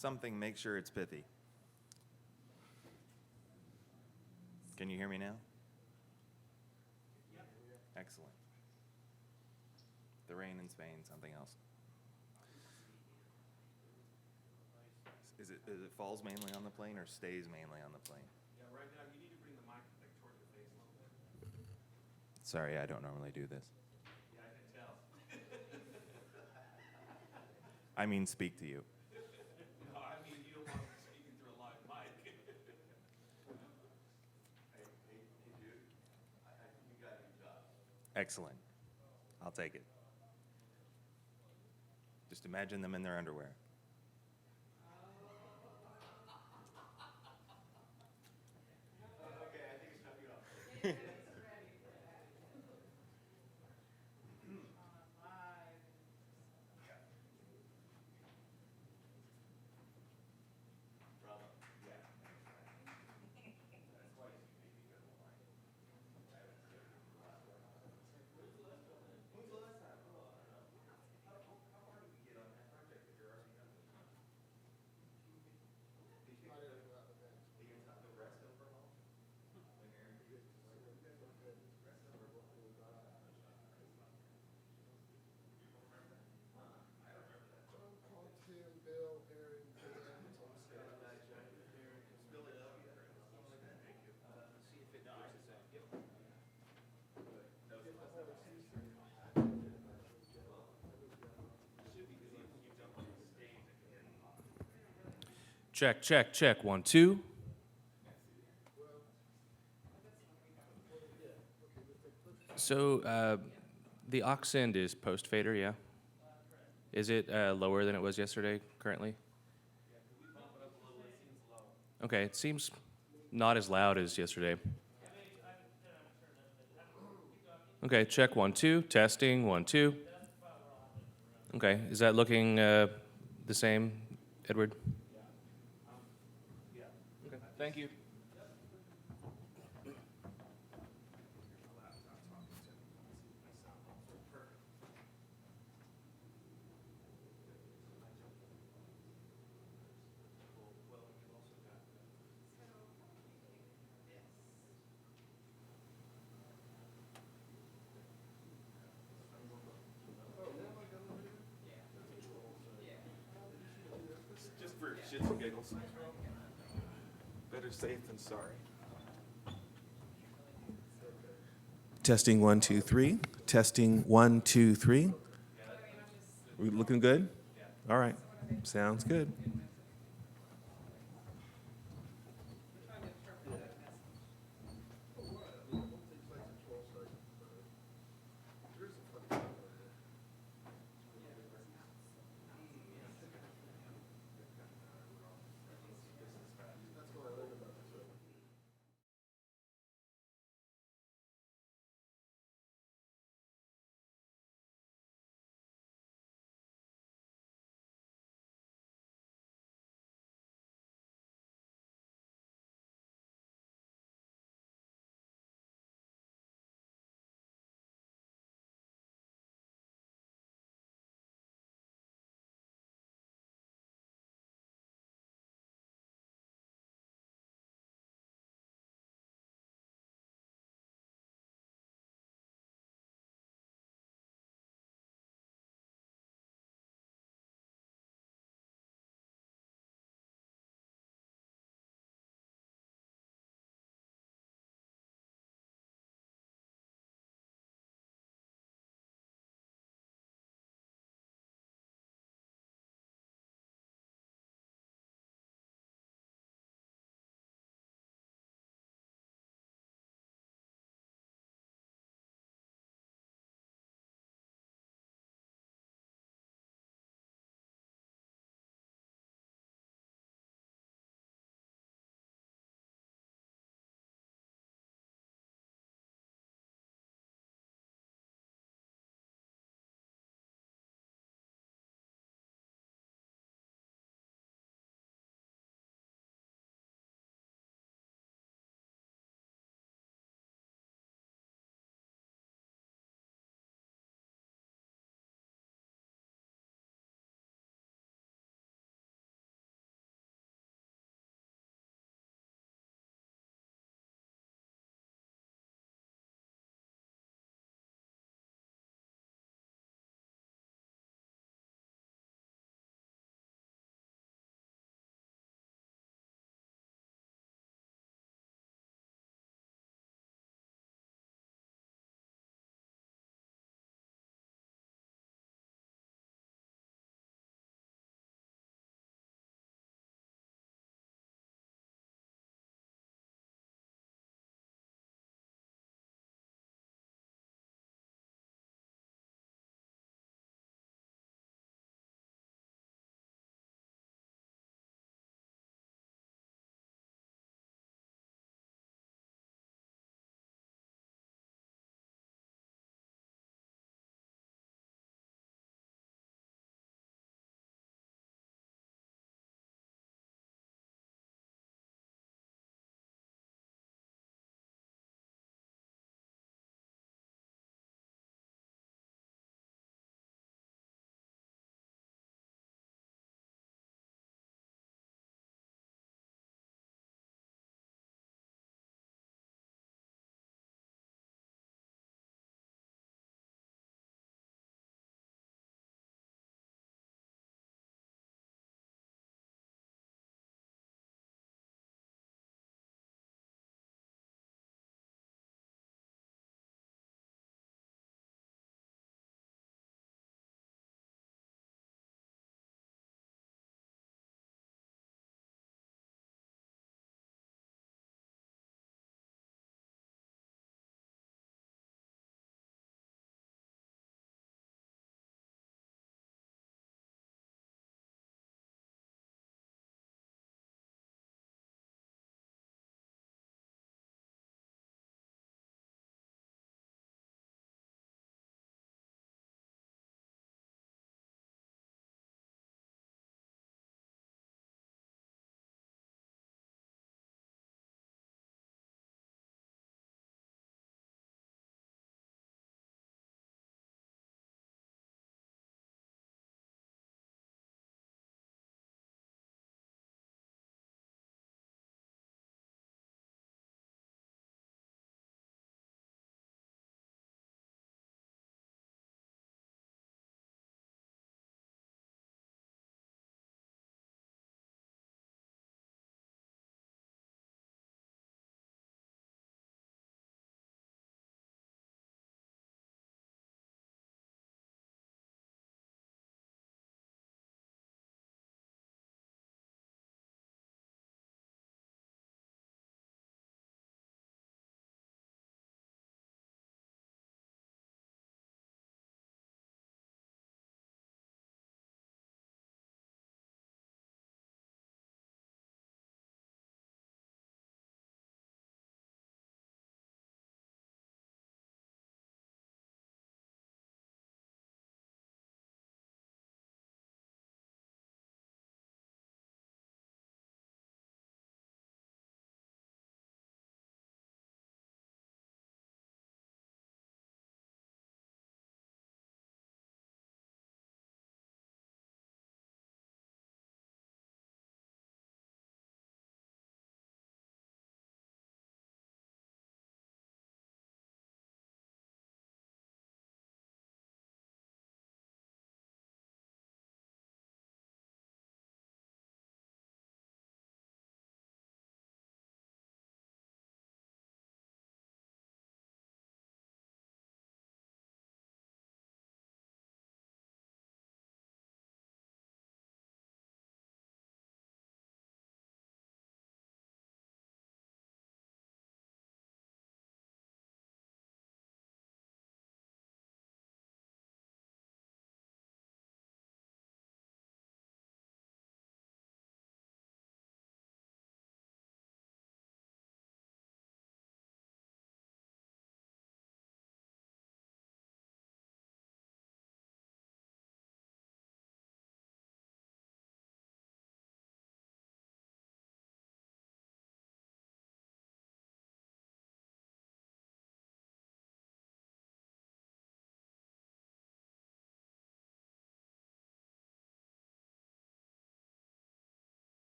something, make sure it's pithy. Can you hear me now? Yep. Excellent. The rain in Spain, something else. Is it falls mainly on the plane or stays mainly on the plane? Yeah, right now you need to bring the mic like towards your face a little bit. Sorry, I don't normally do this. Yeah, I can tell. I mean, speak to you. No, I mean you don't want to be speaking through a live mic. Hey, dude, I think you got a new job. Excellent. I'll take it. Just imagine them in their underwear. Okay, I think it's time to go. Bravo. Yeah. That's why you make me go online. When's the last time? Oh, I don't know. How far did we get on that project that you're already done with? Did you get the rest over all? When Aaron did it? Rest over? I don't remember that. Tim, Bill, Aaron, Dan, Tom, Spill it up, or something like that. Thank you. See if it fixes that. Yep. Good. That was the last time I seen you. Should be good if you jump on the stage again. Check, check, check. 1, 2. So the aux send is post fader, yeah? Is it lower than it was yesterday currently? We bump it up a little, it seems low. Okay, it seems not as loud as yesterday. Okay, check 1, 2. Testing 1, 2. Okay, is that looking the same, Edward? Yeah. Okay, thank you. Just for shits and giggles. Better safe than sorry. Testing 1, 2, 3. Testing 1, 2, 3. We looking good? All right. Sounds good.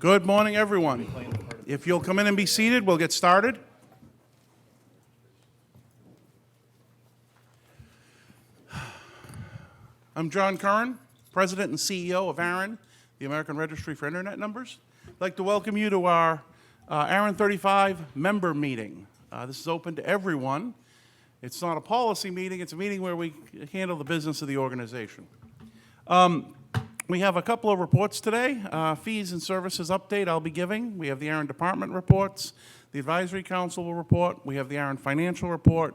Good morning, everyone. If you'll come in and be seated, we'll get started. I'm John Curran, President and CEO of ARIN, the American Registry for Internet Numbers. I'd like to welcome you to our ARIN 35 member meeting. This is open to everyone. It's not a policy meeting, it's a meeting where we handle the business of the organization. We have a couple of reports today. Fees and services update I'll be giving. We have the ARIN department reports, the advisory council will report, we have the ARIN financial report,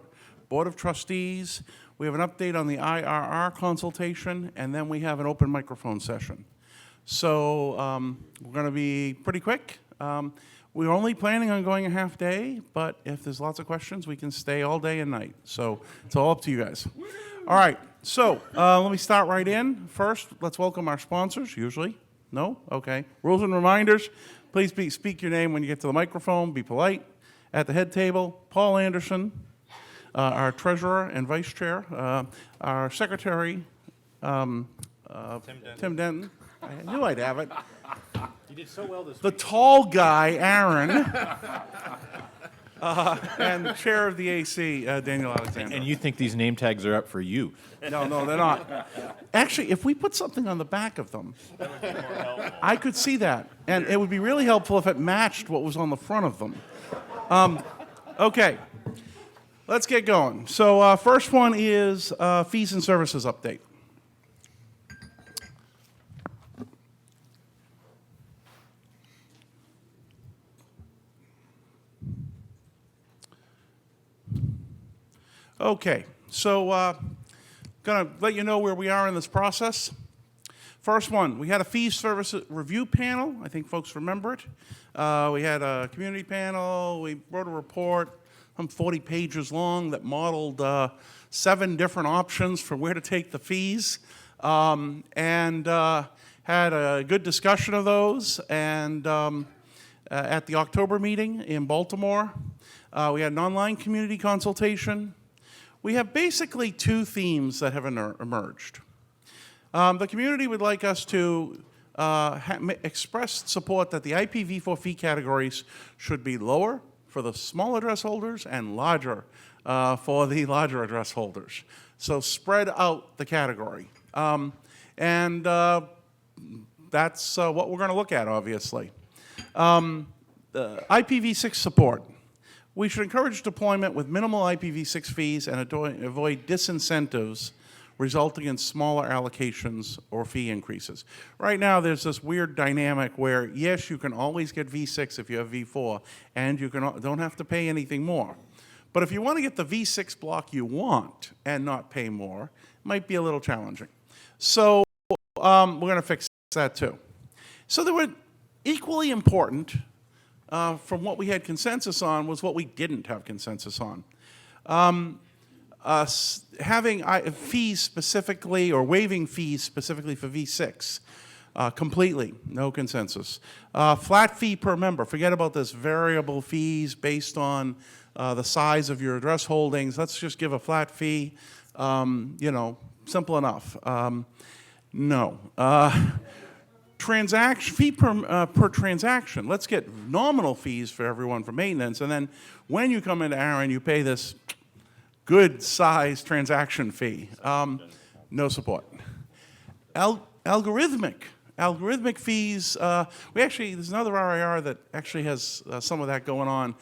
board of trustees, we have an update on the IRR consultation, and then we have an open microphone session. So we're going to be pretty quick. We're only planning on going a half day, but if there's lots of questions, we can stay all day and night. So it's all up to you guys. All right, so let me start right in. First, let's welcome our sponsors, usually. No? Okay. Rules and reminders. Please speak your name when you get to the microphone. Be polite. At the head table, Paul Anderson, our treasurer and vice chair, our secretary, Tim Denton. I knew I'd have it. You did so well this The tall guy, Aaron, and the chair of the AC, Daniel Alexander. And you think these name tags are up for you? No, they're not. Actually, if we put something on the back of them, I could see that. And it would be really helpful if it matched what was on the front of them. Okay, let's get going. So first one is fees and services update. Okay, so going to let you know where we are in this process. First one, we had a fees service review panel. I think folks remember it. We had a community panel. We wrote a report, 40 pages long, that modeled 7 different options for where to take the fees, and had a good discussion of those. And at the October meeting in Baltimore, we had an online community consultation. We have basically 2 themes that have emerged. The community would like us to express support that the IPv4 fee categories should be lower for the small address holders and larger for the larger address holders. So spread out the category. And that's what we're going to look at, obviously. IPv6 support. We should encourage deployment with minimal IPv6 fees and avoid disincentives resulting in smaller allocations or fee increases. Right now, there's this weird dynamic where, yes, you can always get V6 if you have V4, and you don't have to pay anything more. But if you want to get the V6 block you want and not pay more, it might be a little challenging. So we're going to fix that too. So there were equally important from what we had consensus on was what we didn't have consensus on. Having fees specifically, or waiving fees specifically for V6, completely, no consensus. Flat fee per member, forget about this variable fees based on the size of your address holdings. Let's just give a flat fee, you know, simple enough. No. Transaction fee per transaction. Let's get nominal fees for everyone for maintenance, and then when you come into ARIN, you pay this good size transaction fee. No support. Algorithmic fees. There's another RIR that actually has some of that going on,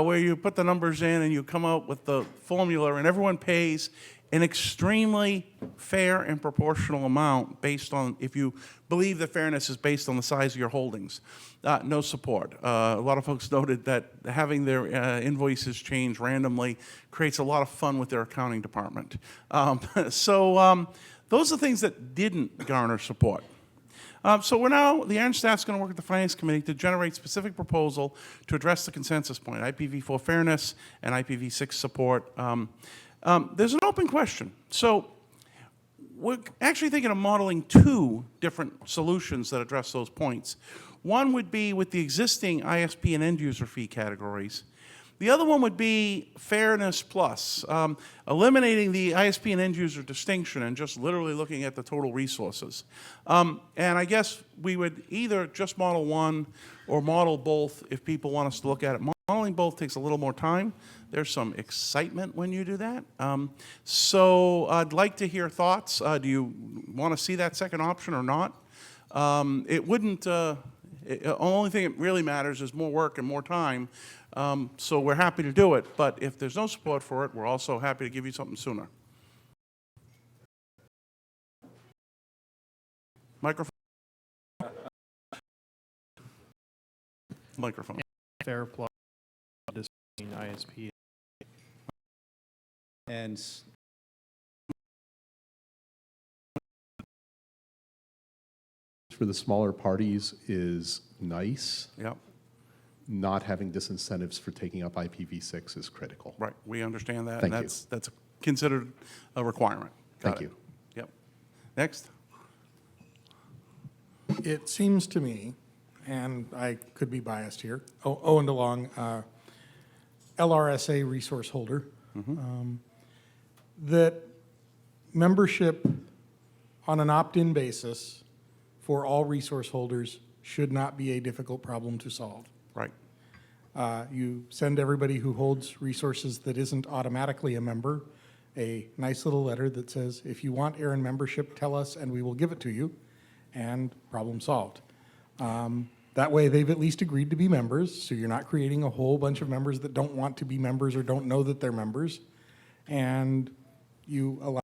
where you put the numbers in and you come out with the formula, and everyone pays an extremely fair and proportional amount based on, if you believe that fairness is based on the size of your holdings. No support. A lot of folks noted that having their invoices change randomly creates a lot of fun with their accounting department. So those are things that didn't garner support. So the ARIN staff's going to work with the Finance Committee to generate specific proposal to address the consensus point, IPv4 fairness and IPv6 support. There's an open question. So we're actually thinking of modeling 2 different solutions that address those points. One would be with the existing ISP and end user fee categories. The other one would be Fairness Plus, eliminating the ISP and end user distinction and just literally looking at the total resources. And I guess we would either just model one or model both if people want us to look at it. Modeling both takes a little more time. There's some excitement when you do that. So I'd like to hear thoughts. Do you want to see that second option or not? It wouldn't, the only thing that really matters is more work and more time. So we're happy to do it, but if there's no support for it, we're also happy to give you something sooner. Microphone. Microphone. Fair plug between ISP and for the smaller parties is nice. Yep, Not having disincentives for taking up IPv6 is critical. right. We understand that. Thank and you. that's considered a requirement. Got Thank it. you. Yep. Next. It seems to me, and I could be biased here, Owen DeLong, LRSA resource holder, that membership on an opt-in basis for all resource holders should not be a difficult problem to solve. Right. You send everybody who holds resources that isn't automatically a member a nice little letter that says, if you want ARIN membership, tell us and we will give it to you, and problem solved. That way they've at least agreed to be members, so you're not creating a whole bunch of members that don't want to be members or don't know that they're members, and you allow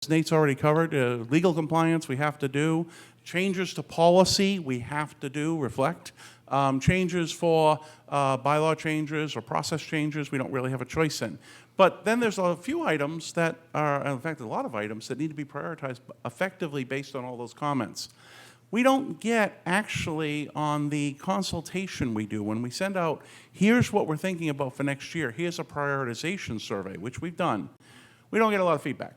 Nate's already covered. Legal compliance, we have to do. Changes to policy, we have to do, reflect. Changes for bylaw changes or process changes, we don't really have a choice in. But then there's a few items that are, in fact, a lot of items that need to be prioritized effectively based on all those comments. We don't get actually on the consultation we do when we send out, here's what we're thinking about for next year, here's a prioritization survey, which we've done. We don't get a lot of feedback.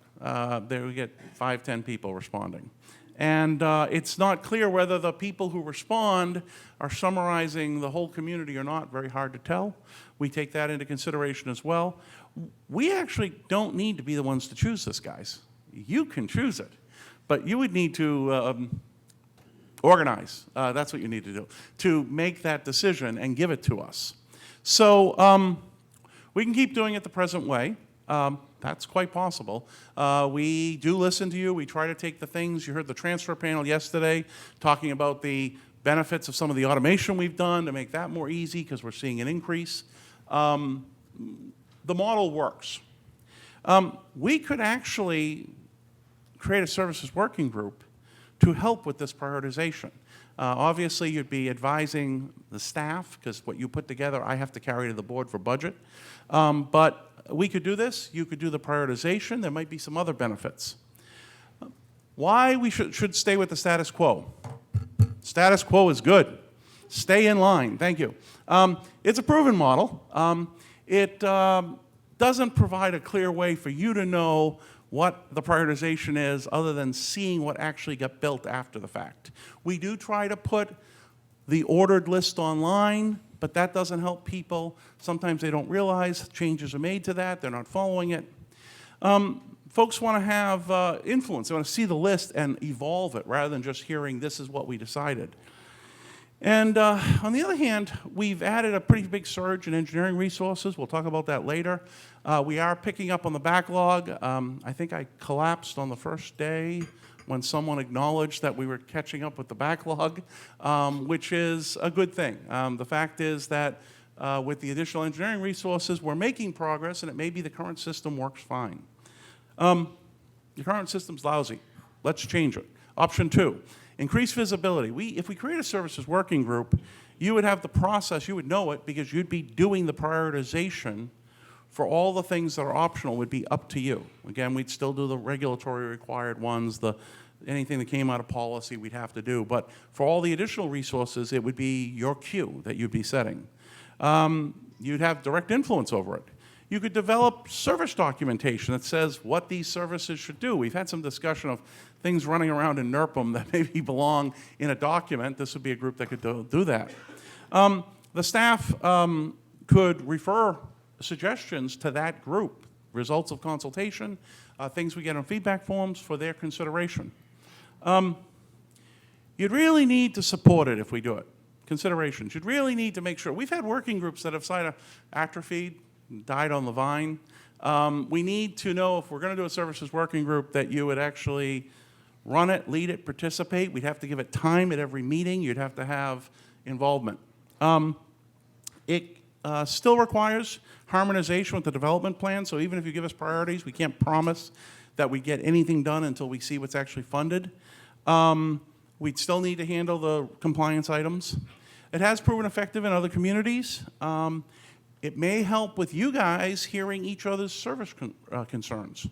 There we get 5, 10 people responding. And it's not clear whether the people who respond are summarizing the whole community or not, very hard to tell. We take that into consideration as well. We actually don't need to be the ones to choose this, guys. You can choose it, but you would need to organize. That's what you need to do, to make that decision and give it to us. So we can keep doing it the present way. That's quite possible. We do listen to you. We try to take the things. You heard the transfer panel yesterday talking about the benefits of some of the automation we've done to make that more easy because we're seeing an increase. The model works. We could actually create a services working group to help with this prioritization. Obviously, you'd be advising the staff because what you put together, I have to carry to the board for budget. But we could do this. You could do the prioritization. There might be some other benefits. Why we should stay with the status quo? Status quo is good. Stay in line. Thank you. It's a proven model. It doesn't provide a clear way for you to know what the prioritization is other than seeing what actually got built after the fact. We do try to put the ordered list online, but that doesn't help people. Sometimes they don't realize changes are made to that. They're not following it. Folks want to have influence. They want to see the list and evolve it rather than just hearing this is what we decided. And on the other hand, we've added a pretty big surge in engineering resources. We'll talk about that later. We are picking up on the backlog. I think I collapsed on the first day when someone acknowledged that we were catching up with the backlog, which is a good thing. The fact is that with the additional engineering resources, we're making progress, and it may be the current system works fine. The current system's lousy. Let's change it. Option 2. Increase visibility. If we create a services working group, you would have the process, you would know it because you'd be doing the prioritization for all the things that are optional would be up to you. Again, we'd still do the regulatory required ones, anything that came out of policy we'd have to do. But for all the additional resources, it would be your queue that you'd be setting. You'd have direct influence over it. You could develop service documentation that says what these services should do. We've had some discussion of things running around in NERPM that maybe belong in a document. This would be a group that could do that. The staff could refer suggestions to that group, results of consultation, things we get on feedback forms for their consideration. You'd really need to support it if we do it. Considerations. You'd really need to make sure. We've had working groups that have sort of atrophied, died on the vine. We need to know if we're going to do a services working group that you would actually run it, lead it, participate. We'd have to give it time at every meeting. You'd have to have involvement. It still requires harmonization with the development plan, so even if you give us priorities, we can't promise that we get anything done until we see what's actually funded. We'd still need to handle the compliance items. It has proven effective in other communities. It may help with you guys hearing each other's service concerns.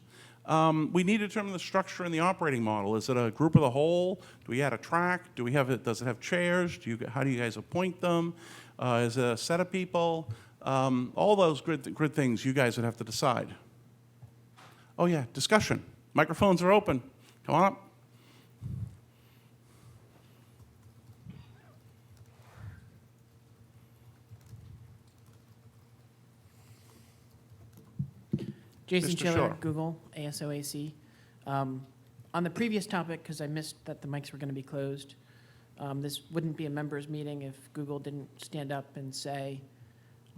We need to determine the structure and the operating model. Is it a group of the whole? Do we add a track? Does it have chairs? How do you guys appoint them? Is it a set of people? All those good things you guys would have to decide. Oh yeah, discussion. Microphones are open. Come on up. Jason Mr. Chiller, Shore. Google, ASOAC. On the previous topic, because I missed that the mics were going to be closed, this wouldn't be a members' meeting if Google didn't stand up and say,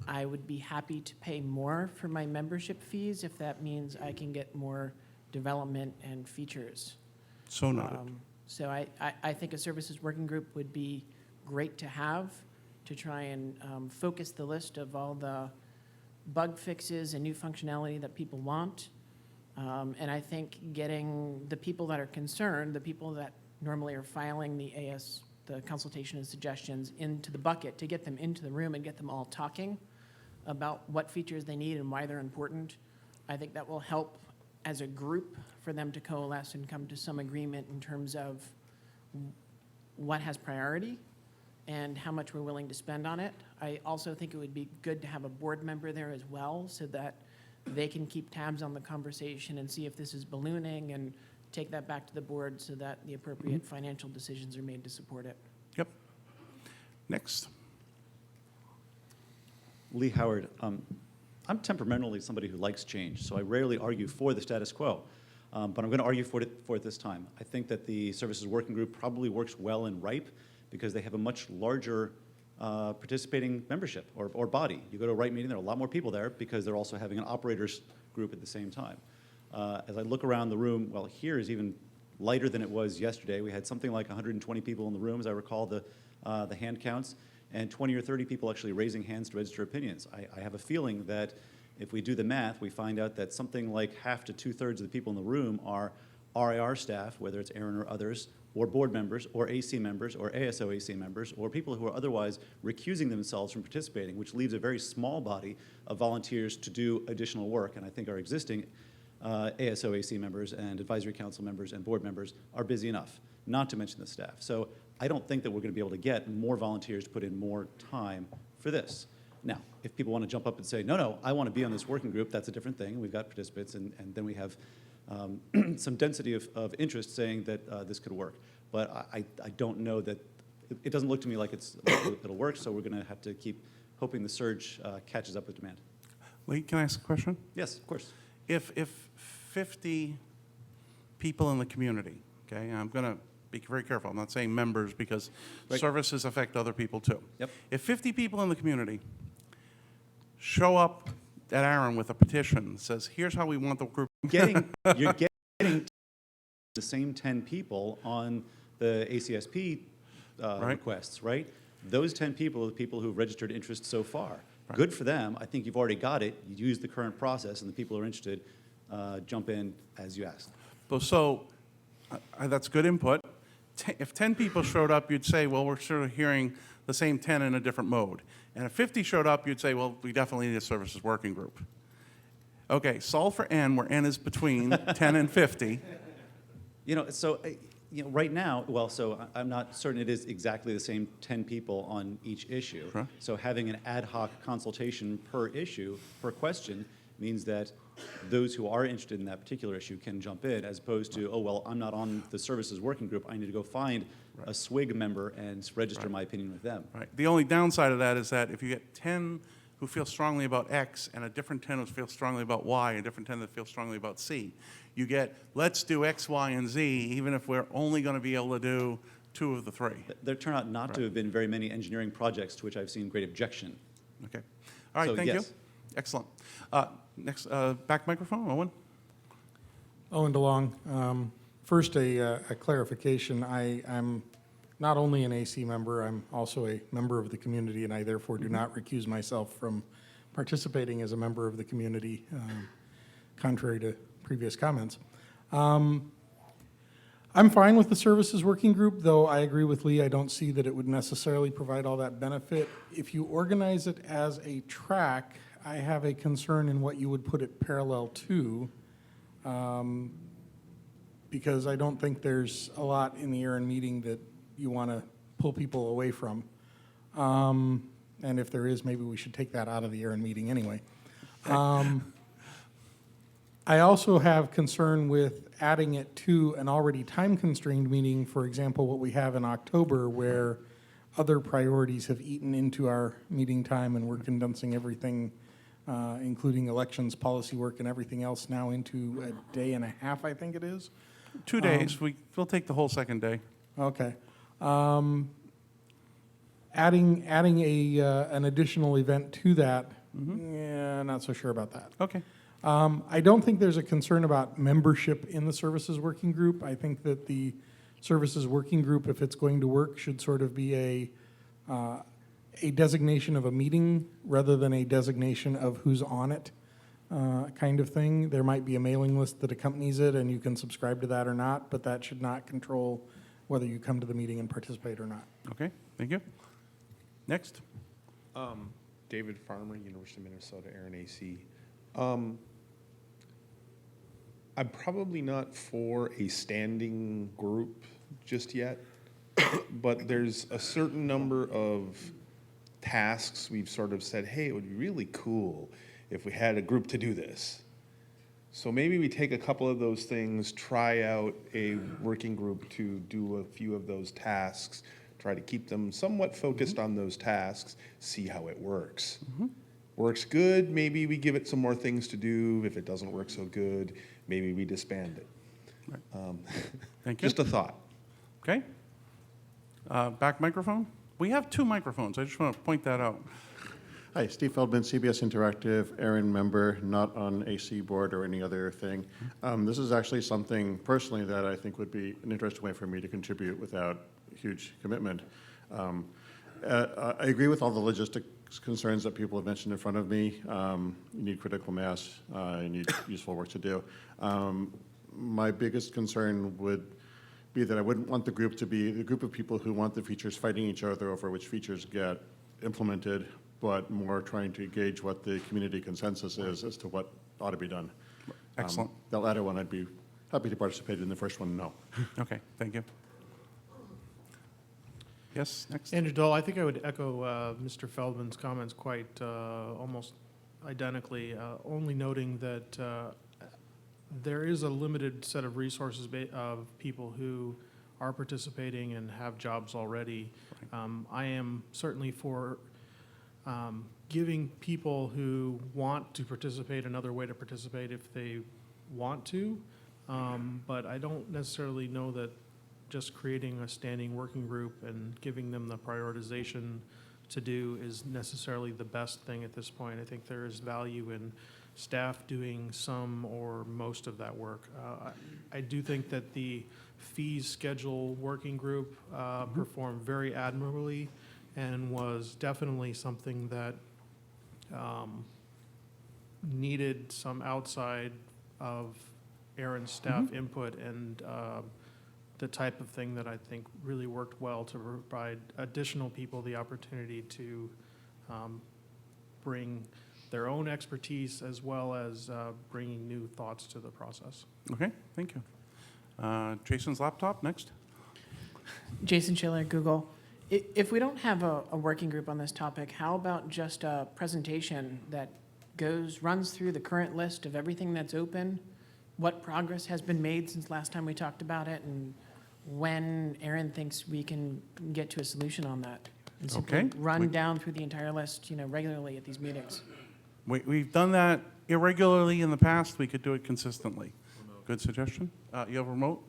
I would be happy to pay more for my membership fees if that means I can get more development and features. So noted. So I think a services working group would be great to have to try and focus the list of all the bug fixes and new functionality that people want. And I think getting the people that are concerned, the people that normally are filing the consultation and suggestions into the bucket, to get them into the room and get them all talking about what features they need and why they're important, I think that will help as a group for them to coalesce and come to some agreement in terms of what has priority and how much we're willing to spend on it. I also think it would be good to have a board member there as well so that they can keep tabs on the conversation and see if this is ballooning and take that back to the board so that the appropriate financial decisions are made to support it. Yep. Next. Lee Howard, I'm temperamentally somebody who likes change, so I rarely argue for the status quo, but I'm going to argue for it this time. I think that the Services Working Group probably works well in RIPE because they have a much larger participating membership or body. You go to a RIPE meeting, there are a lot more people there because they're also having an operators group at the same time. As I look around the room, well, here is even lighter than it was yesterday. We had something like 120 people in the room, as I recall the hand counts, and 20 or 30 people actually raising hands to register opinions. I have a feeling that if we do the math, we find out that something like half to 2/3 of the people in the room are RIR staff, whether it's ARIN or others, or board members, or AC members, or ASO AC members, or people who are otherwise recusing themselves from participating, which leaves a very small body of volunteers to do additional work. And I think our existing ASO AC members and advisory council members and board members are busy enough, not to mention the staff. So I don't think that we're going to be able to get more volunteers to put in more time for this. Now, if people want to jump up and say, no, I want to be on this working group, that's a different thing. We've got participants, and then we have some density of interest saying that this could work. But I don't know that, it doesn't look to me like it'll work, so we're going to have to keep hoping the surge catches up with demand. Lee, can I ask a question? Yes, of course. If 50 people in the community, okay, I'm going to be very careful. I'm not saying members because Right. services affect other people too. Yep. If 50 people in the community show up at ARIN with a petition that says, here's how we want the group. You're getting the same 10 people on the ACSP Right. requests, right? Those 10 people are the people who've registered interest so far. Good for them. I think you've already got it. You use the current process, and the people who are interested jump in as you asked. So that's good input. If 10 people showed up, you'd say, well, we're sort of hearing the same 10 in a different mode. And if 50 showed up, you'd say, well, we definitely need a services working group. Okay, solve for N, where N is between 10 and 50. So right now, well, so I'm not certain it is exactly the same 10 people on each issue. Sure. So having an ad hoc consultation per issue, per question, means that those who are interested in that particular issue can jump in, as opposed to, oh, well, I'm not on the services working group. I need to go find a SWIG member and register my opinion with them. Right. The only downside of that is that if you get 10 who feel strongly about X and a different 10 who feel strongly about Y and a different 10 that feel strongly about C, you get, let's do X, Y, and Z, even if we're only going to be able to do 2 of the 3. There turn out not to have been very many engineering projects to which I've seen great objection. Okay. All right, So, thank you. yes. Excellent. Next, back microphone, Owen. Owen DeLong. First, a clarification. I'm not only an AC member, I'm also a member of the community, and I therefore do not recuse myself from participating as a member of the community, contrary to previous comments. I'm fine with the services working group, though I agree with Lee. I don't see that it would necessarily provide all that benefit. If you organize it as a track, I have a concern in what you would put it parallel to, because I don't think there's a lot in the ARIN meeting that you want to pull people away from. And if there is, maybe we should take that out of the ARIN meeting anyway. I also have concern with adding it to an already time-constrained meeting, for example, what we have in October, where other priorities have eaten into our meeting time, and we're condensing everything, including elections, policy work, and everything else now into a day and a half, I think it is. 2 days. We'll take the whole second day. Okay. Adding an additional event to that, yeah, not so sure about that. Okay. I don't think there's a concern about membership in the services working group. I think that the services working group, if it's going to work, should sort of be a designation of a meeting rather than a designation of who's on it. kind of thing. There might be a mailing list that accompanies it, and you can subscribe to that or not, but that should not control whether you come to the meeting and participate or not. Okay, thank you. Next. David Farmer, University of Minnesota, ARIN AC. I'm probably not for a standing group just yet, but there's a certain number of tasks we've sort of said, hey, it would be really cool if we had a group to do this. So maybe we take a couple of those things, try out a working group to do a few of those tasks, try to keep them somewhat focused on those tasks, see how it works. Works good, maybe we give it some more things to do. If it doesn't work so good, maybe we disband it. Thank you. Just a thought. Okay. Back microphone? We have 2 microphones. I just want to point that out. Hi, Steve Feldman, CBS Interactive, ARIN member, not on AC board or any other thing. This is actually something personally that I think would be an interesting way for me to contribute without huge commitment. I agree with all the logistics concerns that people have mentioned in front of me. You need critical mass, you need useful work to do. My biggest concern would be that I wouldn't want the group to be the group of people who want the features fighting each other over which features get implemented, but more trying to gauge what the community consensus is as to what ought to be done. Excellent. The latter one, I'd be happy to participate in. The first one, no. Okay, thank you. Yes, next. Andrew Dole, I think I would echo Mr. Feldman's comments quite almost identically, only noting that there is a limited set of resources of people who are participating and have jobs already. I am certainly for giving people who want to participate another way to participate if they want to, but I don't necessarily know that just creating a standing working group and giving them the prioritization to do is necessarily the best thing at this point. I think there is value in staff doing some or most of that work. I do think that the fees schedule working group performed very admirably and was definitely something that needed some outside of ARIN staff input and the type of thing that I think really worked well to provide additional people the opportunity to bring their own expertise as well as bringing new thoughts to the process. Okay, thank you. Jason's laptop, next. Jason Schiller, Google. If we don't have a working group on this topic, how about just a presentation that runs through the current list of everything that's open, what progress has been made since last time we talked about it, and when ARIN thinks we can get to a solution on that? And simply Okay. run down through the entire list, regularly at these meetings. We've done that irregularly in the past. We could do it consistently. Good suggestion. You have a remote?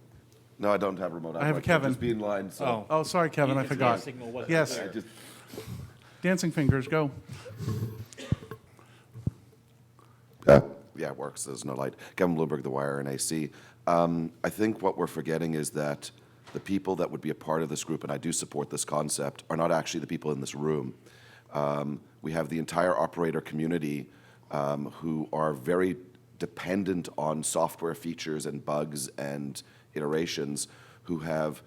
No, I don't have a remote. I have like to Kevin. Just be in line, so. Oh, sorry, Kevin, I forgot. Yes, I just- dancing fingers, go. Yeah, it works. There's no light. Kevin Bloomberg, The Wire, and AC. I think what we're forgetting is that the people that would be a part of this group, and I do support this concept, are not actually the people in this room. We have the entire operator community who are very dependent on software features and bugs and iterations, who have,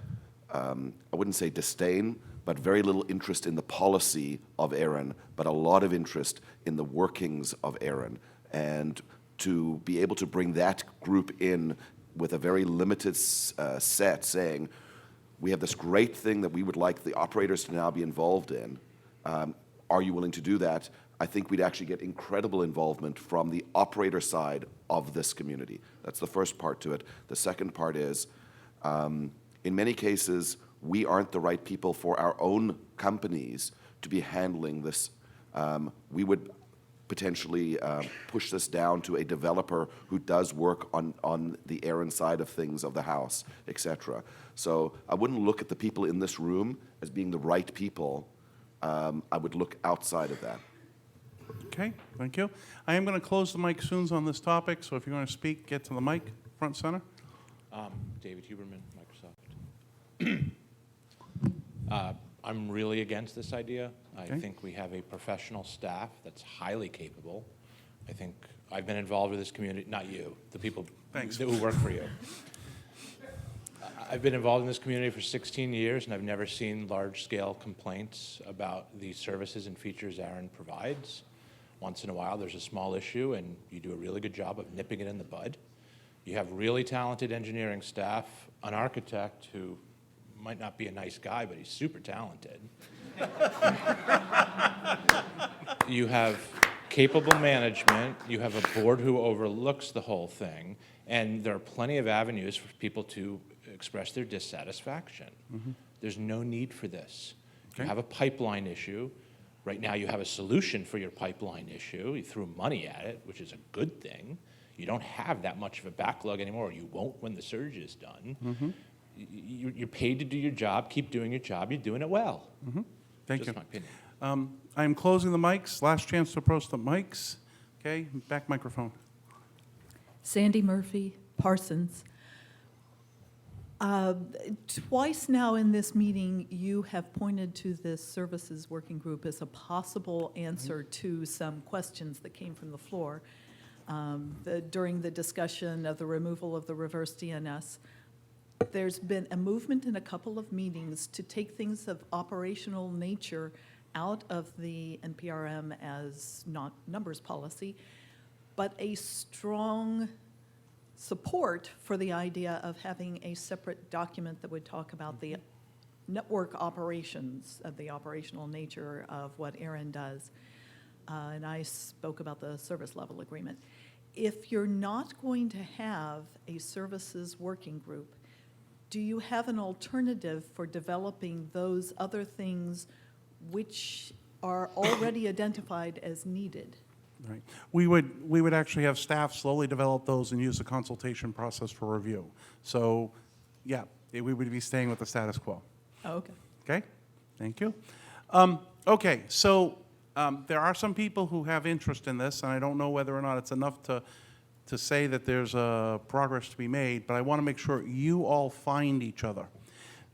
I wouldn't say disdain, but very little interest in the policy of ARIN, but a lot of interest in the workings of ARIN. And to be able to bring that group in with a very limited set, saying, we have this great thing that we would like the operators to now be involved in. Are you willing to do that? I think we'd actually get incredible involvement from the operator side of this community. That's the first part to it. The second part is, in many cases, we aren't the right people for our own companies to be handling this. We would potentially push this down to a developer who does work on the ARIN side of things of the house, et cetera. So I wouldn't look at the people in this room as being the right people. I would look outside of that. Okay, thank you. I am going to close the mic soon on this topic, so if you're going to speak, get to the mic, front center. David Huberman, Microsoft. I'm really against this idea. I Okay. think we have a professional staff that's highly capable, I think I've been involved with this community, not you, the people Thanks. who work for you. I've been involved in this community for 16 years, and I've never seen large-scale complaints about the services and features ARIN provides. Once in a while, there's a small issue, and you do a really good job of nipping it in the bud. You have really talented engineering staff, an architect who might not be a nice guy, but he's super talented. You have capable management, you have a board who overlooks the whole thing, and there are plenty of avenues for people to express their dissatisfaction. There's no need for this. You have a pipeline issue. Right now you have a solution for your pipeline issue. You threw money at it, which is a good thing. You don't have that much of a backlog anymore. You won't when the surge is done. You're paid to do your job. Keep doing your job. You're doing it well. Thank Just you. my opinion. I am closing the mics. Last chance to approach the mics. Okay, back microphone. Sandy Murphy, Parsons. Twice now in this meeting, you have pointed to this services working group as a possible answer to some questions that came from the floor during the discussion of the removal of the reverse DNS. There's been a movement in a couple of meetings to take things of operational nature out of the NPRM as not numbers policy, but a strong support for the idea of having a separate document that would talk about the network operations, of the operational nature of what ARIN does. And I spoke about the service level agreement. If you're not going to have a services working group, do you have an alternative for developing those other things which are already identified as needed? Right. We would actually have staff slowly develop those and use the consultation process for review. So, yeah, we would be staying with the status quo. Oh, okay. Okay, thank you. Okay, so there are some people who have interest in this, and I don't know whether or not it's enough to say that there's progress to be made, but I want to make sure you all find each other.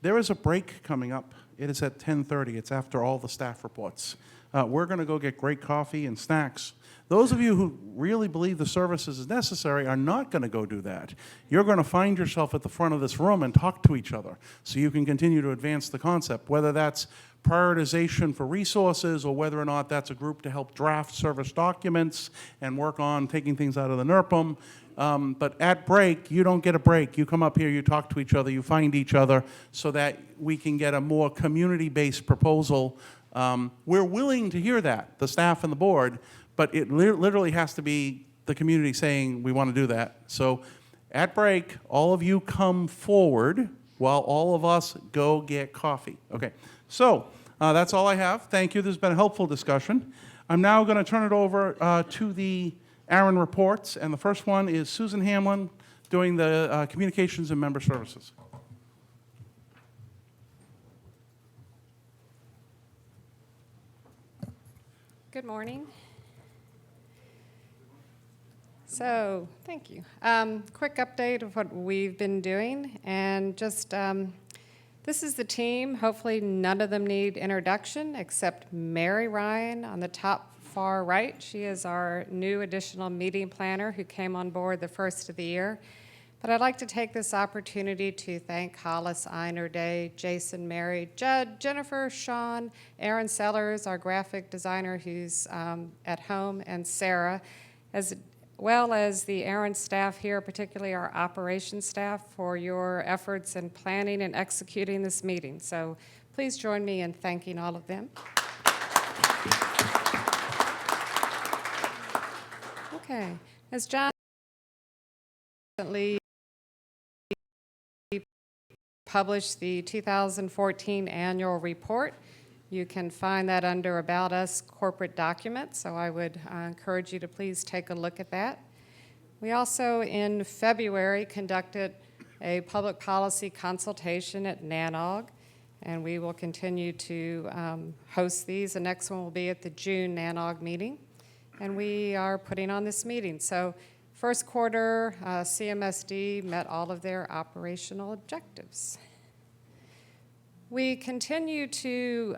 There is a break coming up. It is at 10:30. It's after all the staff reports. We're going to go get great coffee and snacks. Those of you who really believe the services is necessary are not going to go do that. You're going to find yourself at the front of this room and talk to each other so you can continue to advance the concept, whether that's prioritization for resources or whether or not that's a group to help draft service documents and work on taking things out of the NERPM. But at break, you don't get a break. You come up here, you talk to each other, you find each other so that we can get a more community-based proposal. We're willing to hear that, the staff and the board, but it literally has to be the community saying we want to do that. So at break, all of you come forward while all of us go get coffee. Okay, so that's all I have. Thank you. This has been a helpful discussion. I'm now going to turn it over to the ARIN reports, and the first one is Susan Hamlin doing the communications and member services. Good morning. So, thank you. Quick update of what we've been doing, and just this is the team. Hopefully none of them need introduction except Mary Ryan on the top far right. She is our new additional meeting planner who came on board the first of the year. But I'd like to take this opportunity to thank Hollis Einer Day, Jason, Mary, Judd, Jennifer, Sean, Aaron Sellers, our graphic designer who's at home, and Sarah, as well as the ARIN staff here, particularly our operations staff, for your efforts in planning and executing this meeting. So please join me in thanking all of them. Okay, as John recently published the 2014 annual report. You can find that under About Us corporate documents, so I would encourage you to please take a look at that. We also, in February, conducted a public policy consultation at NANOG, and we will continue to host these. The next one will be at the June NANOG meeting, and we are putting on this meeting. So first quarter, CMSD met all of their operational objectives. We continue to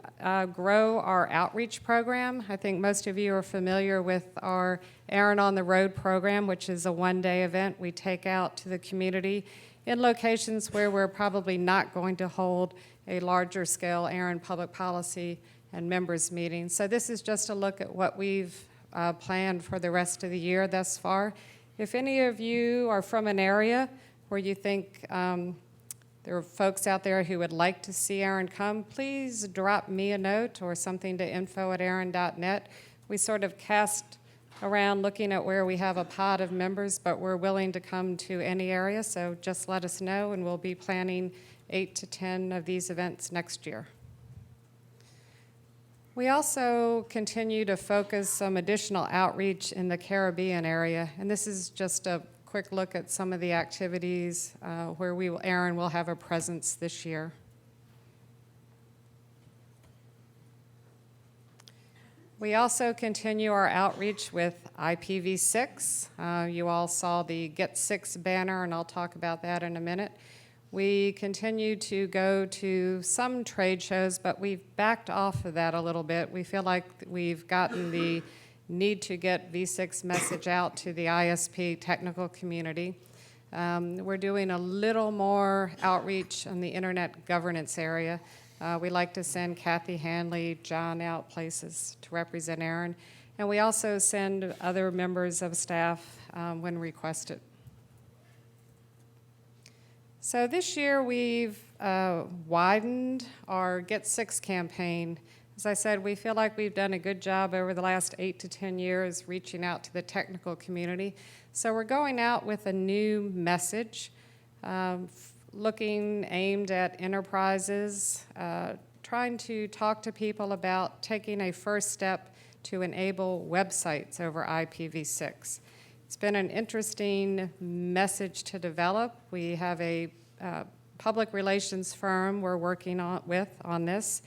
grow our outreach program. I think most of you are familiar with our ARIN on the Road program, which is a one-day event we take out to the community in locations where we're probably not going to hold a larger scale ARIN public policy and members meeting. So this is just a look at what we've planned for the rest of the year thus far. If any of you are from an area where you think there are folks out there who would like to see ARIN come, please drop me a note or something to info@arin.net. We sort of cast around looking at where we have a pod of members, but we're willing to come to any area, so just let us know, and we'll be planning 8 to 10 of these events next year. We also continue to focus some additional outreach in the Caribbean area, and this is just a quick look at some of the activities where ARIN will have a presence this year. We also continue our outreach with IPv6. You all saw the Get 6 banner, and I'll talk about that in a minute. We continue to go to some trade shows, but we've backed off of that a little bit. We feel like we've gotten the need to get V6 message out to the ISP technical community. We're doing a little more outreach in the internet governance area. We like to send Kathy Hanley, John out places to represent ARIN, and we also send other members of staff when requested. So this year we've widened our Get 6 campaign. As I said, we feel like we've done a good job over the last 8 to 10 years reaching out to the technical community. So we're going out with a new message, aimed at enterprises, trying to talk to people about taking a first step to enable websites over IPv6. It's been an interesting message to develop. We have a public relations firm we're working with on this.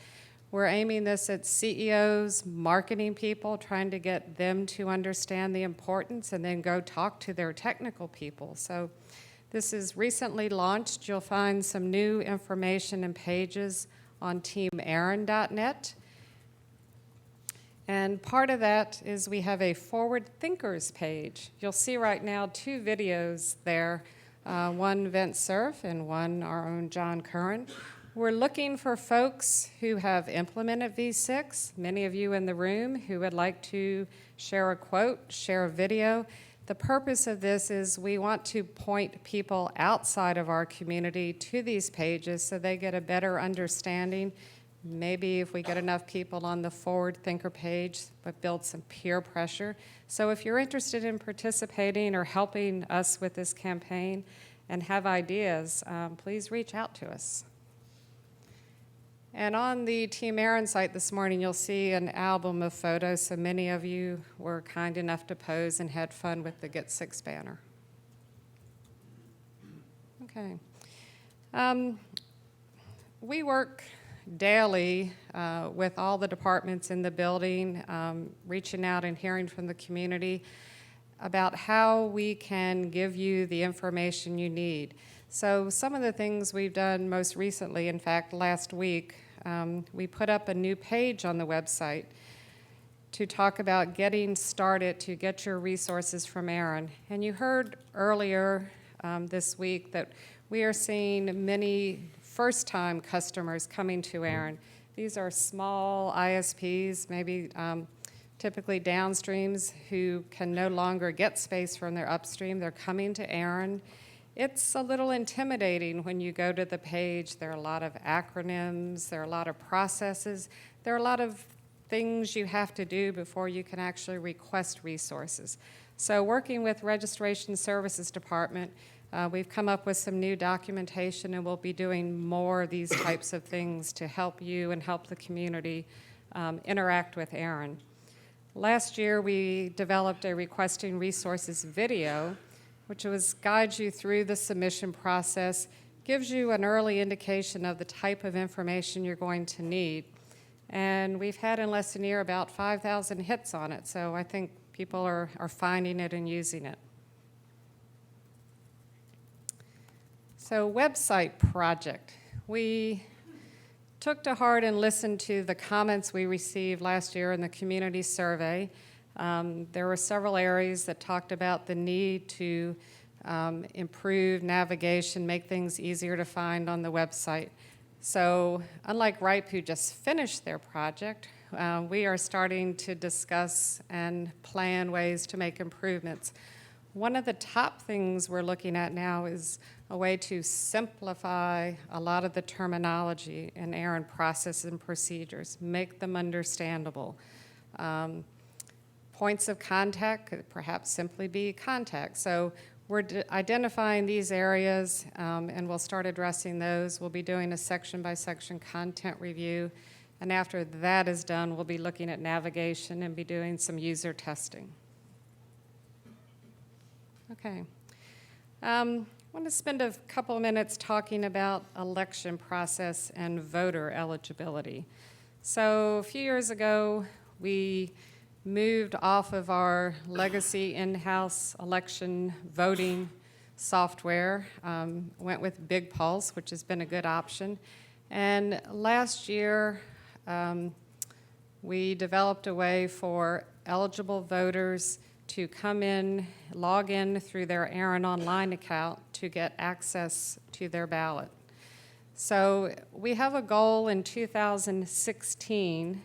We're aiming this at CEOs, marketing people, trying to get them to understand the importance and then go talk to their technical people. So this is recently launched. You'll find some new information and pages on teamarin.net. And part of that is we have a Forward Thinkers page. You'll see right now 2 videos there, one Vince Cerf and one our own John Curran. We're looking for folks who have implemented V6, many of you in the room who would like to share a quote, share a video. The purpose of this is we want to point people outside of our community to these pages so they get a better understanding. Maybe if we get enough people on the Forward Thinker page, but build some peer pressure. So if you're interested in participating or helping us with this campaign and have ideas, please reach out to us. And on the Team ARIN site this morning, you'll see an album of photos. So many of you were kind enough to pose and had fun with the Get 6 banner. Okay. We work daily with all the departments in the building, reaching out and hearing from the community about how we can give you the information you need. So some of the things we've done most recently, in fact, last week, we put up a new page on the website to talk about getting started to get your resources from ARIN. And you heard earlier this week that we are seeing many first-time customers coming to ARIN. These are small ISPs, maybe typically downstreams, who can no longer get space from their upstream. They're coming to ARIN. It's a little intimidating when you go to the page. There are a lot of acronyms, there are a lot of processes, there are a lot of things you have to do before you can actually request resources. So working with Registration Services Department, we've come up with some new documentation, and we'll be doing more of these types of things to help you and help the community interact with ARIN. Last year, we developed a Requesting Resources video, which guides you through the submission process, gives you an early indication of the type of information you're going to need. And we've had in less than a year about 5,000 hits on it, so I think people are finding it and using it. So website project. We took to heart and listened to the comments we received last year in the community survey. There were several areas that talked about the need to improve navigation, make things easier to find on the website. So unlike RIPE, who just finished their project, we are starting to discuss and plan ways to make improvements. One of the top things we're looking at now is a way to simplify a lot of the terminology in ARIN process and procedures, make them understandable. Points of contact could perhaps simply be contact. So we're identifying these areas, and we'll start addressing those. We'll be doing a section-by-section content review, and after that is done, we'll be looking at navigation and be doing some user testing. Okay. I want to spend a couple of minutes talking about election process and voter eligibility. So a few years ago, we moved off of our legacy in-house election voting software, went with Big Pulse, which has been a good option. And last year, we developed a way for eligible voters to come in, log in through their ARIN online account to get access to their ballot. So we have a goal in 2016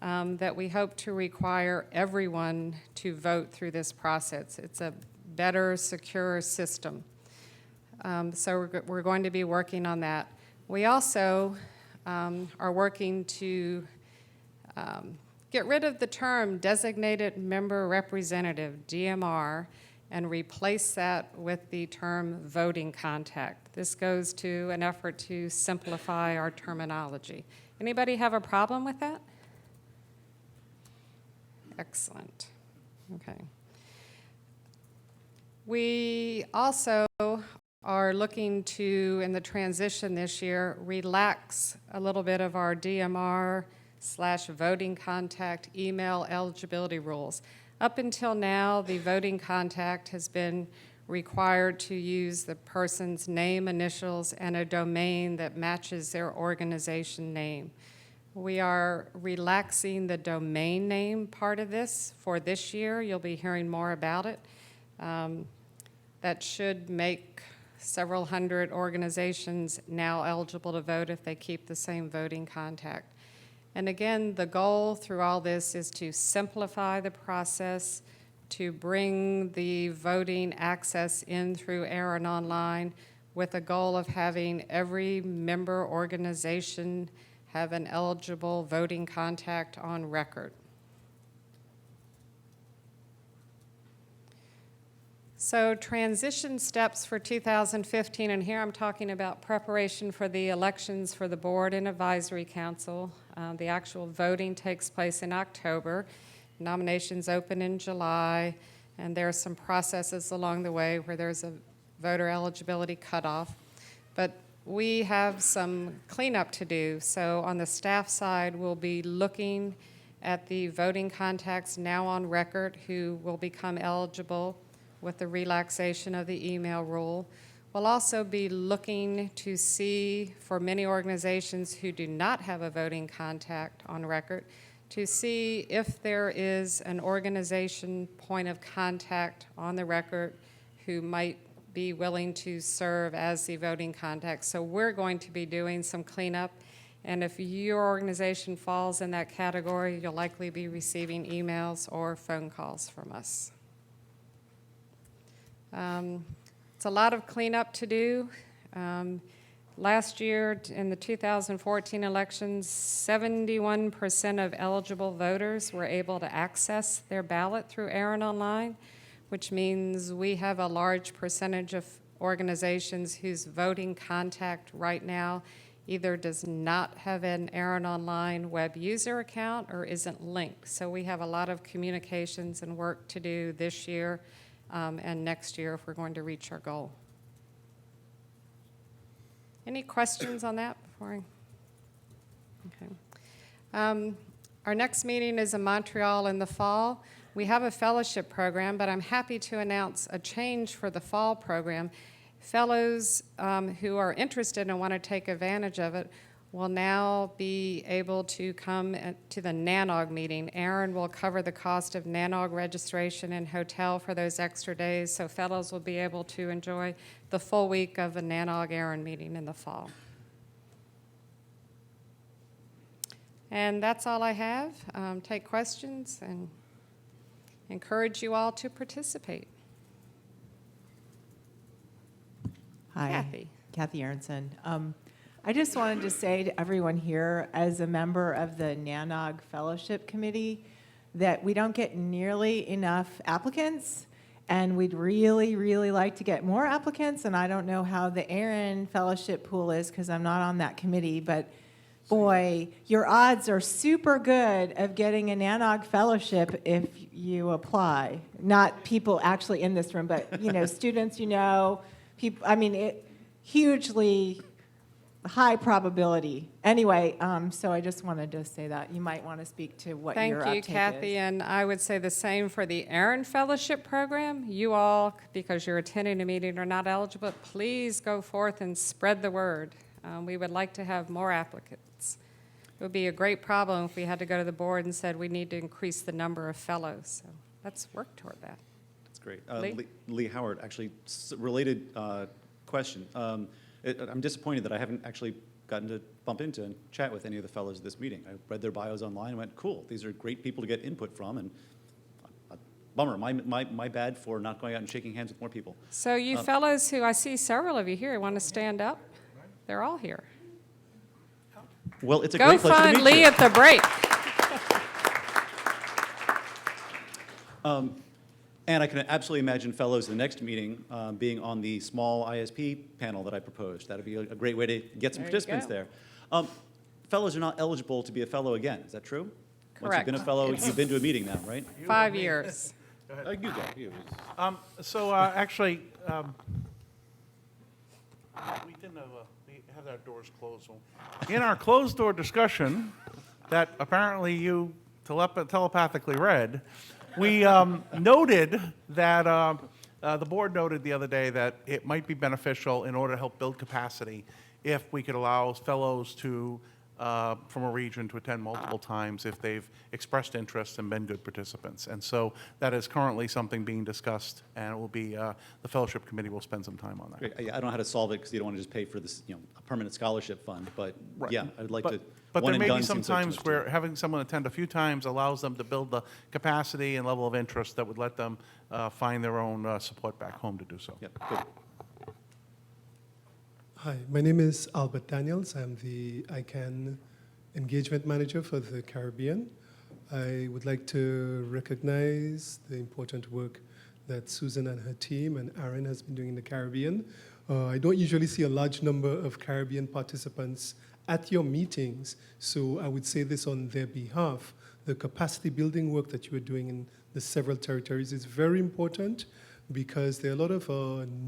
that we hope to require everyone to vote through this process. It's a better, secure system. So we're going to be working on that. We also are working to get rid of the term designated member representative, DMR, and replace that with the term voting contact. This goes to an effort to simplify our terminology. Anybody have a problem with that? Excellent. Okay. We also are looking to, in the transition this year, relax a little bit of our DMR/voting contact email eligibility rules. Up until now, the voting contact has been required to use the person's name, initials, and a domain that matches their organization name. We are relaxing the domain name part of this for this year. You'll be hearing more about it. That should make several hundred organizations now eligible to vote if they keep the same voting contact. And again, the goal through all this is to simplify the process, to bring the voting access in through ARIN Online with a goal of having every member organization have an eligible voting contact on record. So transition steps for 2015, and here I'm talking about preparation for the elections for the board and advisory council. The actual voting takes place in October. Nominations open in July, and there are some processes along the way where there's a voter eligibility cutoff. But we have some cleanup to do. So on the staff side, we'll be looking at the voting contacts now on record who will become eligible with the relaxation of the email rule. We'll also be looking to see, for many organizations who do not have a voting contact on record, to see if there is an organization point of contact on the record who might be willing to serve as the voting contact. So we're going to be doing some cleanup, and if your organization falls in that category, you'll likely be receiving emails or phone calls from us. It's a lot of cleanup to do. Last year, in the 2014 elections, 71% of eligible voters were able to access their ballot through ARIN Online, which means we have a large percentage of organizations whose voting contact right now either does not have an ARIN Online web user account or isn't linked. So we have a lot of communications and work to do this year and next year if we're going to reach our goal. Any questions on that before okay. Our next meeting is in Montreal in the fall. We have a fellowship program, but I'm happy to announce a change for the fall program. Fellows who are interested and want to take advantage of it will now be able to come to the NANOG meeting. ARIN will cover the cost of NANOG registration and hotel for those extra days, so fellows will be able to enjoy the full week of a NANOG ARIN meeting in the fall. And that's all I have. Take questions and encourage you all to participate. Hi. Kathy. Kathy Aronson. I just wanted to say to everyone here, as a member of the NANOG Fellowship Committee, that we don't get nearly enough applicants, and we'd really, really like to get more applicants, and I don't know how the ARIN Fellowship pool is, because I'm not on that committee, but boy, your odds are super good of getting a NANOG Fellowship if you apply. Not people actually in this room, but, you know, students, you know, people, I mean, it hugely high probability. Anyway, so I just wanted to say that. You might want to speak to what your Thank you, uptake Kathy, is. and I would say the same for the ARIN Fellowship Program. You all, because you're attending a meeting, are not eligible. Please go forth and spread the word. We would like to have more applicants. It would be a great problem if we had to go to the board and said we need to increase the number of fellows. So let's work toward that. That's great. Lee? Lee Howard, actually, related question. I'm disappointed that I haven't actually gotten to bump into and chat with any of the fellows at this meeting. I read their bios online and went, cool, these are great people to get input from, and bummer, my bad for not going out and shaking hands with more people. So you fellows who, I see several of you here, want to stand up? They're all here. Well, it's a Go great pleasure to find meet Lee you. at the break. And I can absolutely imagine fellows in the next meeting being on the small ISP panel that I proposed. That would be a great way to get some There you participants go. there. Fellows are not eligible to be a fellow again. Is that true? Once Correct. you've been a fellow, you've been to a meeting now, right? 5 years. You go. You. Actually, we didn't have we had our doors closed. In our closed-door discussion that apparently you telepathically read, we noted that the board noted the other day that it might be beneficial in order to help build capacity if we could allow fellows to from a region to attend multiple times if they've expressed interest and been good participants. And so that is currently something being discussed, and it will be, the fellowship committee will spend some time on that. Great. I don't know how to solve it because you don't want to just pay for this, a permanent scholarship fund. But Right. yeah, I'd like to. But one there and may done be some seems like too times much to where do. having someone attend a few times allows them to build the capacity and level of interest that would let them find their own support back home to do so. Yeah, good. Hi, my name is Albert Daniels. I'm the ICANN Engagement Manager for the Caribbean. I would like to recognize the important work that Susan and her team and ARIN has been doing in the Caribbean. I don't usually see a large number of Caribbean participants at your meetings, so I would say this on their behalf. The capacity building work that you are doing in the several territories is very important because there are a lot of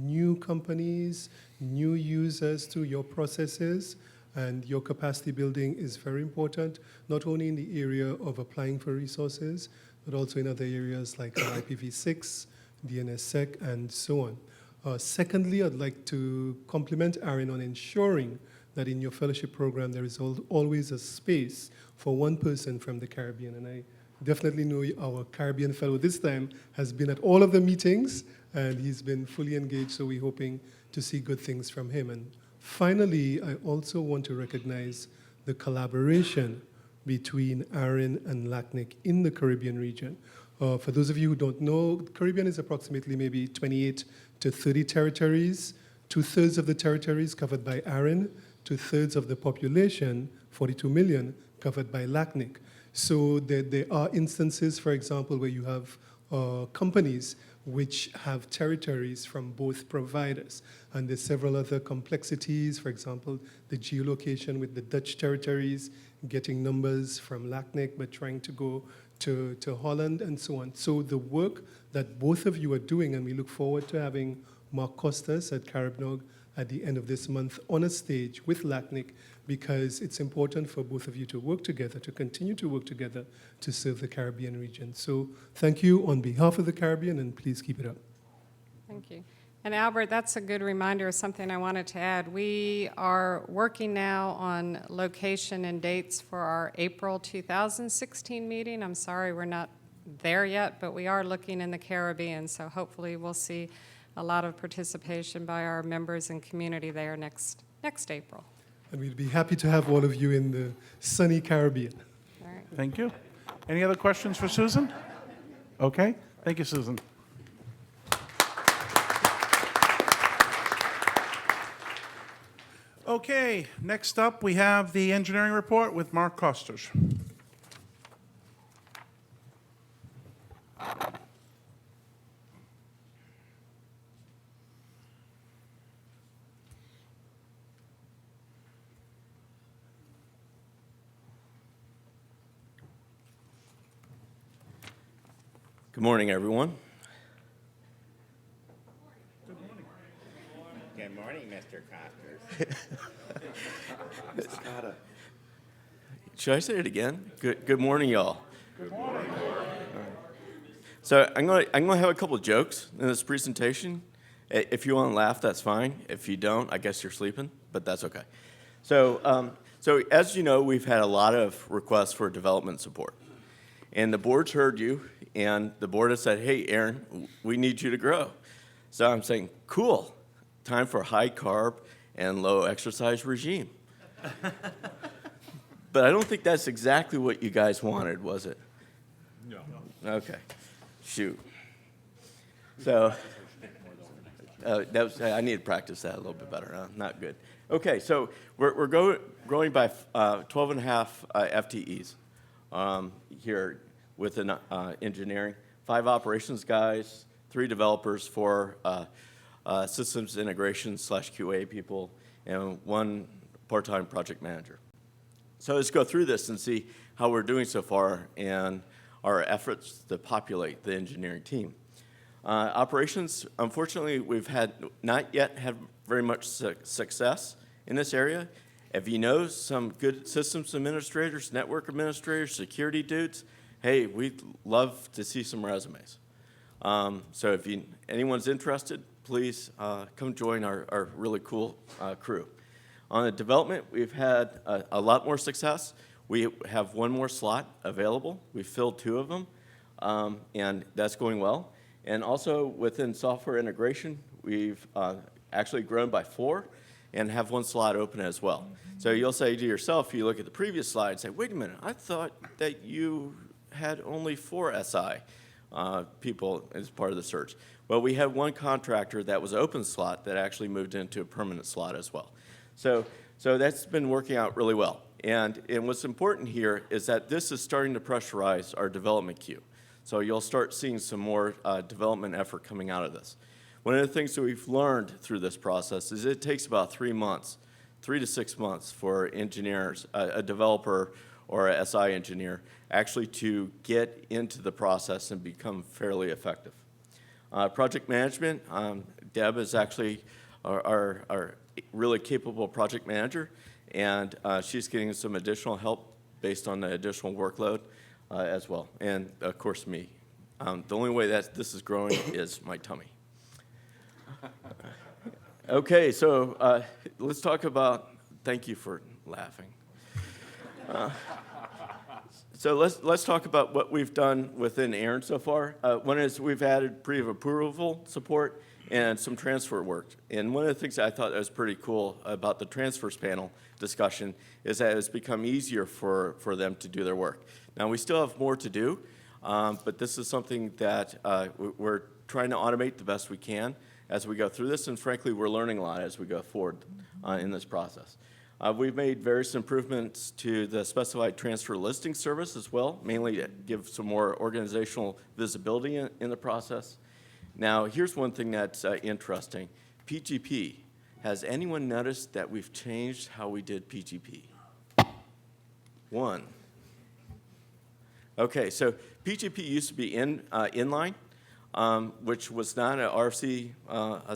new companies, new users to your processes, and your capacity building is very important, not only in the area of applying for resources, but also in other areas like IPv6, DNSSEC, and so on. Secondly, I'd like to compliment ARIN on ensuring that in your fellowship program there is always a space for one person from the Caribbean. And I definitely know our Caribbean fellow this time has been at all of the meetings, and he's been fully engaged, so we're hoping to see good things from him. And finally, I also want to recognize the collaboration between ARIN and LACNIC in the Caribbean region. For those of you who don't know, the Caribbean is approximately maybe 28 to 30 territories. 2/3 of the territories covered by ARIN, 2/3 of the population, 42 million, covered by LACNIC. So there are instances, for example, where you have companies which have territories from both providers. And there's several other complexities, for example, the geolocation with the Dutch territories, getting numbers from LACNIC, but trying to go to Holland and so on. So the work that both of you are doing, and we look forward to having Mark Costas at Caribnog at the end of this month on a stage with LACNIC, because it's important for both of you to work together, to continue to work together to serve the Caribbean region. So thank you on behalf of the Caribbean, and please keep it up. Thank you. And Albert, that's a good reminder of something I wanted to add. We are working now on location and dates for our April 2016 meeting. I'm sorry we're not there yet, but we are looking in the Caribbean, so hopefully we'll see a lot of participation by our members and community there next April. And we'd be happy to have all of you in the sunny Caribbean. All right. Thank you. Any other questions for Susan? Okay, thank you, Susan. Okay, next up, we have the engineering report with Mark Costers. Good morning, everyone. Good morning, Mr. Costers. Should I say it again? Good morning, y'all. Good morning. So I'm gonna have a couple of jokes in this presentation. If you want to laugh, that's fine. If you don't, I guess you're sleeping, but that's okay. So as you know, we've had a lot of requests for development support. And the board's heard you, and the board has said, hey, Aaron, we need you to grow. So I'm saying, cool, time for high carb and low exercise regime. But I don't think that's exactly what you guys wanted, was it? No. Okay, shoot. So I need to practice that a little bit better, not good. Okay, so we're growing by 12 and a half FTEs here within engineering, 5 operations guys, 3 developers, 4 systems integration / QA people, and 1 part-time project manager. So let's go through this and see how we're doing so far and our efforts to populate the engineering team. Operations, unfortunately, we've not yet had very much success in this area. If you know some good systems administrators, network administrators, security dudes, hey, we'd love to see some resumes. So if anyone's interested, please come join our really cool crew. On the development, we've had a lot more success. We have 1 more slot available. We filled 2 of them, and that's going well. And also within software integration, we've actually grown by 4 and have 1 slot open as well. So you'll say to yourself, you look at the previous slide and say, wait a minute, I thought that you had only 4 SI people as part of the search. Well, we had 1 contractor that was open slot that actually moved into a permanent slot as well. So that's been working out really well. And what's important here is that this is starting to pressurize our development queue. So you'll start seeing some more development effort coming out of this. One of the things that we've learned through this process is it takes about 3 months, 3 to 6 months for engineers, a developer or a SI engineer, actually to get into the process and become fairly effective. Project management, Deb is actually our really capable project manager, and she's getting some additional help based on the additional workload as well, and of course me. The only way that this is growing is my tummy. Okay, so let's talk about, thank you for laughing. So let's talk about what we've done within ARIN so far. One is we've added pre-approval support and some transfer work. And one of the things that I thought that was pretty cool about the transfers panel discussion is that it's become easier for them to do their work. Now, we still have more to do, but this is something that we're trying to automate the best we can as we go through this, and frankly, we're learning a lot as we go forward in this process. We've made various improvements to the specified transfer listing service as well, mainly to give some more organizational visibility in the process. Now, here's one thing that's interesting. PGP. Has anyone noticed that we've changed how we did PGP? 1. Okay, so PGP used to be inline, which was not an RFC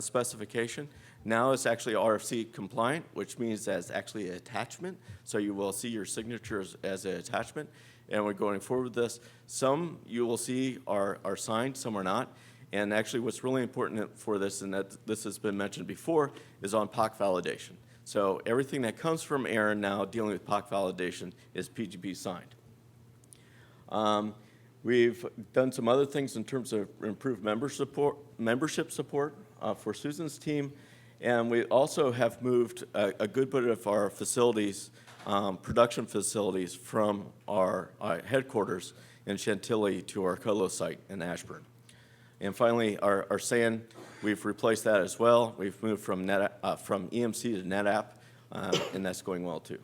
specification. Now it's actually RFC compliant, which means that it's actually an attachment. So you will see your signatures as an attachment. And we're going forward with this. Some you will see are signed, some are not. And actually what's really important for this, and that this has been mentioned before, is on POC validation. So everything that comes from ARIN now dealing with POC validation is PGP signed. We've done some other things in terms of improved membership support for Susan's team, and we also have moved a good bit of our facilities, production facilities, from our headquarters in Chantilly to our Colo site in Ashburn. And finally, our SAN, we've replaced that as well. We've moved from EMC to NetApp, and that's going well too.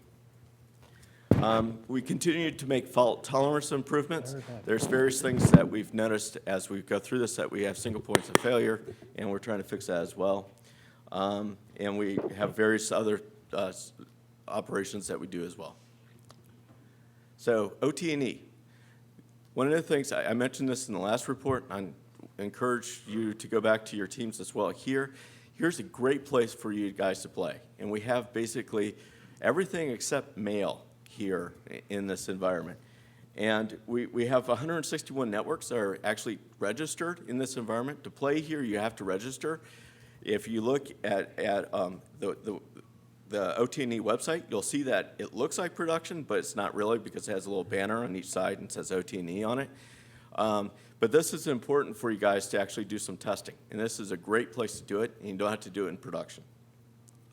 We continue to make fault tolerance improvements. There's various things that we've noticed as we go through this that we have single points of failure, and we're trying to fix that as well. And we have various other operations that we do as well. So OT&E. One of the things, I mentioned this in the last report, I encourage you to go back to your teams as well. Here's a great place for you guys to play. And we have basically everything except mail here in this environment. And we have 161 networks that are actually registered in this environment. To play here, you have to register. If you look at the OT&E website, you'll see that it looks like production, but it's not really because it has a little banner on each side and says OT&E on it. But this is important for you guys to actually do some testing. And this is a great place to do it, and you don't have to do it in production.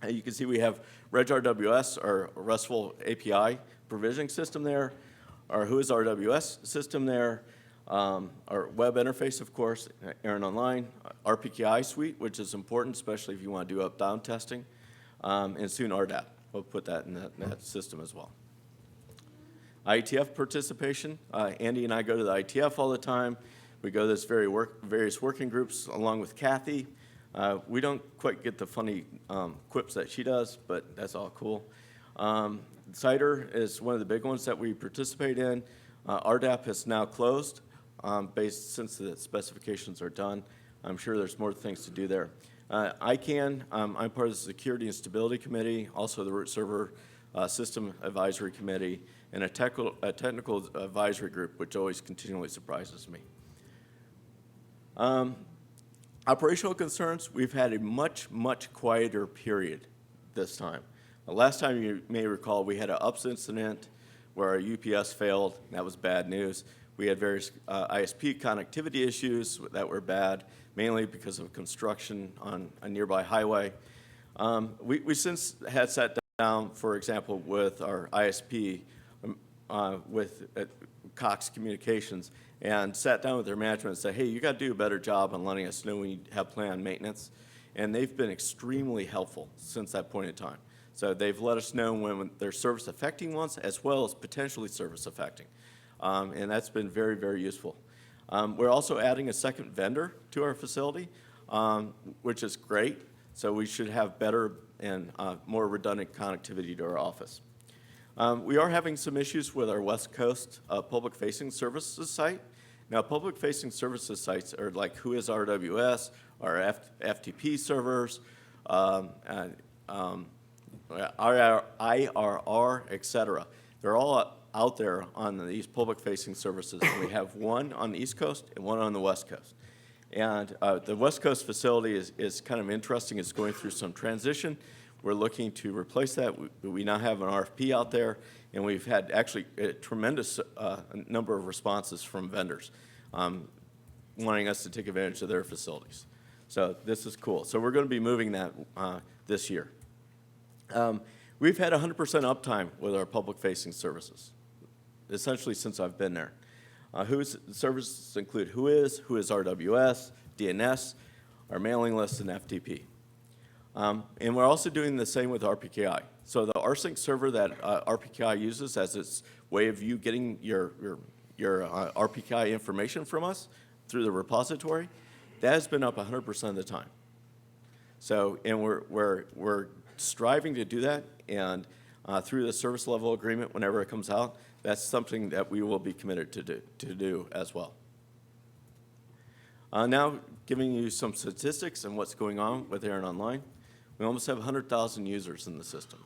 You can see we have RegRWS, our RESTful API provisioning system there, our Who is RWS system there, our web interface, of course, ARIN Online, RPKI suite, which is important, especially if you want to do up-down testing, and soon RDAP. We'll put that in that system as well. IETF participation. Andy and I go to the IETF all the time. We go to this various working groups along with Kathy. We don't quite get the funny quips that she does, but that's all cool. CIDR is one of the big ones that we participate in. RDAP has now closed since the specifications are done. I'm sure there's more things to do there. ICANN, I'm part of the Security and Stability Committee, also the Root Server System Advisory Committee, and a technical advisory group, which always continually surprises me. Operational concerns, we've had a much, much quieter period this time. The last time you may recall, we had an UPS incident where our UPS failed. That was bad news. We had various ISP connectivity issues that were bad, mainly because of construction on a nearby highway. We since had sat down, for example, with our ISP, with Cox Communications, and sat down with their management and said, hey, you got to do a better job on letting us know when you have planned maintenance. And they've been extremely helpful since that point in time. So they've let us know when there's service affecting ones as well as potentially service affecting. And that's been very, very useful. We're also adding a second vendor to our facility, which is great. So we should have better and more redundant connectivity to our office. We are having some issues with our West Coast public-facing services site. Now, public-facing services sites are like Who is RWS, our FTP servers, IRR, et cetera. They're all out there on these public-facing services. And we have one on the East Coast and one on the West Coast. And the West Coast facility is kind of interesting. It's going through some transition. We're looking to replace that. We now have an RFP out there, and we've had actually a tremendous number of responses from vendors wanting us to take advantage of their facilities. So this is cool. So we're going to be moving that this year. We've had 100% uptime with our public-facing services, essentially since I've been there. Who's services include Who is RWS, DNS, our mailing list, and FTP. And we're also doing the same with RPKI. So the rsync server that RPKI uses as its way of you getting your RPKI information from us through the repository, that has been up 100% of the time. So, and we're striving to do that, and through the service level agreement, whenever it comes out, that's something that we will be committed to do as well. Now, giving you some statistics and what's going on with ARIN Online. We almost have 100,000 users in the system.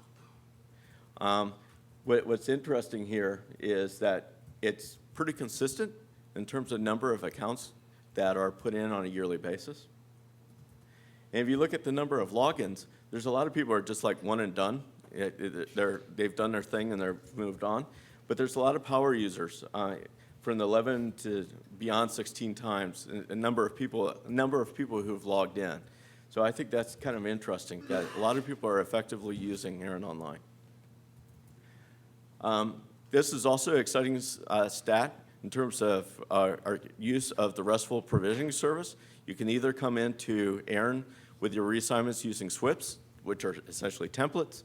What's interesting here is that it's pretty consistent in terms of number of accounts that are put in on a yearly basis. And if you look at the number of logins, there's a lot of people who are just like one and done. They've done their thing and they're moved on. But there's a lot of power users from the 11 to beyond 16 times, a number of people who have logged in. So I think that's kind of interesting that a lot of people are effectively using ARIN Online. This is also an exciting stat in terms of our use of the RESTful provisioning service. You can either come into ARIN with your reassignments using SWIPs, which are essentially templates,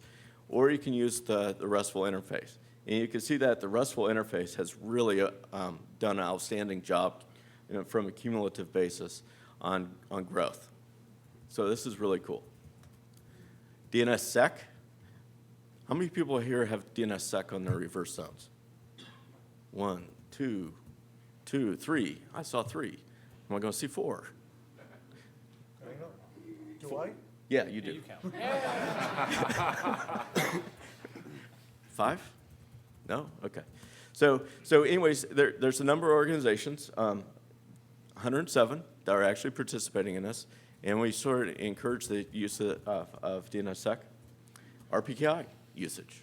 or you can use the RESTful interface. And you can see that the RESTful interface has really done an outstanding job, from a cumulative basis on growth. So this is really cool. DNSSEC. How many people here have DNSSEC on their reverse zones? 1, 2, 3. I saw 3. Am I going to see 4? Do I? Yeah, you do. 5? No? Okay. So anyways, there's a number of organizations, 107, that are actually participating in this, and we sort of encourage the use of DNSSEC. RPKI usage.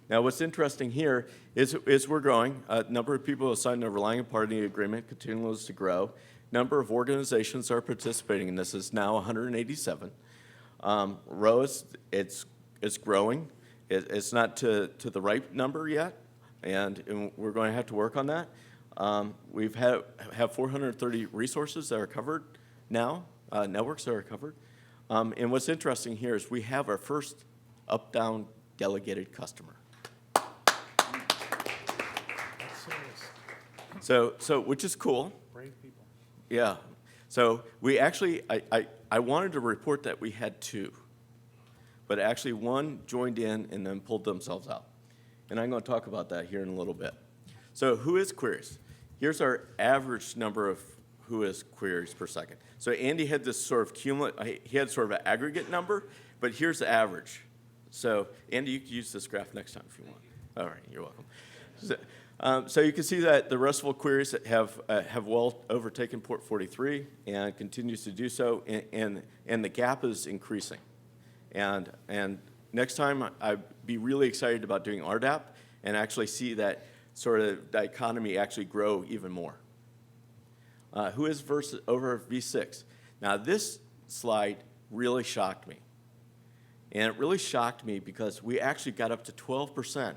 Now, what's interesting here is we're growing. Number of people who signed a relying party agreement continues to grow. Number of organizations are participating in this is now 187. ROAS, it's growing. It's not to the right number yet, and we're going to have to work on that. We've have 430 resources that are covered now, networks that are covered. And what's interesting here is we have our first up-down delegated customer. So which is cool. Brave people. Yeah. So we actually, I wanted to report that we had 2, but actually one joined in and then pulled themselves out. And I'm going to talk about that here in a little bit. So who-is queries? Here's our average number of who-is queries per second. So Andy had this sort of he had sort of an aggregate number, but here's the average. So Andy, you can use this graph next time if you want. All right, you're welcome. So you can see that the RESTful queries have well overtaken port 43 and continues to do so, and the gap is increasing. And next time, I'd be really excited about doing RDAP and actually see that sort of dichotomy actually grow even more. Who-is versus over V6? Now, this slide really shocked me. And it really shocked me because we actually got up to 12%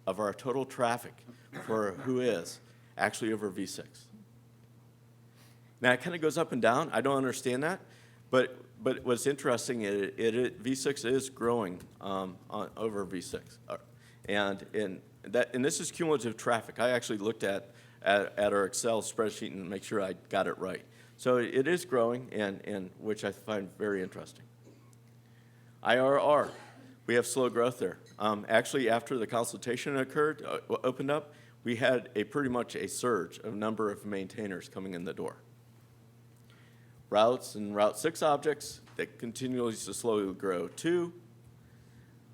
of our total traffic for who-is actually over V6. Now, it kind of goes up and down. I don't understand that. But what's interesting, V6 is growing over V6. And this is cumulative traffic. I actually looked at our Excel spreadsheet and make sure I got it right. So it is growing, and which I find very interesting. IRR, we have slow growth there. Actually, after the consultation opened up, we had pretty much a surge of number of maintainers coming in the door. Routes and Route 6 objects, that continues to slowly grow too.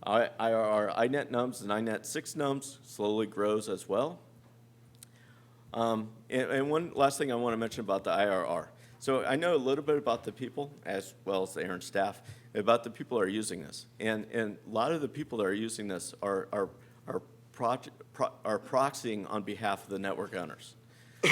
IRR INET nums and INET 6 nums slowly grows as well. And one last thing I want to mention about the IRR. So I know a little bit about the people, as well as the ARIN staff, about the people that are using this. And a lot of the people that are using this are proxying on behalf of the network owners.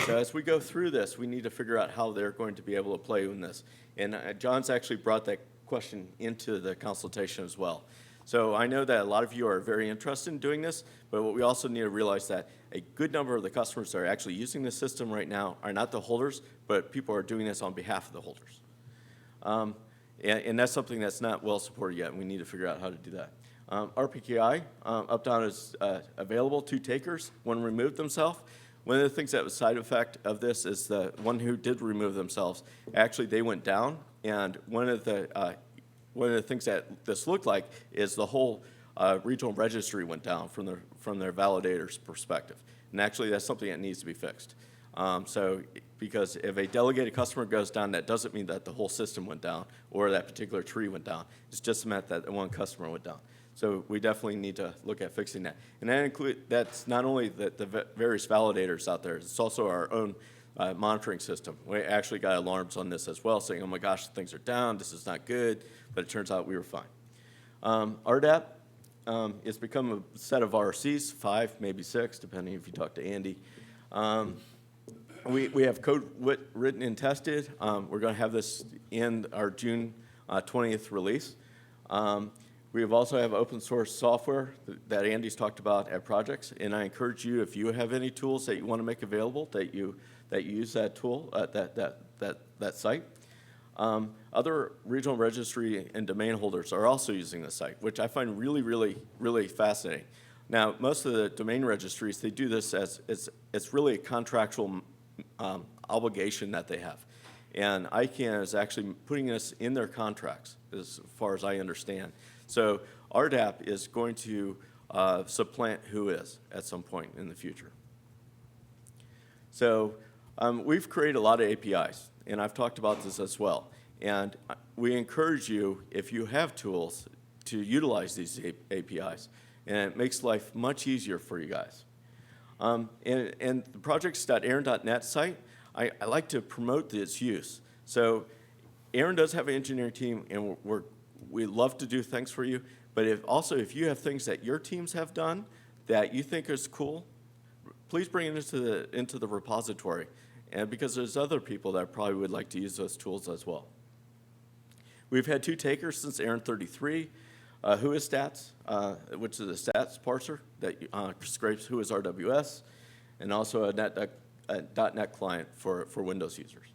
So as we go through this, we need to figure out how they're going to be able to play in this. And John's actually brought that question into the consultation as well. So I know that a lot of you are very interested in doing this, but what we also need to realize that a good number of the customers that are actually using this system right now are not the holders, but people are doing this on behalf of the holders. And that's something that's not well supported yet, and we need to figure out how to do that. RPKI, up-down is available to takers. One removed themselves. One of the things that was a side effect of this is the one who did remove themselves, actually they went down, and one of the things that this looked like is the whole regional registry went down from their validator's perspective. And actually that's something that needs to be fixed. Because if a delegated customer goes down, that doesn't mean that the whole system went down or that particular tree went down. It's just meant that one customer went down. So we definitely need to look at fixing that. And that's not only the various validators out there, it's also our own monitoring system. We actually got alarms on this as well, saying, oh my gosh, things are down, this is not good, but it turns out we were fine. RDAP it's become a set of RCs, 5, maybe 6, depending if you talk to Andy. We have code written and tested. We're going to have this in our June 20th release. We also have open source software that Andy's talked about at projects, and I encourage you, if you have any tools that you want to make available, that you use that tool, that site. Other regional registry and domain holders are also using the site, which I find really, really, really fascinating. Now, most of the domain registries, they do this as it's really a contractual obligation that they have. And ICANN is actually putting this in their contracts, as far as I understand. So RDAP is going to supplant WHOIS at some point in the future. So we've created a lot of APIs, and I've talked about this as well. And we encourage you, if you have tools, to utilize these APIs. And it makes life much easier for you guys. And the projects.arin.net site, I like to promote its use. So ARIN does have an engineering team, and we love to do things for you. But if you have things that your teams have done that you think is cool, please bring it into the repository. And because there's other people that probably would like to use those tools as well. We've had 2 takers since ARIN 33. WHOIS stats, which is a stats parser that scrapes WHOIS RWS, and also a .NET client for Windows users.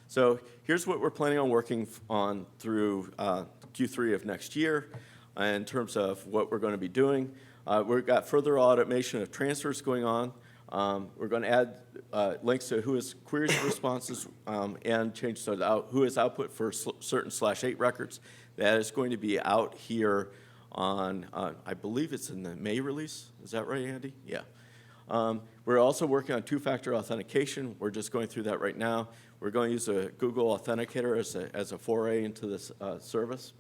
So here's what we're planning on working on through Q3 of next year in terms of what we're going to be doing. We've got further automation of transfers going on. We're going to add links to WHOIS queries and responses and change to WHOIS output for certain /8 records. That is going to be out here on, I believe it's in the May release. Is that right, Andy? Yeah. We're also working on 2-factor authentication. We're just going through that right now. We're going to use a Google Authenticator as a foray into this service.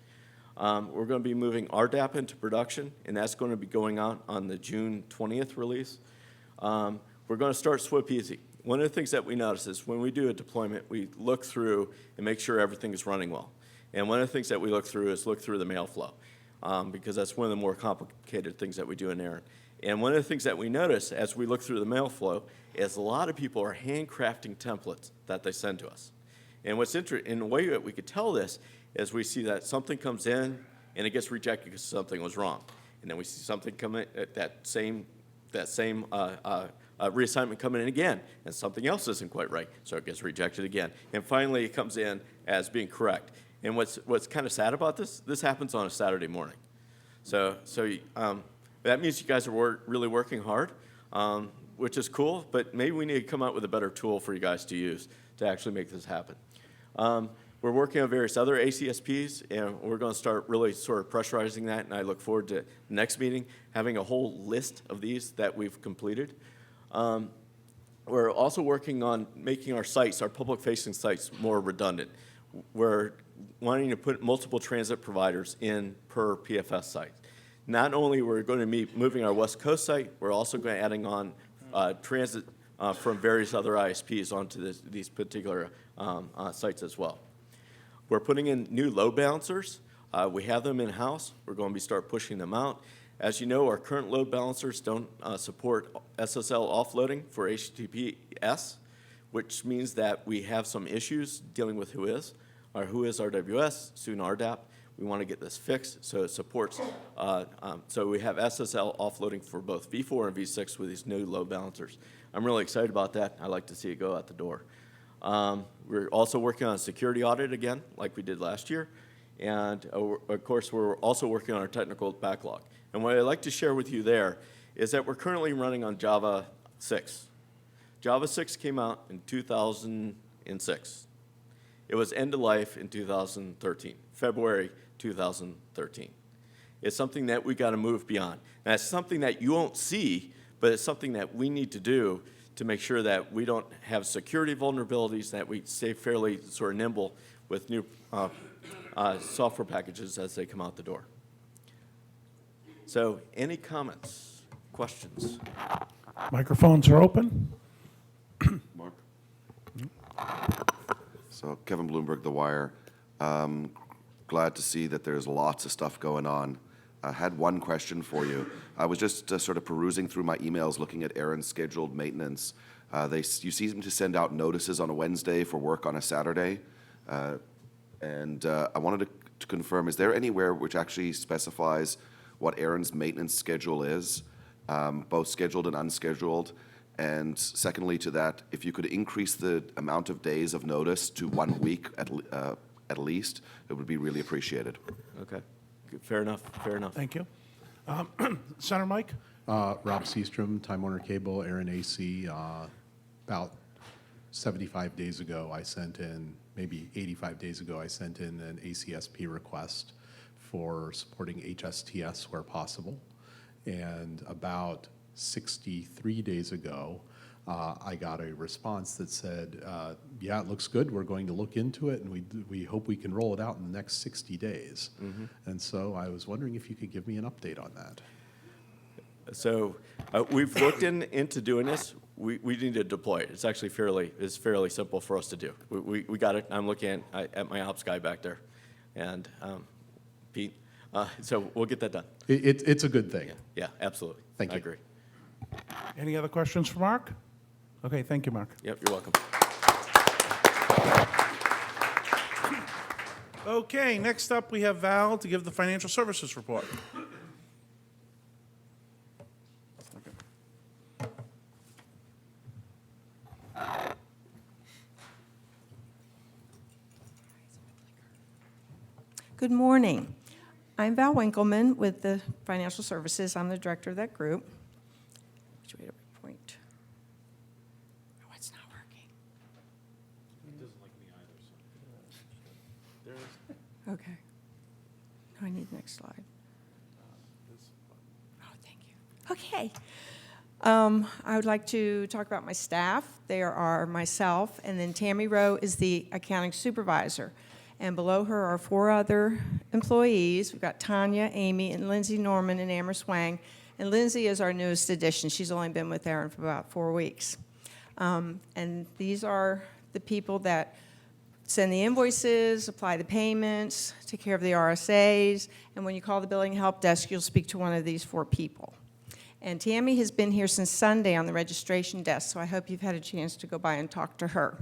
We're going to be moving RDAP into production, and that's going to be going on the June 20th release. We're going to start SWIP easy. One of the things that we notice is when we do a deployment, we look through and make sure everything is running well. And one of the things that we look through is the mail flow, because that's one of the more complicated things that we do in ARIN. And one of the things that we notice as we look through the mail flow is a lot of people are handcrafting templates that they send to us. And what's interesting, in the way that we could tell this is we see that something comes in and it gets rejected because something was wrong. And then we see something come in, that same reassignment coming in again, and something else isn't quite right, so it gets rejected again. And finally, it comes in as being correct. And what's kind of sad about this happens on a Saturday morning. So that means you guys are really working hard, which is cool, but maybe we need to come out with a better tool for you guys to use to actually make this happen. We're working on various other ACSPs, and we're going to start really sort of pressurizing that, and I look forward to the next meeting having a whole list of these that we've completed. We're also working on making our sites, our public-facing sites, more redundant. We're wanting to put multiple transit providers in per PFS site. Not only are we going to be moving our West Coast site, we're also going to be adding on transit from various other ISPs onto these particular sites as well. We're putting in new load balancers. We have them in-house. We're going to start pushing them out. As you know, our current load balancers don't support SSL offloading for HTTPS, which means that we have some issues dealing with WHOIS, our WHOIS RWS, soon RDAP. We want to get this fixed so it supports, so we have SSL offloading for both V4 and V6 with these new load balancers. I'm really excited about that. I like to see it go out the door. We're also working on a security audit again, like we did last year. And of course, we're also working on our technical backlog. And what I'd like to share with you there is that we're currently running on Java 6. Java 6 came out in 2006. It was end of life in 2013, February 2013. It's something that we got to move beyond. And it's something that you won't see, but it's something that we need to do to make sure that we don't have security vulnerabilities, that we stay fairly sort of nimble with new software packages as they come out the door. So any comments, questions? Microphones are open. Mark? So Kevin Bloomberg, The Wire. Glad to see that there's lots of stuff going on. I had one question for you. I was just sort of perusing through my emails, looking at ARIN's scheduled maintenance. You seem to send out notices on a Wednesday for work on a Saturday. And I wanted to confirm, is there anywhere which actually specifies what ARIN's maintenance schedule is, both scheduled and unscheduled? And secondly to that, if you could increase the amount of days of notice to 1 week at least, it would be really appreciated. Okay, good. Fair enough, fair enough. Thank you. Senator Mike? Rob Seastrom, Time Warner Cable, ARIN AC. About 75 days ago, I sent in, maybe 85 days ago, I sent in an ACSP request for supporting HSTS where possible. And about 63 days ago, I got a response that said, yeah, it looks good. We're going to look into it, and we hope we can roll it out in the next 60 days. Mm-hmm. And so I was wondering if you could give me an update on that. So we've looked into doing this. We need to deploy it. It's actually fairly simple for us to do. We got it. I'm looking at my ops guy back there, and Pete. So we'll get that done. It's a good thing. Yeah, absolutely. Thank you. I agree. Any other questions for Mark? Okay, thank you, Mark. Yep, you're welcome. Okay, next up we have Val to give the financial services report. Good morning. I'm Val Winkleman with the Financial Services. I'm the director of that group. Which way do we point? Oh, it's not working. It doesn't like me either, so. Okay. Now I need the next slide. Oh, thank you. Okay. I would like to talk about my staff. There are myself, and then Tammy Rowe is the accounting supervisor. And below her are 4 other employees. We've got Tanya, Amy, and Lindsay Norman and Amherst Wang. And Lindsay is our newest addition. She's only been with ARIN for about 4 weeks. And these are the people that send the invoices, apply the payments, take care of the RSAs, and when you call the billing help desk, you'll speak to one of these 4 people. And Tammy has been here since Sunday on the registration desk, so I hope you've had a chance to go by and talk to her.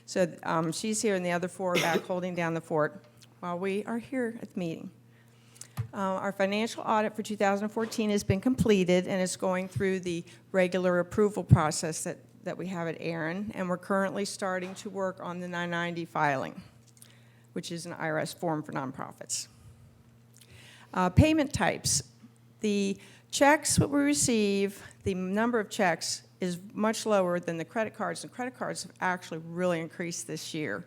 So she's here, and the other 4 are back holding down the fort while we are here at the meeting. Our financial audit for 2014 has been completed, and it's going through the regular approval process that we have at ARIN, and we're currently starting to work on the 990 filing, which is an IRS form for nonprofits. Payment types. The checks that we receive, the number of checks is much lower than the credit cards, and credit cards have actually really increased this year.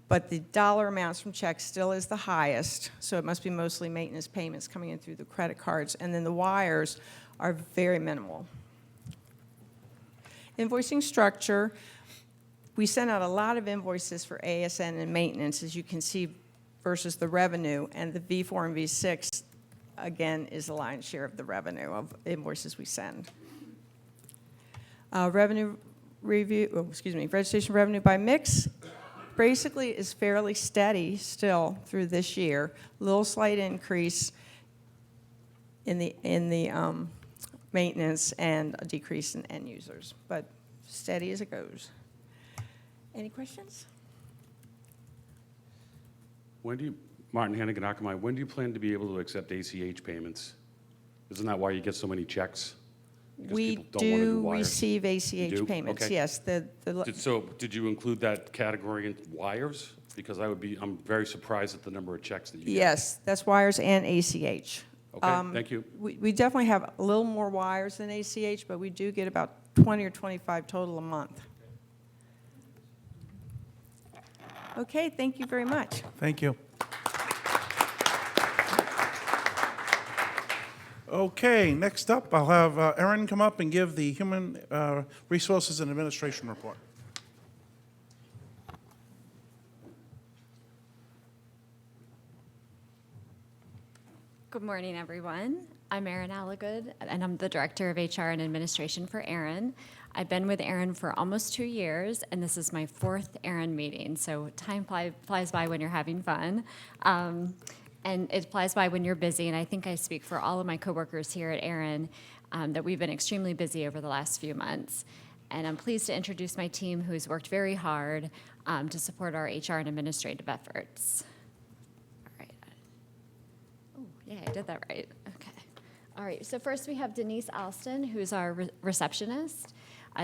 But the dollar amounts from checks still is the highest, so it must be mostly maintenance payments coming in through the credit cards, and then the wires are very minimal. Invoicing structure, we sent out a lot of invoices for ASN and maintenance, as you can see, versus the revenue, and the V4 and V6, again, is the lion's share of the revenue of invoices we send. Registration revenue by mix basically is fairly steady still through this year. Little slight increase in the maintenance and a decrease in end users, but steady as it goes. Any questions? Martin Hannigan, Akamai, when do you plan to be able to accept ACH payments? Isn't that why you get so many checks? Because We people don't wanna do wires. receive You ACH do? payments, Okay. yes. So did you include that category in wires? Because I'm very surprised at the number of checks that you get. Yes, that's wires and ACH. Okay, thank you. We definitely have a little more wires than ACH, but we do get about 20 or 25 total a month. Okay, thank you very much. Thank you. Okay, next up, I'll have ARIN come up and give the Human Resources and Administration report. Good morning, everyone. I'm Erin Allagood, and I'm the Director of HR and Administration for ARIN. I've been with ARIN for almost 2 years, and this is my 4th ARIN meeting, so time flies by when you're having fun. And it flies by when you're busy, and I think I speak for all of my coworkers here at ARIN that we've been extremely busy over the last few months. And I'm pleased to introduce my team who's worked very hard to support our HR and administrative efforts. All right. Oh, yeah, I did that right. Okay. All right, so first we have Denise Alston, who's our receptionist.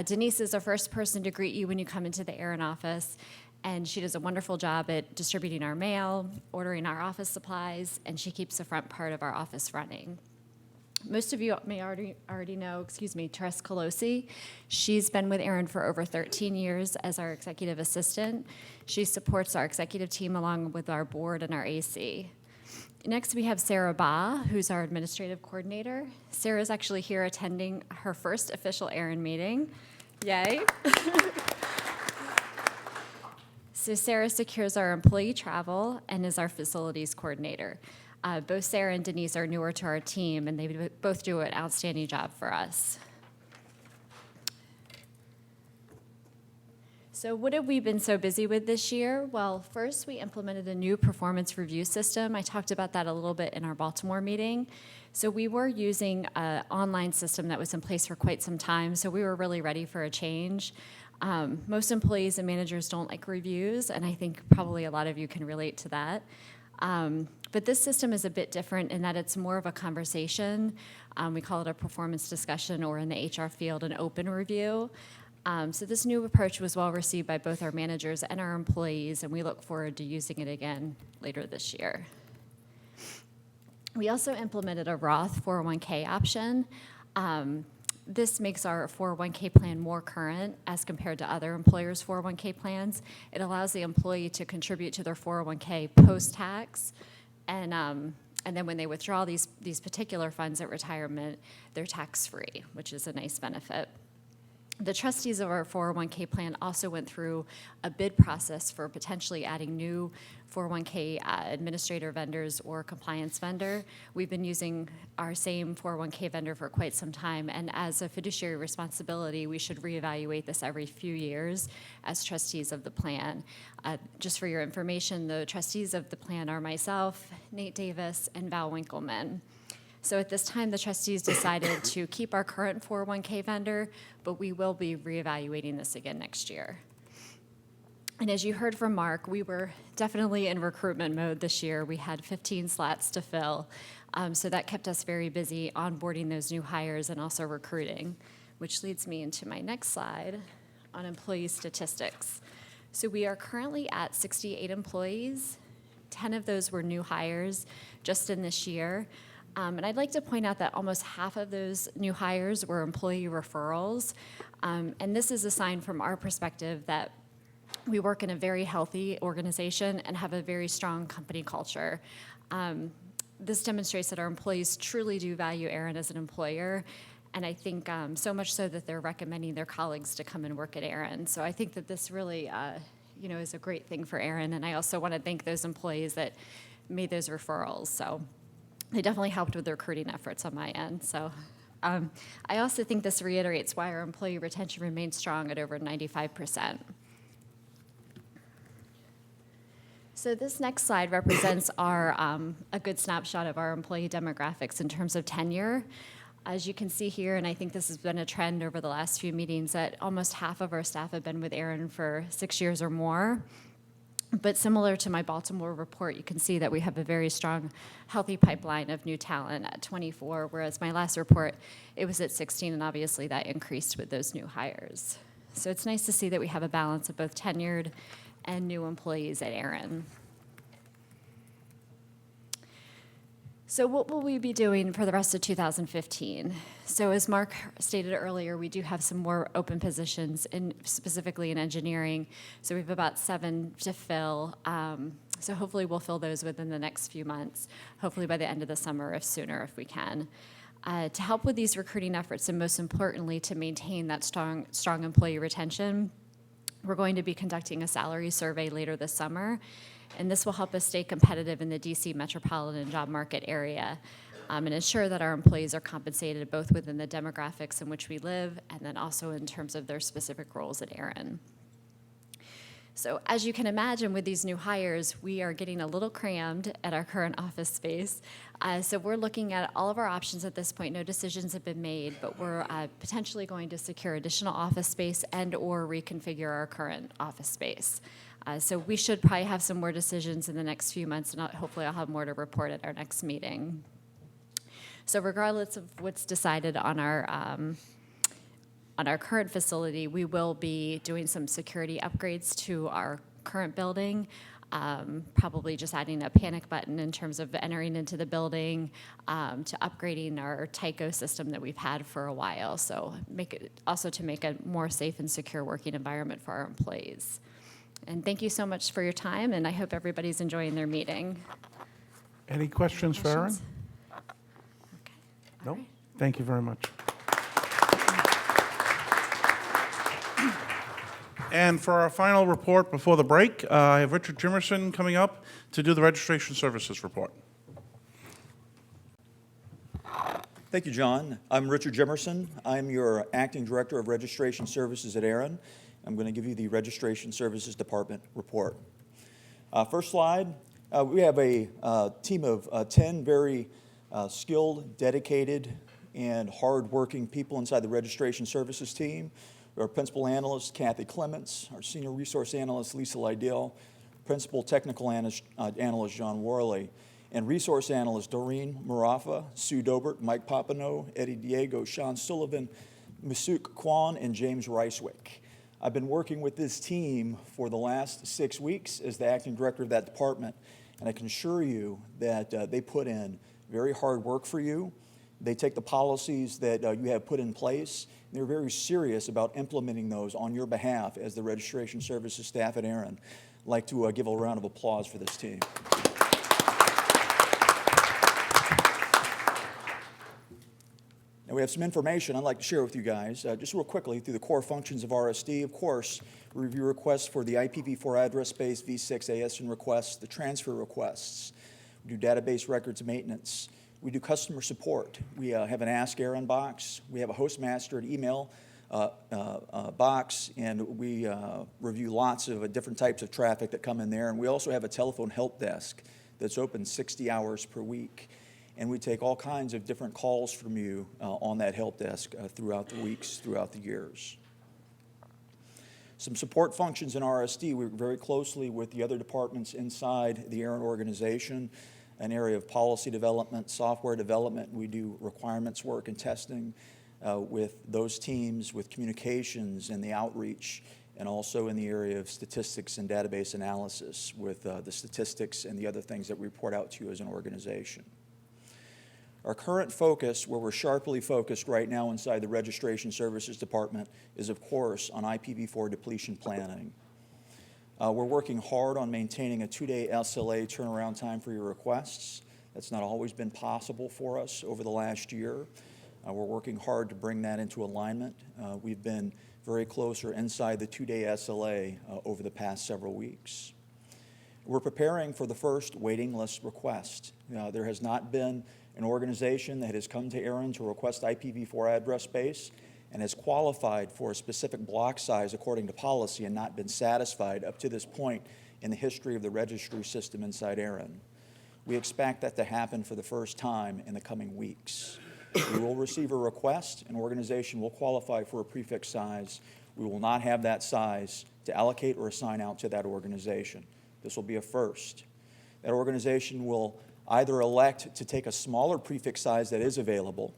Denise is the first person to greet you when you come into the ARIN office, and she does a wonderful job at distributing our mail, ordering our office supplies, and she keeps the front part of our office running. Most of you may already know, Therese Colosi. She's been with ARIN for over 13 years as our executive assistant. She supports our executive team along with our board and our AC. Next, we have Sarah Ba, who's our administrative coordinator. Sarah's actually here attending her first official ARIN meeting. Yay. So Sarah secures our employee travel and is our facilities coordinator. Both Sarah and Denise are newer to our team, and they both do an outstanding job for us. So what have we been so busy with this year? Well, first we implemented a new performance review system. I talked about that a little bit in our Baltimore meeting. So we were using an online system that was in place for quite some time, so we were really ready for a change. Most employees and managers don't like reviews, and I think probably a lot of you can relate to that. But this system is a bit different in that it's more of a conversation. We call it a performance discussion, or in the HR field, an open review. So this new approach was well received by both our managers and our employees, and we look forward to using it again later this year. We also implemented a Roth 401k option. This makes our 401k plan more current as compared to other employers' 401k plans. It allows the employee to contribute to their 401k post-tax, and then when they withdraw these particular funds at retirement, they're tax-free, which is a nice benefit. The trustees of our 401k plan also went through a bid process for potentially adding new 401k administrator vendors or compliance vendor. We've been using our same 401k vendor for quite some time, and as a fiduciary responsibility, we should reevaluate this every few years as trustees of the plan. Just for your information, the trustees of the plan are myself, Nate Davis, and Val Winkleman. So at this time, the trustees decided to keep our current 401k vendor, but we will be reevaluating this again next year. And as you heard from Mark, we were definitely in recruitment mode this year. We had 15 slots to fill, so that kept us very busy onboarding those new hires and also recruiting, which leads me into my next slide on employee statistics. So we are currently at 68 employees. 10 of those were new hires just in this year. And I'd like to point out that almost half of those new hires were employee referrals. And this is a sign from our perspective that we work in a very healthy organization and have a very strong company culture. This demonstrates that our employees truly do value ARIN as an employer. And I think so much so that they're recommending their colleagues to come and work at ARIN. So I think that this really is a great thing for ARIN. And I also want to thank those employees that made those referrals. So they definitely helped with the recruiting efforts on my end. So I also think this reiterates why our employee retention remains strong at over 95%. So this next slide represents a good snapshot of our employee demographics in terms of tenure. As you can see here, and I think this has been a trend over the last few meetings, that almost half of our staff have been with ARIN for 6 years or more. But similar to my Baltimore report, you can see that we have a very strong, healthy pipeline of new talent at 24, whereas my last report, it was at 16, and obviously that increased with those new hires. So it's nice to see that we have a balance of both tenured and new employees at ARIN. So what will we be doing for the rest of 2015? So as Mark stated earlier, we do have some more open positions, specifically in engineering. So we have about 7 to fill. So hopefully we'll fill those within the next few months, hopefully by the end of the summer, if sooner, if we can. To help with these recruiting efforts, and most importantly, to maintain that strong employee retention, we're going to be conducting a salary survey later this summer, and this will help us stay competitive in the DC metropolitan job market area. and ensure that our employees are compensated both within the demographics in which we live and then also in terms of their specific roles at ARIN. So as you can imagine, with these new hires, we are getting a little crammed at our current office space. So we're looking at all of our options at this point. No decisions have been made, but we're potentially going to secure additional office space and/or reconfigure our current office space. So we should probably have some more decisions in the next few months, and hopefully I'll have more to report at our next meeting. So regardless of what's decided on our current facility, we will be doing some security upgrades to our current building, probably just adding a panic button in terms of entering into the building, to upgrading our Tyco system that we've had for a while. So to make a more safe and secure working environment for our employees. And thank you so much for your time, and I hope everybody's enjoying their meeting. Any questions for Erin? Okay. No? All right. Thank you very much. And for our final report before the break, I have Richard Jimerson coming up to do the registration services report. Thank you, John. I'm Richard Jimerson. I'm your Acting Director of Registration Services at ARIN. I'm going to give you the Registration Services Department report. First slide, we have a team of 10 very skilled, dedicated, and hard-working people inside the Registration Services team. Our Principal Analyst, Kathy Clements, our Senior Resource Analyst, Lisa Lydell, Principal Technical Analyst, John Worley, and Resource Analyst, Doreen Marafa, Sue Dobert, Mike Papineau, Eddie Diego, Sean Sullivan, Masuk Kwan, and James Ricewick. I've been working with this team for the last 6 weeks as the Acting Director of that department, and I can assure you that they put in very hard work for you. They take the policies that you have put in place, and they're very serious about implementing those on your behalf as the registration services staff at ARIN. I'd like to give a round of applause for this team. Now we have some information I'd like to share with you guys, just real quickly through the core functions of RSD. Of course, we review requests for the IPv4 address space, V6 ASN requests, the transfer requests. We do database records maintenance. We do customer support. We have an Ask ARIN box. We have a Hostmaster and email box, and we review lots of different types of traffic that come in there. And we also have a telephone help desk that's open 60 hours per week. And we take all kinds of different calls from you on that help desk throughout the weeks, throughout the years. Some support functions in RSD. We work very closely with the other departments inside the ARIN organization, an area of policy development, software development. We do requirements work and testing with those teams, with communications and the outreach, and also in the area of statistics and database analysis with the statistics and the other things that we report out to you as an organization. Our current focus, where we're sharply focused right now inside the Registration Services Department, is of course on IPv4 depletion planning. We're working hard on maintaining a 2-day SLA turnaround time for your requests. That's not always been possible for us over the last year. We're working hard to bring that into alignment. We've been very close or inside the 2-day SLA over the past several weeks. We're preparing for the first waiting list request. There has not been an organization that has come to ARIN to request IPv4 address space and has qualified for a specific block size according to policy and not been satisfied up to this point in the history of the registry system inside ARIN. We expect that to happen for the first time in the coming weeks. We will receive a request. An organization will qualify for a prefix size. We will not have that size to allocate or assign out to that organization. This will be a first. That organization will either elect to take a smaller prefix size that is available,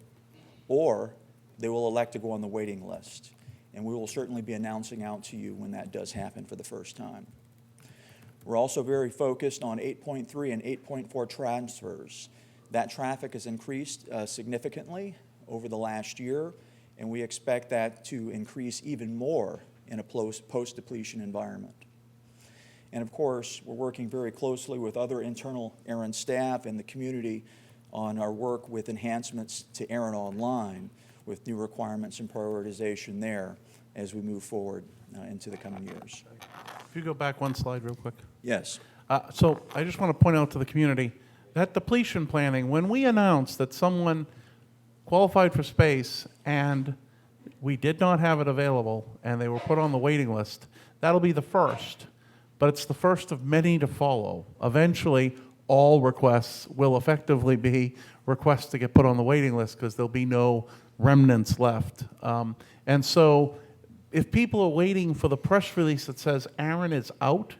or they will elect to go on the waiting list. And we will certainly be announcing out to you when that does happen for the first time. We're also very focused on 8.3 and 8.4 transfers. That traffic has increased significantly over the last year, and we expect that to increase even more in a post-depletion environment. And of course, we're working very closely with other internal ARIN staff and the community on our work with enhancements to ARIN Online, with new requirements and prioritization there as we move forward into the coming years. If you go back one slide real quick. Yes. So I just want to point out to the community that depletion planning, when we announce that someone qualified for space and we did not have it available and they were put on the waiting list, that'll be the first. But it's the first of many to follow. Eventually, all requests will effectively be requests to get put on the waiting list because there'll be no remnants left. And so if people are waiting for the press release that says ARIN is out,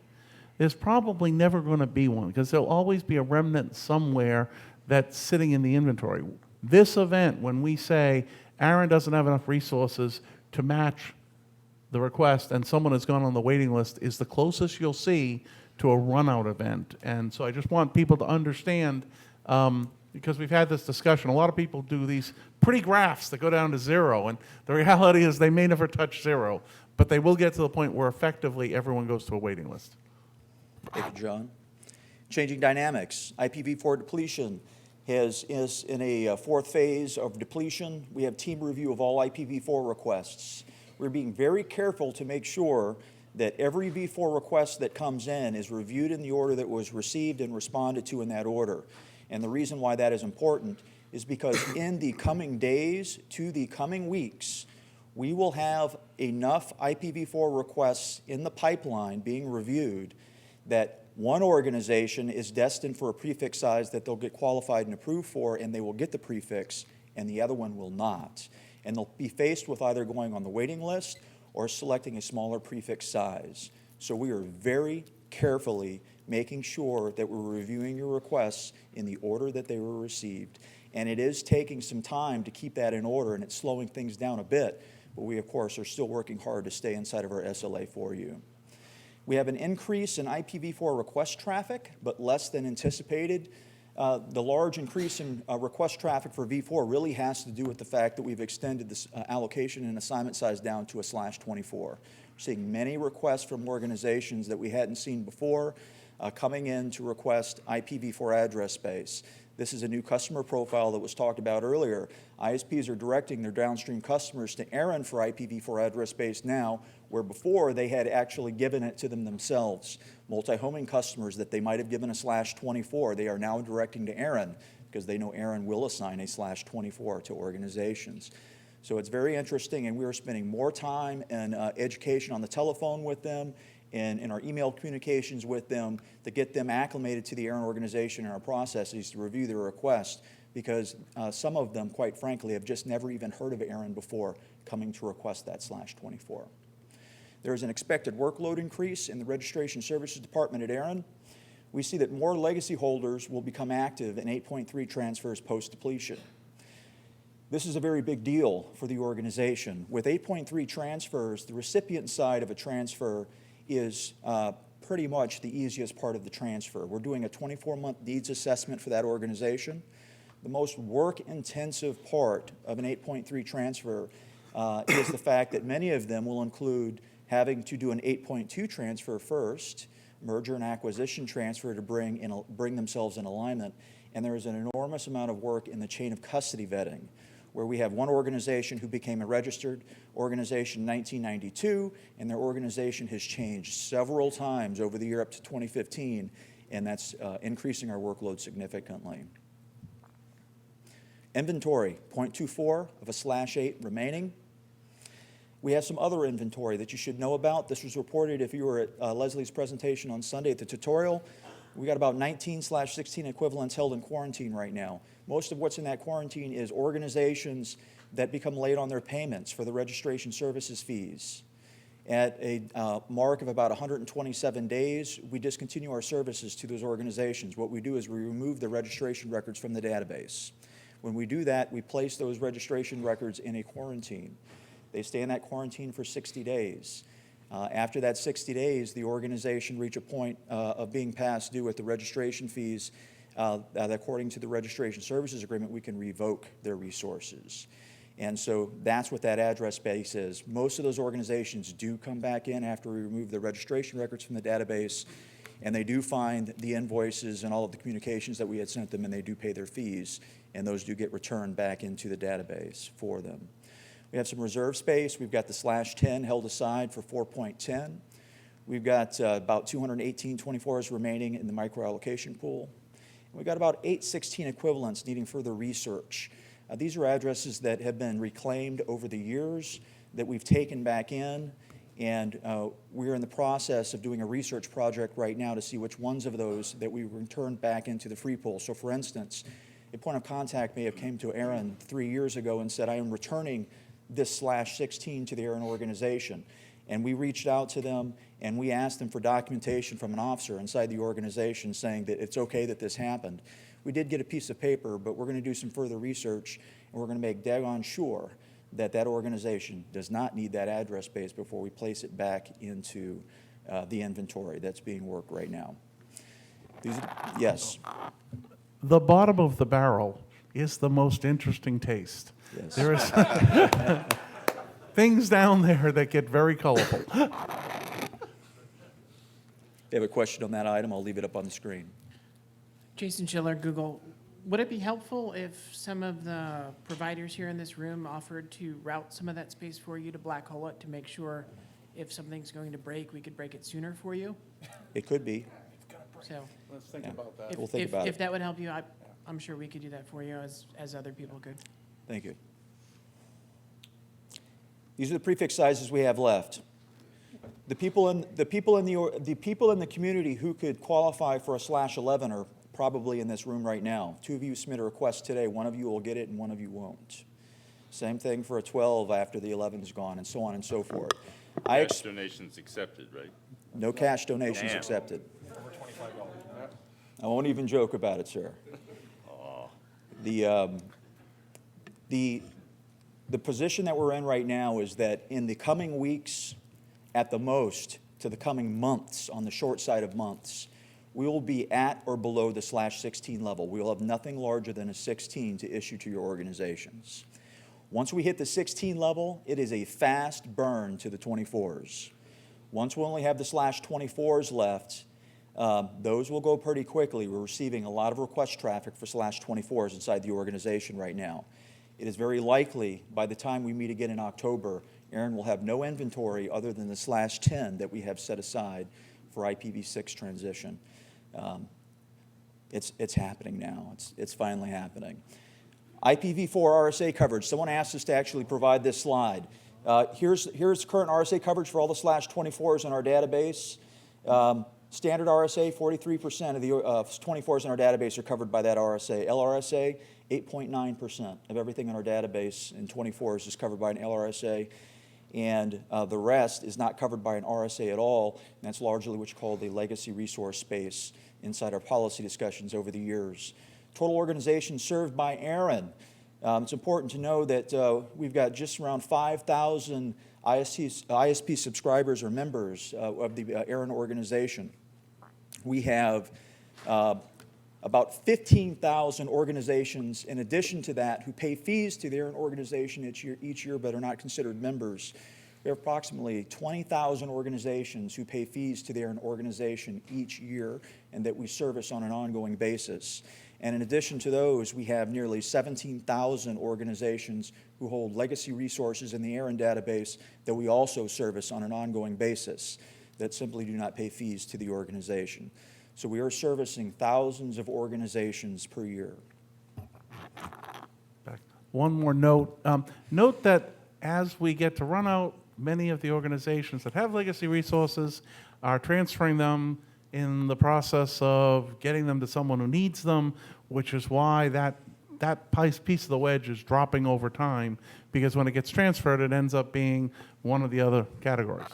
there's probably never going to be one because there'll always be a remnant somewhere that's sitting in the inventory. This event, when we say ARIN doesn't have enough resources to match the request and someone has gone on the waiting list, is the closest you'll see to a run-out event. And so I just want people to understand, because we've had this discussion, a lot of people do these pretty graphs that go down to zero, and the reality is they may never touch zero, but they will get to the point where effectively everyone goes to a waiting list. Thank you, John. Changing dynamics. IPv4 depletion is in a fourth phase of depletion. We have team review of all IPv4 requests. We're being very careful to make sure that every v4 request that comes in is reviewed in the order that was received and responded to in that order. And the reason why that is important is because in the coming days to the coming weeks, we will have enough IPv4 requests in the pipeline being reviewed that one organization is destined for a prefix size that they'll get qualified and approved for, and they will get the prefix, and the other one will not. And they'll be faced with either going on the waiting list or selecting a smaller prefix size. So we are very carefully making sure that we're reviewing your requests in the order that they were received. And it is taking some time to keep that in order, and it's slowing things down a bit, but we, of course, are still working hard to stay inside of our SLA for you. We have an increase in IPv4 request traffic, but less than anticipated. The large increase in request traffic for v4 really has to do with the fact that we've extended this allocation and assignment size down to a /24. We're seeing many requests from organizations that we hadn't seen before coming in to request IPv4 address space. This is a new customer profile that was talked about earlier. ISPs are directing their downstream customers to ARIN for IPv4 address space now, where before they had actually given it to them themselves. Multi-homing customers that they might have given a /24, they are now directing to ARIN because they know ARIN will assign a /24 to organizations. So it's very interesting, and we are spending more time and education on the telephone with them and in our email communications with them to get them acclimated to the ARIN organization and our processes to review their request, because some of them, quite frankly, have just never even heard of ARIN before coming to request that /24. There is an expected workload increase in the Registration Services Department at ARIN. We see that more legacy holders will become active in 8.3 transfers post-depletion. This is a very big deal for the organization. With 8.3 transfers, the recipient side of a transfer is pretty much the easiest part of the transfer. We're doing a 24-month needs assessment for that organization. The most work-intensive part of an 8.3 transfer is the fact that many of them will include having to do an 8.2 transfer first, merger and acquisition transfer to bring themselves in alignment, and there is an enormous amount of work in the chain of custody vetting, where we have one organization who became a registered organization in 1992, and their organization has changed several times over the year up to 2015, and that's increasing our workload significantly. Inventory, 0.24 of a /8 remaining. We have some other inventory that you should know about. This was reported if you were at Leslie's presentation on Sunday at the tutorial. We got about 19/16 equivalents held in quarantine right now. Most of what's in that quarantine is organizations that become late on their payments for the registration services fees. At a mark of about 127 days, we discontinue our services to those organizations. What we do is we remove the registration records from the database. When we do that, we place those registration records in a quarantine. They stay in that quarantine for 60 days. After that 60 days, the organization reach a point of being past due with the registration fees that according to the registration services agreement, we can revoke their resources. And so that's what that address space is. Most of those organizations do come back in after we remove the registration records from the database, and they do find the invoices and all of the communications that we had sent them, and they do pay their fees, and those do get returned back into the database for them. We have some reserve space. We've got the /10 held aside for 4.10. We've got about 218 24s remaining in the microallocation pool. We got about 816 equivalents needing further research. These are addresses that have been reclaimed over the years that we've taken back in, and we're in the process of doing a research project right now to see which ones of those that we returned back into the free pool. So for instance, a point of contact may have came to ARIN 3 years ago and said, I am returning this /16 to the ARIN organization. And we reached out to them and we asked them for documentation from an officer inside the organization saying that it's okay that this happened. We did get a piece of paper, but we're going to do some further research and we're going to make daggone sure that that organization does not need that address space before we place it back into the inventory that's being worked right now. Yes. The bottom of the barrel is the most interesting taste. Yes. There is things down there that get very colorful. If you have a question on that item, I'll leave it up on the screen. Jason Schiller, Google. Would it be helpful if some of the providers here in this room offered to route some of that space for you to black hole it to make sure if something's going to break, we could break it sooner for you? It could be. So Let's think about that. We'll think about if it. that would help you, I'm sure we could do that for you as other people could. Thank you. These are the prefix sizes we have left. The people in the community who could qualify for a /11 are probably in this room right now. 2 of you submit a request today. 1 of you will get it and 1 of you won't. Same thing for a 12 after the 11 is gone, and so on and so forth. Cash donations accepted, right? No cash donations Damn. accepted. I won't even joke about it, sir. The position that we're in right now is that in the coming weeks, at the most, to the coming months, on the short side of months, we will be at or below the /16 level. We will have nothing larger than a 16 to issue to your organizations. Once we hit the 16 level, it is a fast burn to the 24s. Once we only have the /24s left, those will go pretty quickly. We're receiving a lot of request traffic for /24s inside the organization right now. It is very likely by the time we meet again in October, ARIN will have no inventory other than the /10 that we have set aside for IPv6 transition. It's happening now. It's finally happening. IPv4 RSA coverage. Someone asked us to actually provide this slide. Here's current RSA coverage for all the /24s in our database. Standard RSA, 43% of the 24s in our database are covered by that RSA. LRSA, 8.9% of everything in our database in 24s is covered by an LRSA, and the rest is not covered by an RSA at all, and that's largely what's called the legacy resource space inside our policy discussions over the years. Total organizations served by ARIN. It's important to know that we've got just around 5,000 ISP subscribers or members of the ARIN organization. We have about 15,000 organizations in addition to that who pay fees to the ARIN organization each year but are not considered members. We have approximately 20,000 organizations who pay fees to the ARIN organization each year and that we service on an ongoing basis. And in addition to those, we have nearly 17,000 organizations who hold legacy resources in the ARIN database that we also service on an ongoing basis that simply do not pay fees to the organization. So we are servicing thousands of organizations per year. One more note. Note that as we get to run out, many of the organizations that have legacy resources are transferring them in the process of getting them to someone who needs them, which is why that piece of the wedge is dropping over time, because when it gets transferred, it ends up being one of the other categories.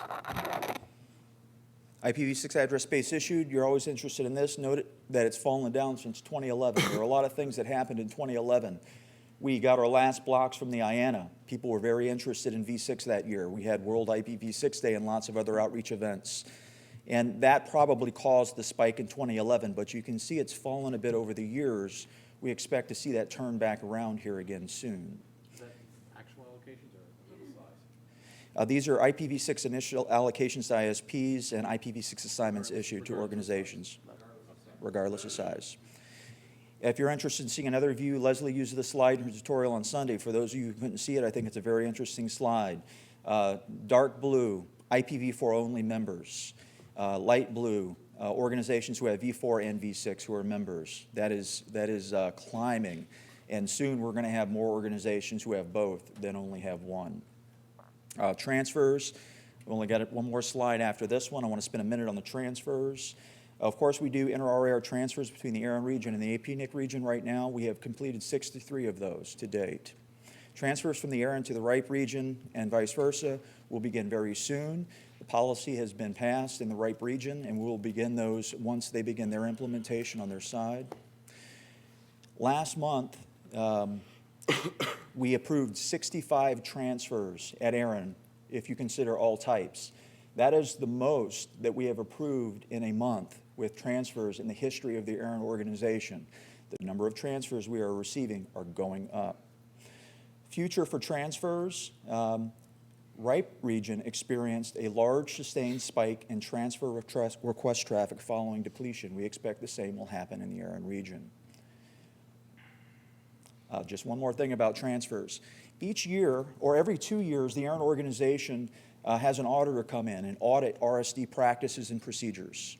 IPv6 address space issued, you're always interested in this. Note that it's fallen down since 2011. There are a lot of things that happened in 2011. We got our last blocks from the IANA. People were very interested in V6 that year. We had World IPv6 Day and lots of other outreach events. And that probably caused the spike in 2011, but you can see it's fallen a bit over the years. We expect to see that turn back around here again soon. Is that actual allocations or the size? These are IPv6 initial allocations to ISPs and IPv6 assignments issued to organizations, regardless of size. If you're interested in seeing another view, Leslie used the slide in her tutorial on Sunday. For those of you who couldn't see it, I think it's a very interesting slide. Dark blue, IPv4 only members. Light blue, organizations who have V4 and V6 who are members. That is climbing. And soon we're going to have more organizations who have both than only have one. Transfers, we've only got one more slide after this one. I want to spend a minute on the transfers. Of course, we do inter-RAR transfers between the ARIN region and the APNIC region right now. We have completed 63 of those to date. Transfers from the ARIN to the RIPE region and vice versa will begin very soon. The policy has been passed in the RIPE region, and we will begin those once they begin their implementation on their side. Last month, we approved 65 transfers at ARIN, if you consider all types. That is the most that we have approved in a month with transfers in the history of the ARIN organization. The number of transfers we are receiving are going up. Future for transfers, RIPE region experienced a large sustained spike in transfer request traffic following depletion. We expect the same will happen in the ARIN region. Just one more thing about transfers. Each year, or every 2 years, the ARIN organization has an auditor come in and audit RSD practices and procedures.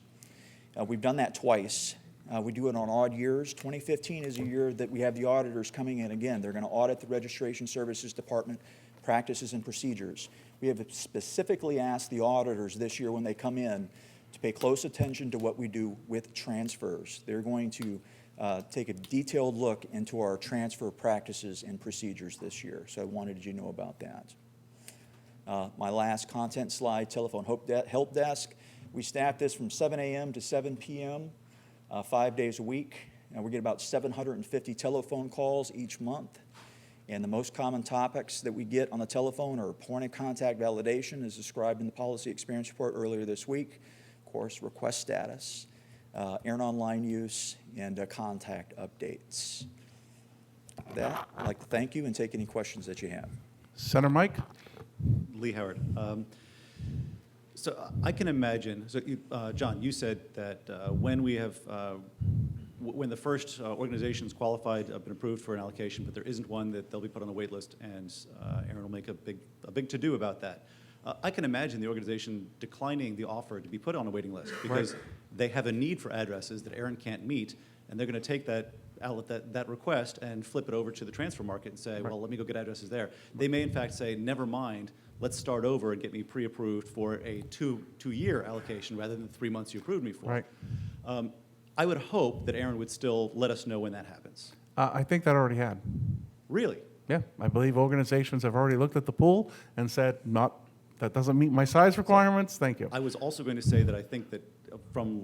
We've done that twice. We do it on odd years. 2015 is a year that we have the auditors coming in again. They're going to audit the Registration Services Department practices and procedures. We have specifically asked the auditors this year when they come in to pay close attention to what we do with transfers. They're going to take a detailed look into our transfer practices and procedures this year. So I wanted you to know about that. My last content slide, telephone help desk. We staff this from 7 a.m. to 7 p.m. 5 days a week. We get about 750 telephone calls each month. And the most common topics that we get on the telephone are point of contact validation, as described in the policy experience report earlier this week. Of course, request status, ARIN online use, and contact updates. With that, I'd like to thank you and take any questions that you have. Senator Mike? Lee Howard. So I can imagine, so John, you said that when we have, when the first organization's qualified, been approved for an allocation, but there isn't one, that they'll be put on a wait list, and ARIN will make a big to-do about that. I can imagine the organization declining the offer to be put on a waiting list because they have a need for addresses that ARIN can't meet, and they're going to take that request and flip it over to the transfer market and say, well, let me go get addresses there. They may in fact say, never mind, let's start over and get me pre-approved for a two-year allocation rather than the 3 months you approved me for. Right. I would hope that ARIN would still let us know when that happens. I think that already had. Really? Yeah, I believe organizations have already looked at the pool and said, that doesn't meet my size requirements, thank you. I was also going to say that I think that from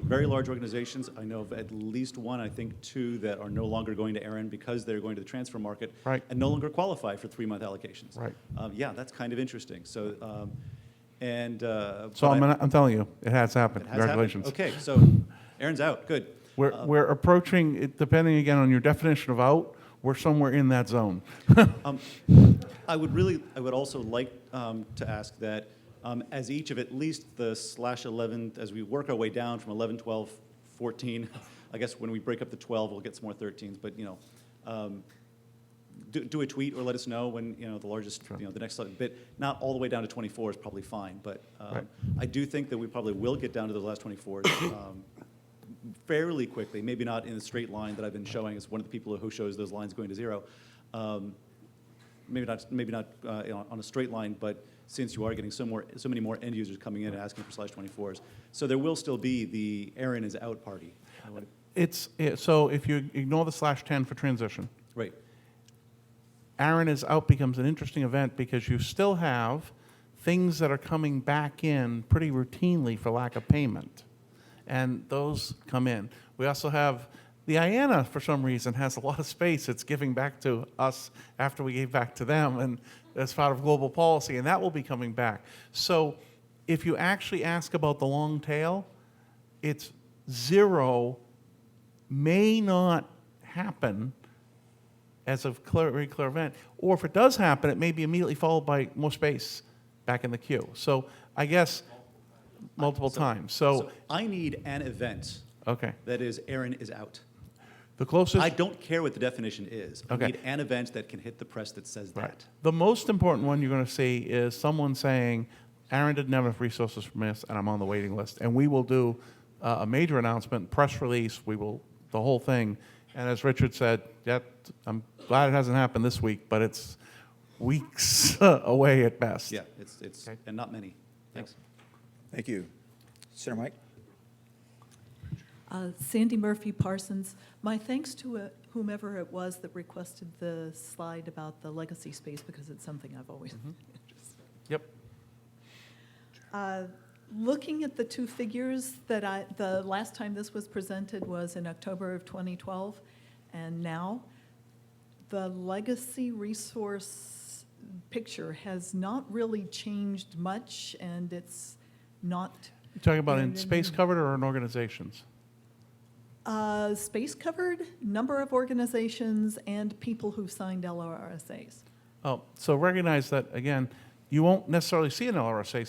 very large organizations, I know of at least one, I think two, that are no longer going to ARIN because they're going to the transfer market and no longer qualify for 3-month allocations. Right. Yeah, that's kind of interesting. So, so I'm telling you, it has happened. It has Congratulations. happened. Okay, so ARIN's out. Good. We're approaching, depending again on your definition of out, we're somewhere in that zone. I would also like to ask that as each of at least the /11, as we work our way down from 11, 12, 14, I guess when we break up the 12, we'll get some more 13s, but do a tweet or let us know when the largest, the next bit, not all the way down to 24 is probably fine, but I do think that we probably will get down to those last 24s fairly quickly, maybe not in the straight line that I've been showing as one of the people who shows those lines going to zero. Maybe not on a straight line, but since you are getting so many more end users coming in and asking for /24s. So there will still be the ARIN is out party. So if you ignore the /10 for transition. Right. ARIN is out becomes an interesting event because you still have things that are coming back in pretty routinely for lack of payment. And those come in. We also have the IANA, for some reason, has a lot of space it's giving back to us after we gave back to them and as part of global policy, and that will be coming back. So if you actually ask about the long tail, it's zero may not happen as a very clear event. Or if it does happen, it may be immediately followed by more space back in the queue. So I guess multiple times. So I need an event that is ARIN is out. The closest. I don't care what the definition is. I Okay. need an event that can hit the press that says that. The most important one you're going to see is someone saying, ARIN didn't have enough resources for this, and I'm on the waiting list. And we will do a major announcement, press release, the whole thing. And as Richard said, I'm glad it hasn't happened this week, but it's weeks away at best. Yeah, it's and not many. Thanks. Thank you. Senator Mike? Sandy Murphy Parsons. My thanks to whomever it was that requested the slide about the legacy space, because it's something I've always been interested in. Yep. Looking at the two figures that the last time this was presented was in October of 2012, and now the legacy resource picture has not really changed much, and it's not. You talking about in space covered or in organizations? Space covered, number of organizations, and people who've signed LRSAs. Oh, so recognize that, again, you won't necessarily see an LRSA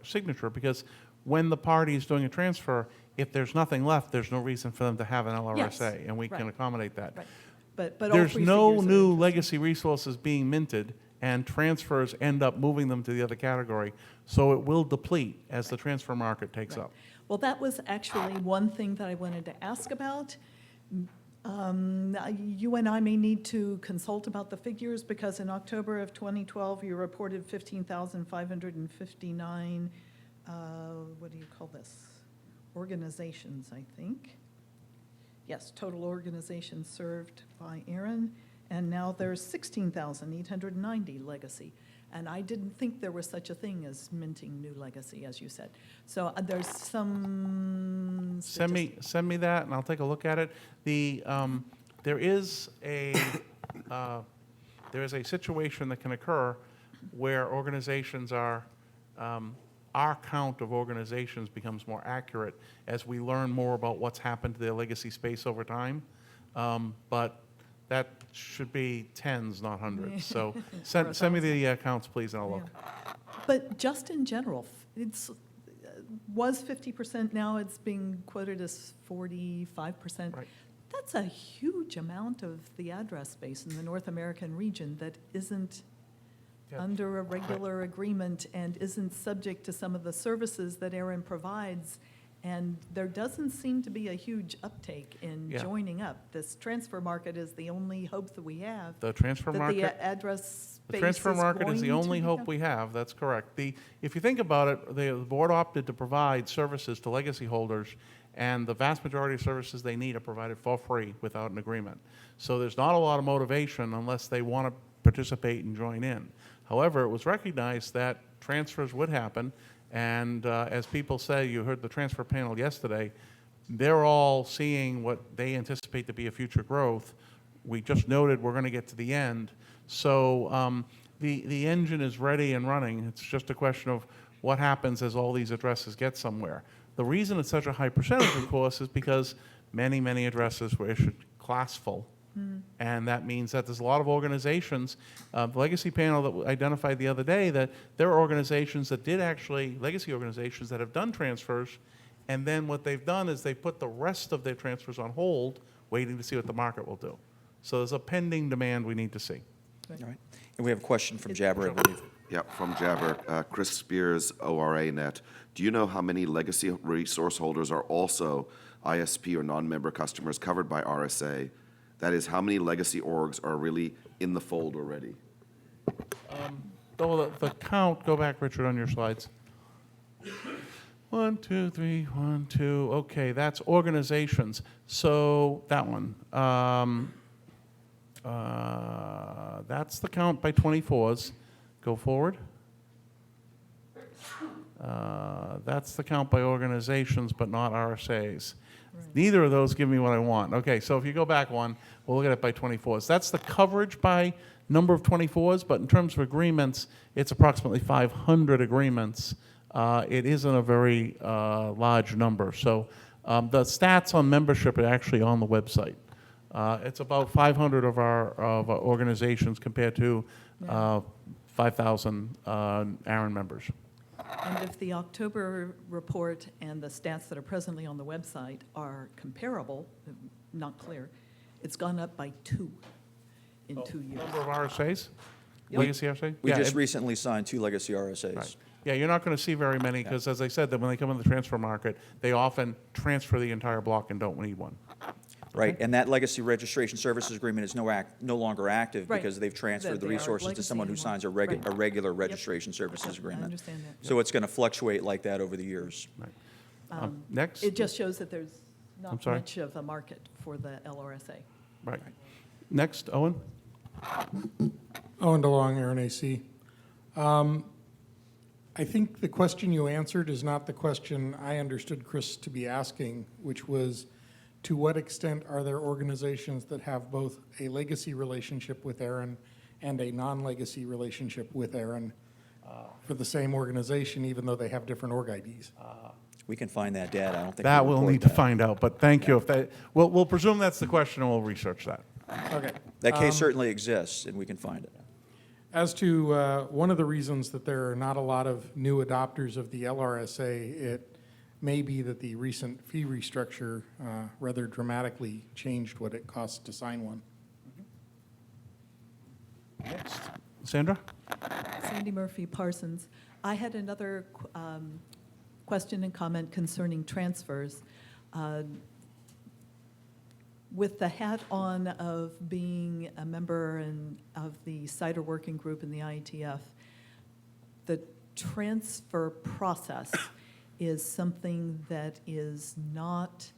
signature because when the party is doing a transfer, if there's nothing left, there's no reason for them to have an LRSA, Yes, and we can right. accommodate that. Right. But all There's three no figures are new interesting. legacy resources being minted, and transfers end up moving them to the other category, so it will deplete as the transfer market takes Right. up. Well, that was actually one thing that I wanted to ask about. You and I may need to consult about the figures, because in October of 2012, you reported 15,559, what do you call this? Organizations, I think. Yes, total organizations served by ARIN, and now there's 16,890 legacy. And I didn't think there was such a thing as minting new legacy, as you said. So there's some Send me that, and I'll take a look at it. There is a situation that can occur where organizations our count of organizations becomes more accurate as we learn more about what's happened to their legacy space over time. But that should be tens, not hundreds. So send me the accounts, please, and I'll look. But just in general, it's was 50%, now it's being quoted as 45%. Right. That's a huge amount of the address space in the North American region that isn't Yeah. under a regular agreement and isn't subject to some of the services that ARIN provides. And there doesn't seem to be a huge uptake in Yeah. joining up. This transfer market is the only hope that we have. The transfer that market. the address The space transfer market is going the to only hope become- we have, that's correct. If you think about it, the board opted to provide services to legacy holders, and the vast majority of services they need are provided for free without an agreement. So there's not a lot of motivation unless they want to participate and join in. However, it was recognized that transfers would happen, and as people say, you heard the transfer panel yesterday, they're all seeing what they anticipate to be a future growth. We just noted we're going to get to the end. So the engine is ready and running. It's just a question of what happens as all these addresses get somewhere. The reason it's such a high percentage, of course, is because many, many addresses were issued classful. And that means that there's a lot of organizations, the legacy panel that we identified the other day, that there are organizations that did actually, legacy organizations that have done transfers, and then what they've done is they put the rest of their transfers on hold, waiting to see what the market will do. So there's a pending demand we need to see. All right. And we have a question from Jabber, I believe. Yeah, from Jabber. Chris Spears, ORA Net. Do you know how many legacy resource holders are also ISP or non-member customers covered by RSA? That is, how many legacy orgs are really in the fold already? The count, go back, Richard, on your slides. 1, 2, 3, 1, 2. Okay, that's organizations. So that one. That's the count by 24s. Go forward. That's the count by organizations, but not RSAs. Neither of those give me what I want. Okay, so if you go back one, we'll look at it by 24s. That's the coverage by number of 24s, but in terms of agreements, it's approximately 500 agreements. It isn't a very large number. So the stats on membership are actually on the website. It's about 500 of our organizations compared to 5,000 ARIN members. And if the October report and the stats that are presently on the website are comparable, not clear, it's gone up by 2 in 2 years. Number of RSAs? Yeah. Legacy RSA? We Yeah, just recently signed 2 legacy RSAs. Right. Yeah, you're not going to see very many, because as I said, that when they come in the transfer market, they often transfer the entire block and don't need one. Right, and that legacy registration services agreement is no longer active Right. because they've transferred the They are resources to legacy someone who anymore. signs a Right. regular registration services agreement. understand that. So it's going to fluctuate like that over the years. Next? It just shows that there's I'm not sorry? much of a market for the LRSA. Right. Next, Owen? Owen DeLong, Aaron AC. I think the question you answered is not the question I understood Chris to be asking, which was, to what extent are there organizations that have both a legacy relationship with ARIN and a non-legacy relationship with ARIN for the same organization, even though they have different org IDs? We can find that data. I don't think That we we'll report need to that. find out, but thank you. If that, we'll presume that's the question, and we'll research that. Okay. That case certainly exists, and we can find it. As to one of the reasons that there are not a lot of new adopters of the LRSA, it may be that the recent fee restructure rather dramatically changed what it costs to sign one. Next. Sandra? Sandy Murphy Parsons. I had another question and comment concerning transfers. With the hat on of being a member of the CIDR working group in the IETF, the transfer process is something that is not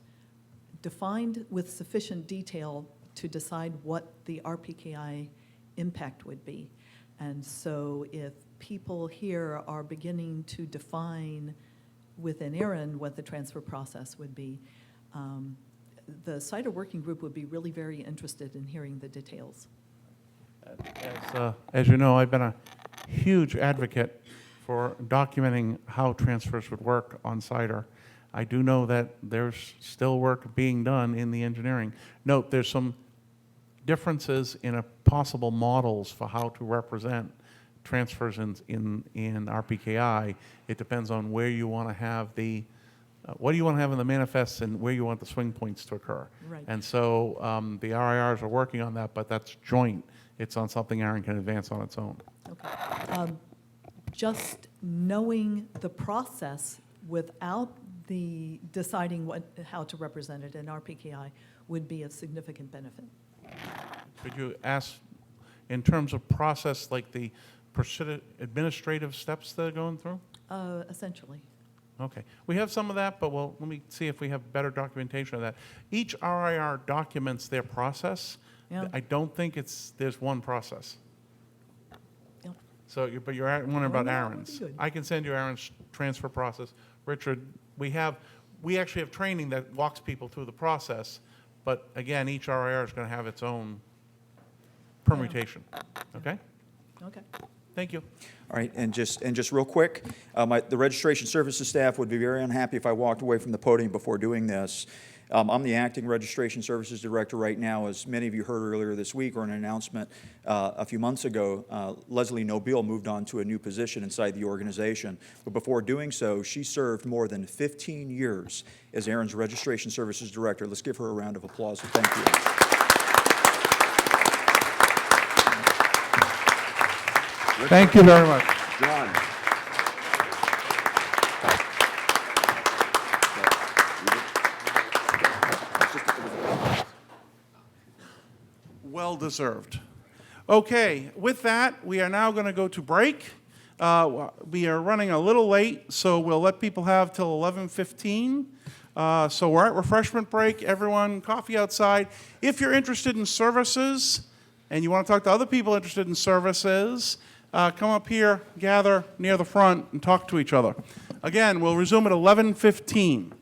defined with sufficient detail to decide what the RPKI impact would be. And so if people here are beginning to define within ARIN what the transfer process would be, the CIDR working group would be really very interested in hearing the details. As you know, I've been a huge advocate for documenting how transfers would work on CIDR. I do know that there's still work being done in the engineering. Note, there's some differences in possible models for how to represent transfers in RPKI. It depends on where you want to have what do you want to have in the manifests and where you want the swing points to occur. Right. And so the RIRs are working on that, but that's joint. It's on something ARIN can advance on its own. Okay. Just knowing the process without the deciding how to represent it in RPKI would be of significant benefit. Could you ask, in terms of process, like the administrative steps they're going through? Essentially. Okay. We have some of that, but let me see if we have better documentation of that. Each RIR documents their process. Yeah. I don't think there's one process. Yep. So, but you're wondering about no, ARIN's. good. I can send you ARIN's transfer process. Richard, we actually have training that walks people through the process, but again, each RIR is going to have its own permutation. Okay? Okay. Thank you. All right, and just real quick, the registration services staff would be very unhappy if I walked away from the podium before doing this. I'm the acting registration services director right now. As many of you heard earlier this week, or an announcement a few months ago, Leslie Nobile moved on to a new position inside the organization. But before doing so, she served more than 15 years as ARIN's registration services director. Let's give her a round of applause and thank you. Thank you very much. John. Well deserved. Okay, with that, we are now going to go to break. We are running a little late, so we'll let people have till 11:15. So we're at refreshment break. Everyone, coffee outside. If you're interested in services and you want to talk to other people interested in services, come up here, gather near the front, and talk to each other. Again, we'll resume at 11:15.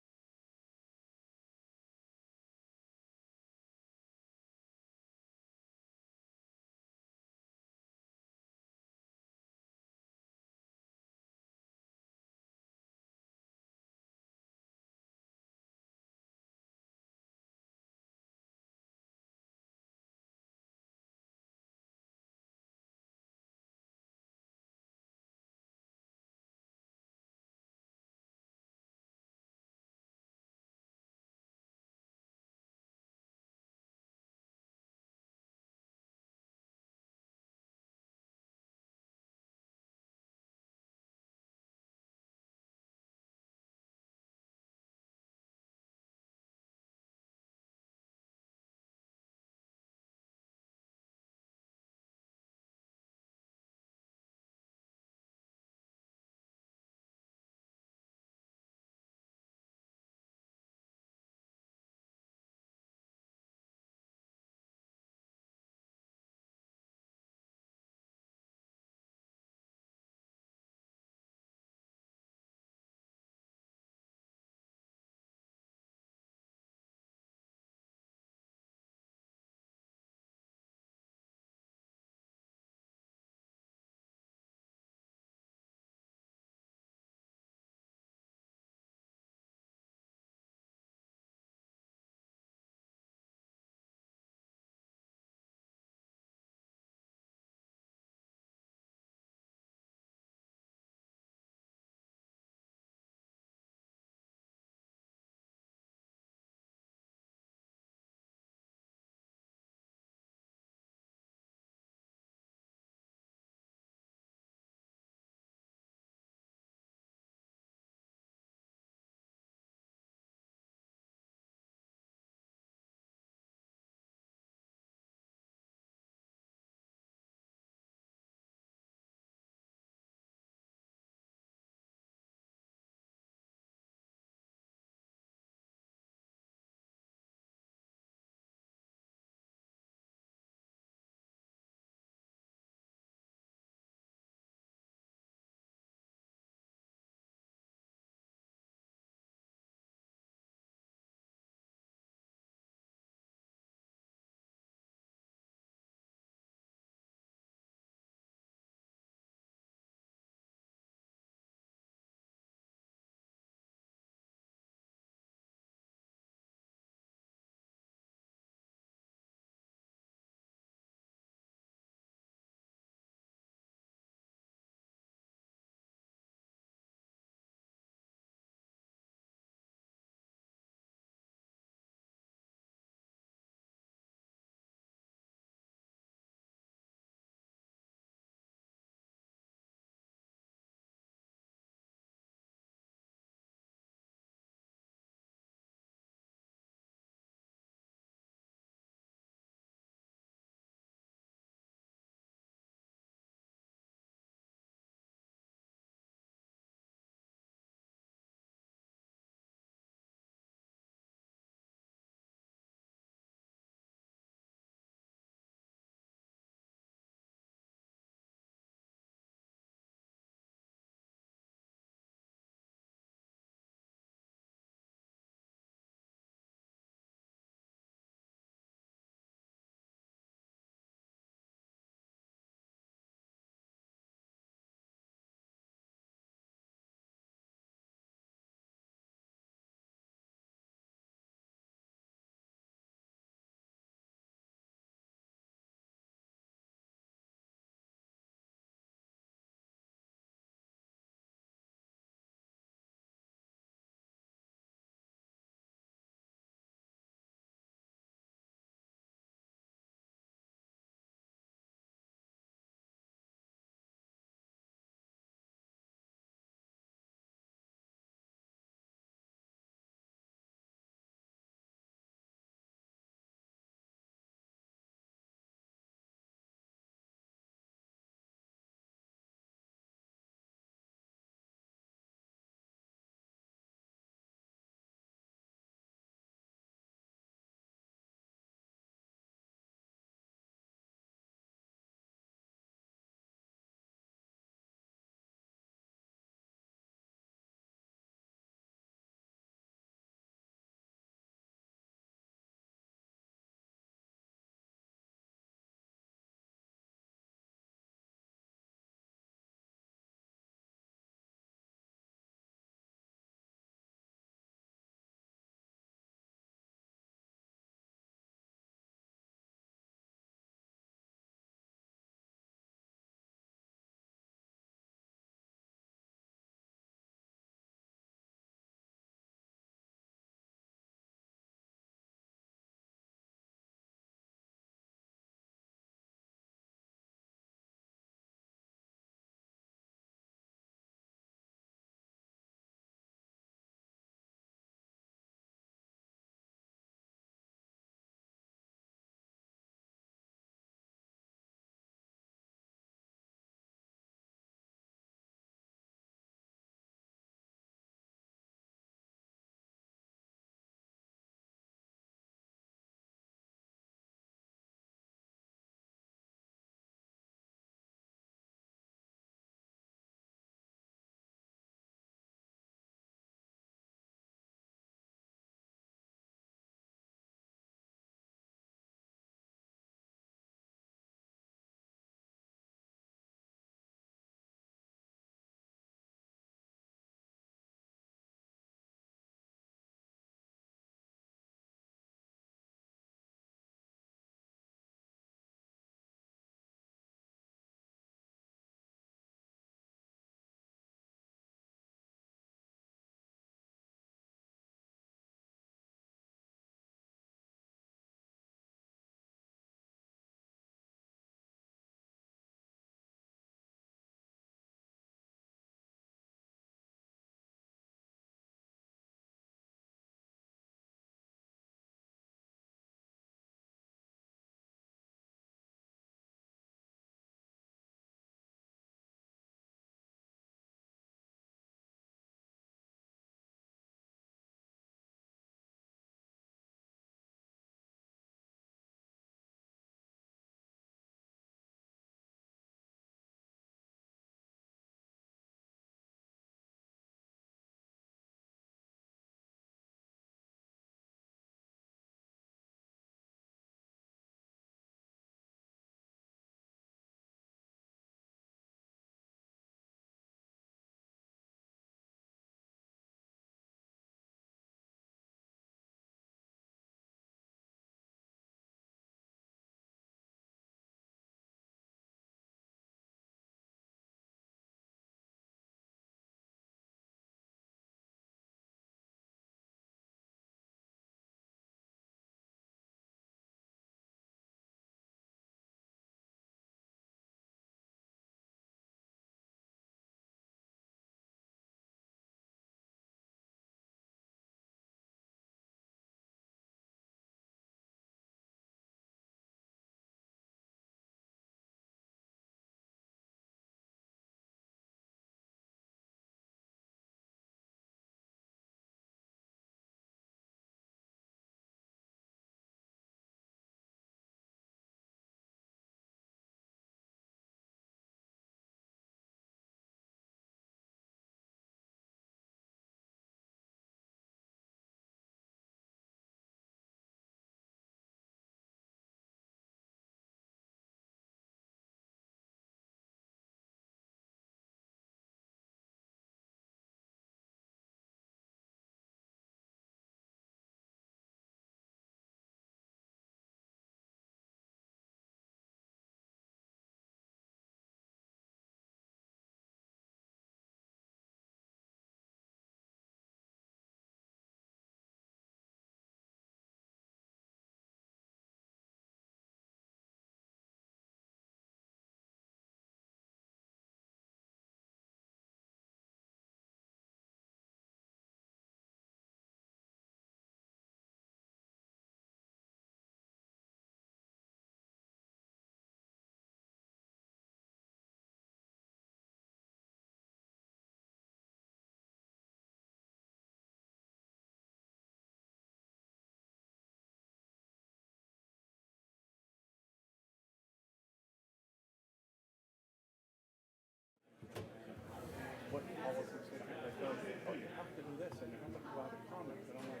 comment, but I'm like,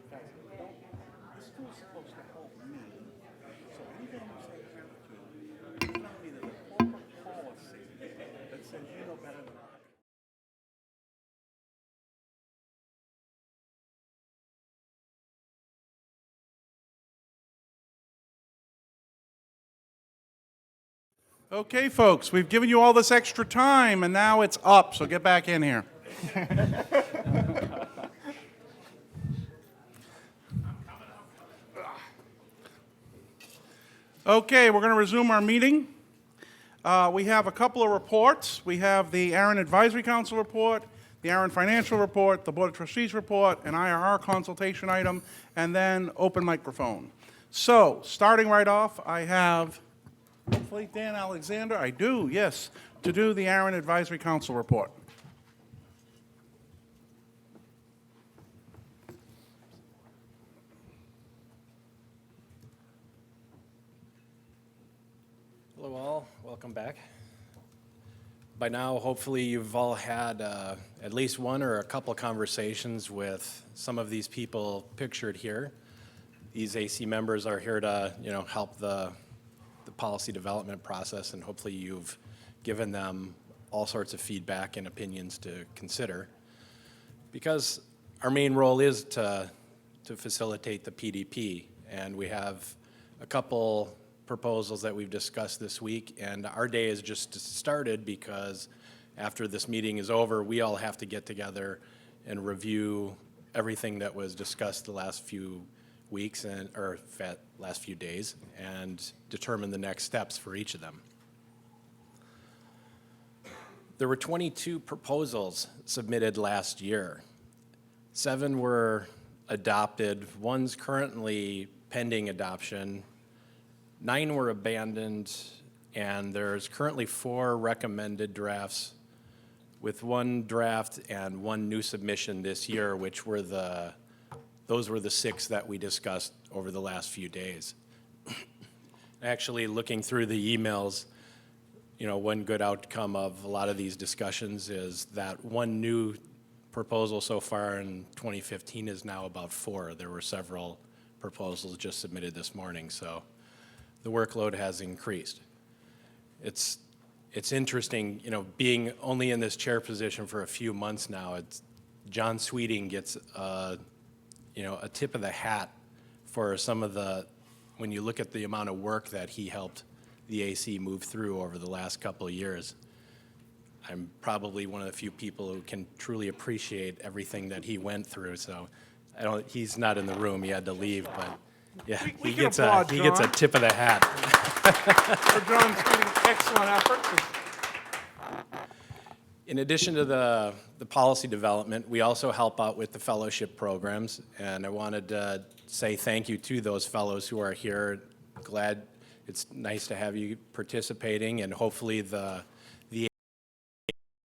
guys, this tool's supposed to help me. So anything you say here to, it's not me, there's a corporate policy that says you know better than I. Okay, folks, we've given you all this extra time, and now it's up, so get back in here. Okay, we're going to resume our meeting. We have a couple of reports. We have the ARIN Advisory Council report, the ARIN Financial report, the Board of Trustees report, an IRR consultation item, and then open microphone. So, starting right off, I have, hopefully, Dan Alexander, I do, yes, to do the ARIN Advisory Council report. Hello all, welcome back. By now, hopefully you've all had at least one or a couple conversations with some of these people pictured here. These AC members are here to, help the policy development process, and hopefully you've given them all sorts of feedback and opinions to consider. Because our main role is to facilitate the PDP, and we have a couple proposals that we've discussed this week, and our day is just started because after this meeting is over, we all have to get together and review everything that was discussed the last few weeks or last few days and determine the next steps for each of them. There were 22 proposals submitted last year. 7 were adopted, one's currently pending adoption, 9 were abandoned, and there's currently 4 recommended drafts with 1 draft and 1 new submission this year, which were those were the 6 that we discussed over the last few days. Actually, looking through the emails, one good outcome of a lot of these discussions is that 1 new proposal so far in 2015 is now about 4. There were several proposals just submitted this morning, so the workload has increased. It's interesting, being only in this chair position for a few months now. John Sweeting gets a tip of the hat for some of when you look at the amount of work that he helped the AC move through over the last couple of years. I'm probably one of the few people who can truly appreciate everything that he went through. So he's not in the room, he had to leave, but yeah, We he can gets applaud he gets a John. tip of the hat. For John's excellent effort. In addition to the policy development, we also help out with the fellowship programs, and I wanted to say thank you to those fellows who are here. Glad, it's nice to have you participating, and hopefully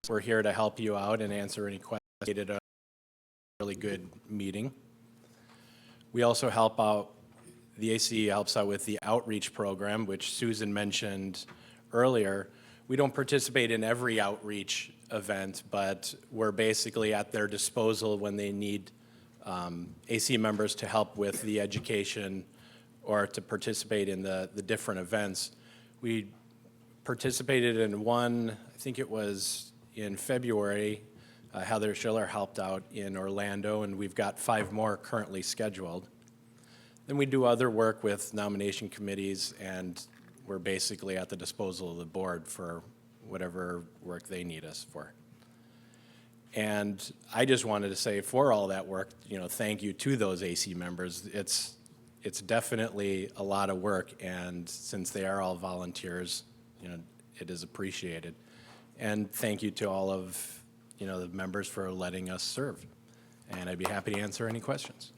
we're here to help you out and answer any questions. We did a really good meeting. We also help out, the AC helps out with the outreach program, which Susan mentioned earlier. We don't participate in every outreach event, but we're basically at their disposal when they need AC members to help with the education or to participate in the different events. We participated in one, I think it was in February. Heather Schiller helped out in Orlando, and we've got 5 more currently scheduled. Then we do other work with nomination committees, and we're basically at the disposal of the board for whatever work they need us for. And I just wanted to say, for all that work, thank you to those AC members. It's definitely a lot of work, and since they are all volunteers, it is appreciated. And thank you to all of the members for letting us serve. And I'd be happy to answer any questions.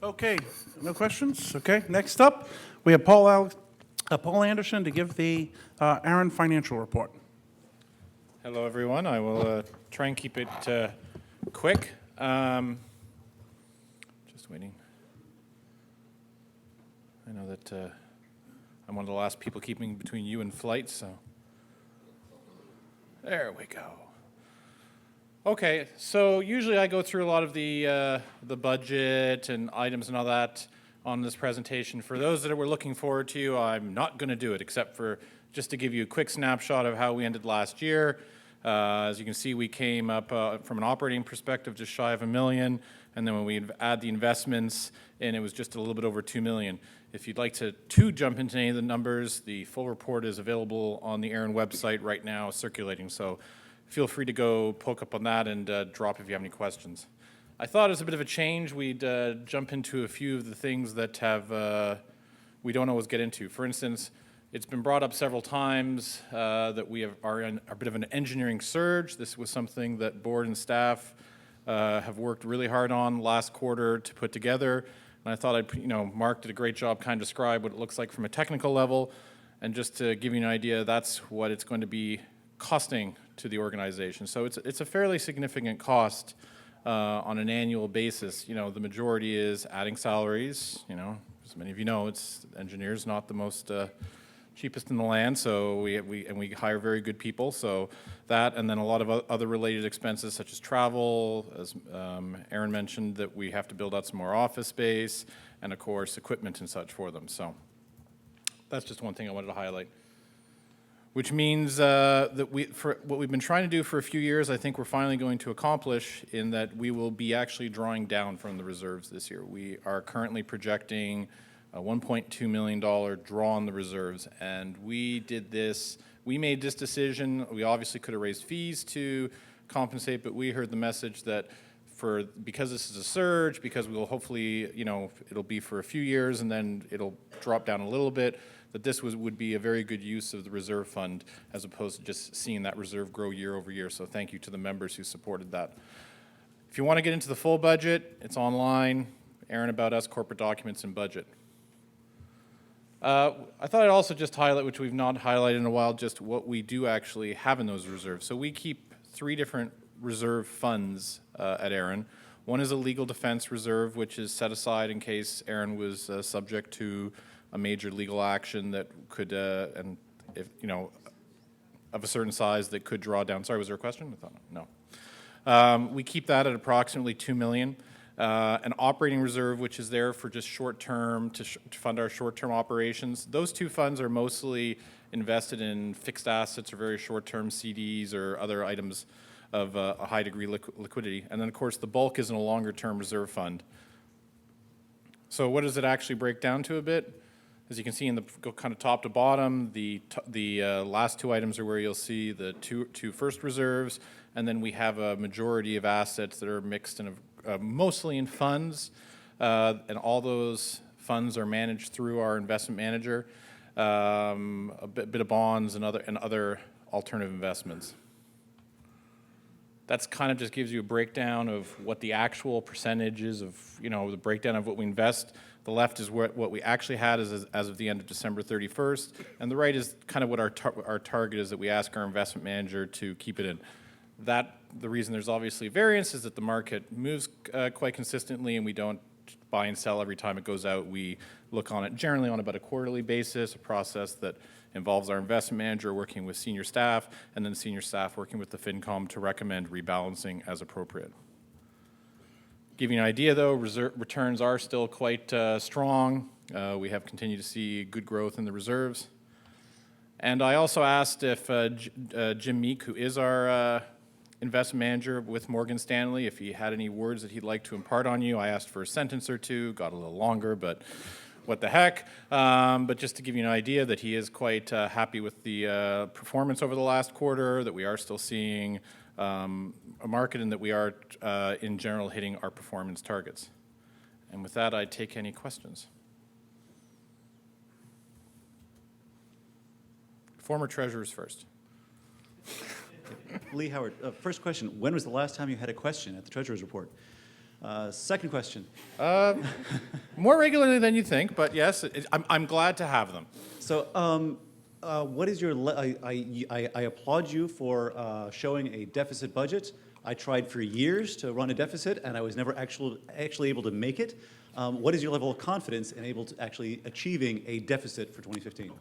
Okay, no questions? Okay, next up, we have Paul Anderson to give the ARIN financial report. Hello, everyone. I will try and keep it quick. Just waiting. I know that I'm one of the last people keeping between you and flight, so There we go. Okay, so usually I go through a lot of the budget and items and all that on this presentation. For those that we're looking forward to, I'm not going to do it, except for just to give you a quick snapshot of how we ended last year. As you can see, we came up from an operating perspective just shy of $1 million, and then when we add the investments in, it was just a little bit over $2 million. If you'd like to jump into any of the numbers, the full report is available on the ARIN website right now, circulating. So feel free to go poke up on that and drop if you have any questions. I thought as a bit of a change, we'd jump into a few of the things that have we don't always get into. For instance, it's been brought up several times that we are in a bit of an engineering surge. This was something that board and staff have worked really hard on last quarter to put together. And I thought Mark did a great job kind of describe what it looks like from a technical level. And just to give you an idea, that's what it's going to be costing to the organization. So it's a fairly significant cost on an annual basis. The majority is adding salaries. As many of you know, it's engineers, not the most cheapest in the land, so we hire very good people. So that, and then a lot of other related expenses such as travel, as ARIN mentioned, that we have to build out some more office space, and of course equipment and such for them. So that's just one thing I wanted to highlight. Which means that for what we've been trying to do for a few years, I think we're finally going to accomplish in that we will be actually drawing down from the reserves this year. We are currently projecting a $1.2 million draw on the reserves, and we made this decision. We obviously could have raised fees to compensate, but we heard the message that because this is a surge, because we will hopefully, it'll be for a few years and then it'll drop down a little bit, that this would be a very good use of the reserve fund as opposed to just seeing that reserve grow year over year. So thank you to the members who supported that. If you want to get into the full budget, it's online, ARIN About Us, Corporate Documents and Budget. I thought I'd also just highlight, which we've not highlighted in a while, just what we do actually have in those reserves. So we keep 3 different reserve funds at ARIN. One is a legal defense reserve, which is set aside in case ARIN was subject to a major legal action that could, and if of a certain size that could draw down. Sorry, was there a question? I thought no. We keep that at approximately $2 million. An operating reserve, which is there for just short-term to fund our short-term operations. Those 2 funds are mostly invested in fixed assets or very short-term CDs or other items of a high degree liquidity. And then, of course, the bulk is in a longer-term reserve fund. So what does it actually break down to a bit? As you can see in the kind of top to bottom, the last 2 items are where you'll see the two first reserves, and then we have a majority of assets that are mixed in mostly in funds, and all those funds are managed through our investment manager, a bit of bonds and other alternative investments. That's kind of just gives you a breakdown of what the actual percentage is of, the breakdown of what we invest. The left is what we actually had as of the end of December 31st, and the right is kind of what our target is that we ask our investment manager to keep it in. The reason there's obviously variance is that the market moves quite consistently, and we don't buy and sell every time it goes out. We look on it generally on about a quarterly basis, a process that involves our investment manager working with senior staff, and then senior staff working with the FinCom to recommend rebalancing as appropriate. Give you an idea, though, returns are still quite strong. We have continued to see good growth in the reserves. And I also asked if Jim Meek, who is our investment manager with Morgan Stanley, if he had any words that he'd like to impart on you. I asked for a sentence or 2, got a little longer, but what the heck. But just to give you an idea that he is quite happy with the performance over the last quarter, that we are still seeing a market, and that we are, in general, hitting our performance targets. And with that, I take any questions. Former treasurers first. Lee Howard, first question, when was the last time you had a question at the Treasurer's Report? Second question. More regularly than you think, but yes, I'm glad to have them. So what is your, I applaud you for showing a deficit budget. I tried for years to run a deficit, and I was never actually able to make it. What is your level of confidence in able to actually achieving a deficit for 2015?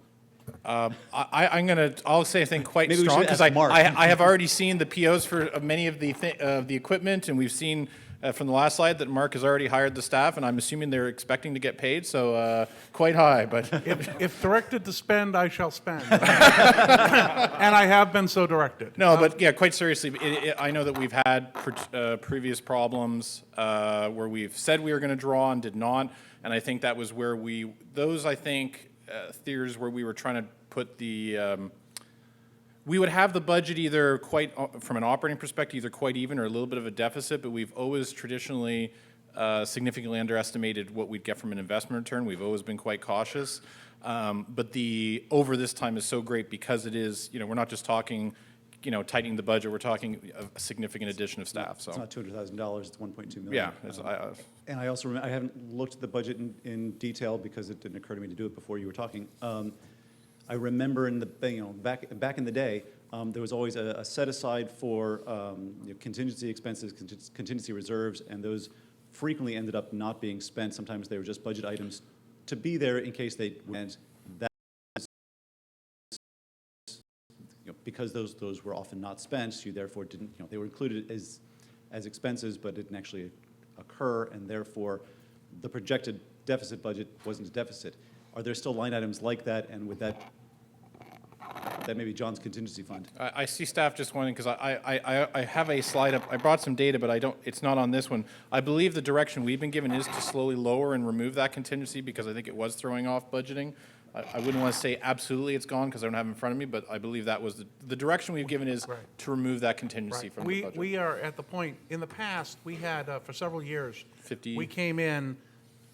I'll say I think quite Maybe we strong should because ask Mark. I have already seen the POs for many of the equipment, and we've seen from the last slide that Mark has already hired the staff, and I'm assuming they're expecting to get paid, so quite high. But If directed to spend, I shall spend. And I have been so directed. no, but yeah, quite seriously, I know that we've had previous problems where we've said we were going to draw and did not, and I think that was where theaters where we were trying to put the, we would have the budget either from an operating perspective, either quite even or a little bit of a deficit, but we've always traditionally significantly underestimated what we'd get from an investment return. We've always been quite cautious. But the over this time is so great because it is, we're not just talking, tightening the budget, we're talking a significant addition of staff, so. It's not $200,000, it's 1.2 million. Yeah. And I also remember, I haven't looked at the budget in detail because it didn't occur to me to do it before you were talking. I remember back in the day, there was always a set aside for contingency expenses, contingency reserves, and those frequently ended up not being spent. Sometimes they were just budget items to be there in case they went. That because those were often not spent, you therefore didn't. They were included as expenses, but didn't actually occur, and therefore the projected deficit budget wasn't a deficit. Are there still line items like that, and would that may be John's contingency fund? I see staff just wanting, because I have a slide up, I brought some data, but it's not on this one. I believe the direction we've been given is to slowly lower and remove that contingency because I think it was throwing off budgeting. I wouldn't want to say absolutely it's gone because I don't have it in front of me, but I believe that was the direction we've given is to remove that contingency from the budget. We are at the point, in the past, we had, for several years, 50. we came in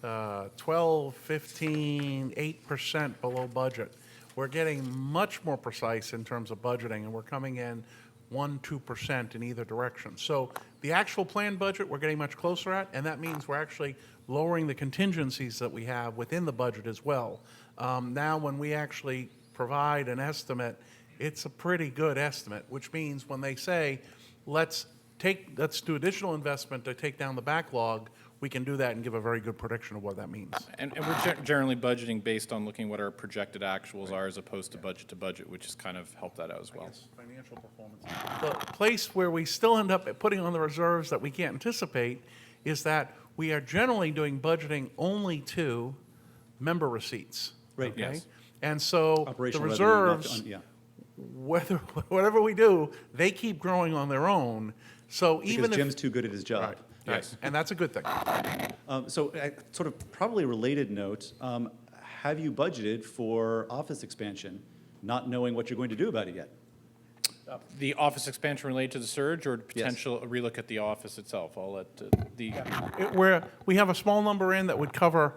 12, 15, 8% below budget. We're getting much more precise in terms of budgeting, and we're coming in 1%, 2% in either direction. So the actual planned budget, we're getting much closer at, and that means we're actually lowering the contingencies that we have within the budget as well. Now, when we actually provide an estimate, it's a pretty good estimate, which means when they say, let's do additional investment to take down the backlog, we can do that and give a very good prediction of what that means. And we're generally budgeting based on looking what our projected actuals are as opposed to budget, which has kind of helped that out as well. Financial performance. The place where we still end up putting on the reserves that we can't anticipate is that we are generally doing budgeting only to member receipts. Right. Okay? Yes. And so the Operational reserves, revenue, whatever we do, they keep growing on their own. So even because if Jim's too good at his job. Right. Yes, and that's a good thing. So, sort of probably a related note, have you budgeted for office expansion, not knowing what you're going to do about it yet? The office expansion related to the surge or potential relook at the office itself? I'll let the... We have a small number in that would cover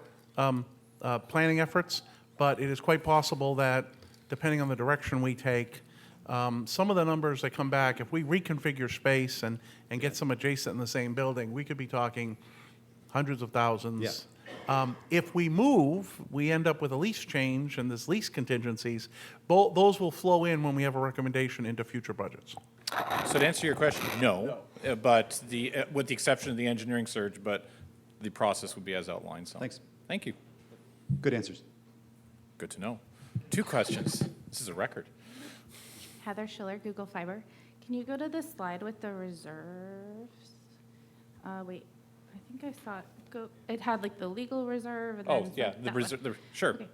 planning efforts, but it is quite possible that, depending on the direction we take, some of the numbers that come back, if we reconfigure space and get some adjacent in the same building, we could be talking hundreds of thousands. If we move, we end up with a lease change and this lease contingencies. Those will flow in when we have a recommendation into future budgets. So to answer your question, no. But with the exception of the engineering surge, but the process would be as outlined. So. Thanks. Thank you. Good answers. Good to know. 2 questions. This is a record. Heather Schiller, Google Fiber. Can you go to the slide with the reserves? Wait, I think I saw it. It had like the legal reserve. And then the reserve. Sure. Okay.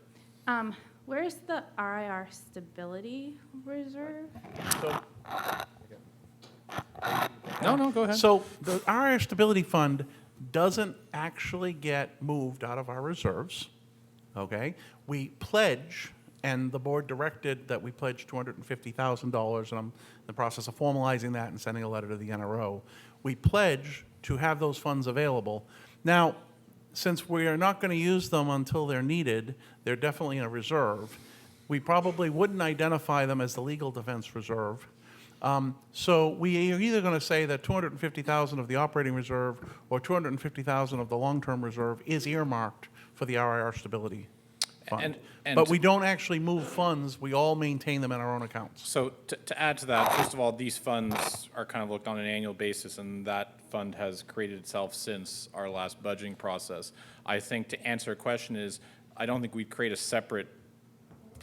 Where's the RIR stability reserve? No, go ahead. So the RIR Stability Fund doesn't actually get moved out of our reserves, okay? We pledge, and the board directed that we pledge $250,000, and I'm in the process of formalizing that and sending a letter to the NRO. We pledge to have those funds available. Now, since we are not going to use them until they're needed, they're definitely in a reserve. We probably wouldn't identify them as the legal defense reserve. So we are either going to say that $250,000 of the operating reserve or $250,000 of the long-term reserve is earmarked for the RIR Stability Fund. But we don't actually move funds. We all maintain them in our own accounts. So to add to that, first of all, these funds are kind of looked on an annual basis, and that fund has created itself since our last budgeting process. I think to answer a question is, I don't think we'd create a separate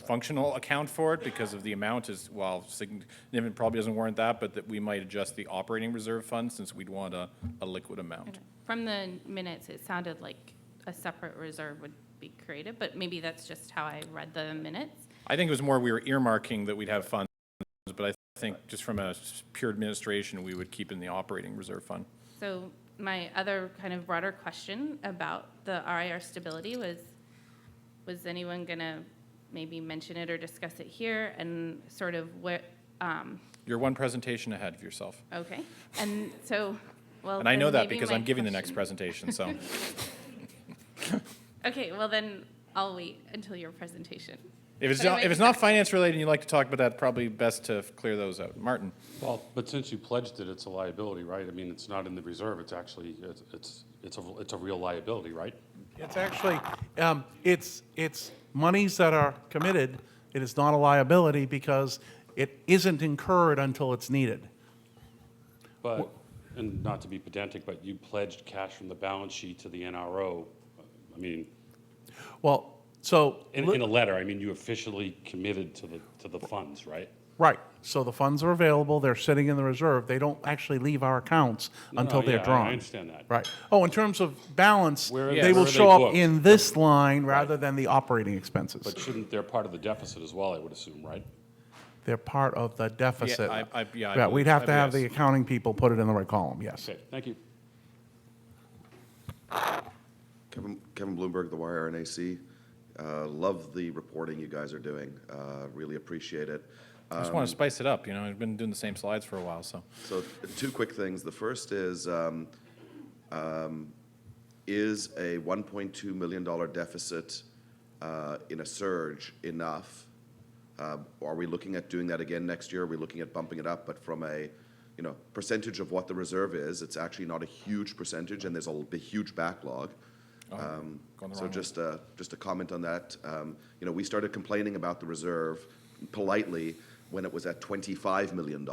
functional account for it because of the amount is, well, significant, probably doesn't warrant that, but that we might adjust the operating reserve fund since we'd want a liquid amount. From the minutes, it sounded like a separate reserve would be created, but maybe that's just how I read the minutes. I think it was more we were earmarking that we'd have funds, but I think just from a pure administration, we would keep in the operating reserve fund. So my other kind of broader question about the RIR stability was anyone gonna maybe mention it or discuss it here, and sort of what, You're one presentation ahead of yourself. okay, and so, well. And I know then that maybe because my I'm giving the next question- presentation, so. Okay, well then, I'll wait until your presentation. If it's But not, if it's not finance related and you'd like to talk about that, probably best to clear those out. Martin? Well, but since you pledged it, it's a liability, right? I mean, it's not in the reserve, it's actually, it's a real liability, right? It's actually, it's monies that are committed. It is not a liability because it isn't incurred until it's needed. But, and not to be pedantic, but you pledged cash from the balance sheet to the NRO. I mean, Well, so. in a letter, I mean, you officially committed to the funds, right? Right. So the funds are available. They're sitting in the reserve. They don't actually leave our accounts until they're yeah, drawn. I understand that. Right. Oh, in terms of balance, Where- they where will are they show up booked? in this line rather than the operating expenses. But shouldn't they're part of the deficit as well, I would assume, right? They're part of the deficit. I Yeah, we'd believe- have to have yes. the accounting people put it in the right column, yes. Okay, thank you. Kevin Bloomberg, The Wire, NAC. Love the reporting you guys are doing. Really appreciate it. I just want to spice it up, you know, I've been doing the same slides for a while, so. So two quick things. The first is a $1.2 million deficit in a surge enough? Are we looking at doing that again next year? Are we looking at bumping it up? But from a percentage of what the reserve is, it's actually not a huge percentage, and there's a huge backlog. Going the So wrong way. just a comment on that. We started complaining about the reserve politely when it was at $25 million,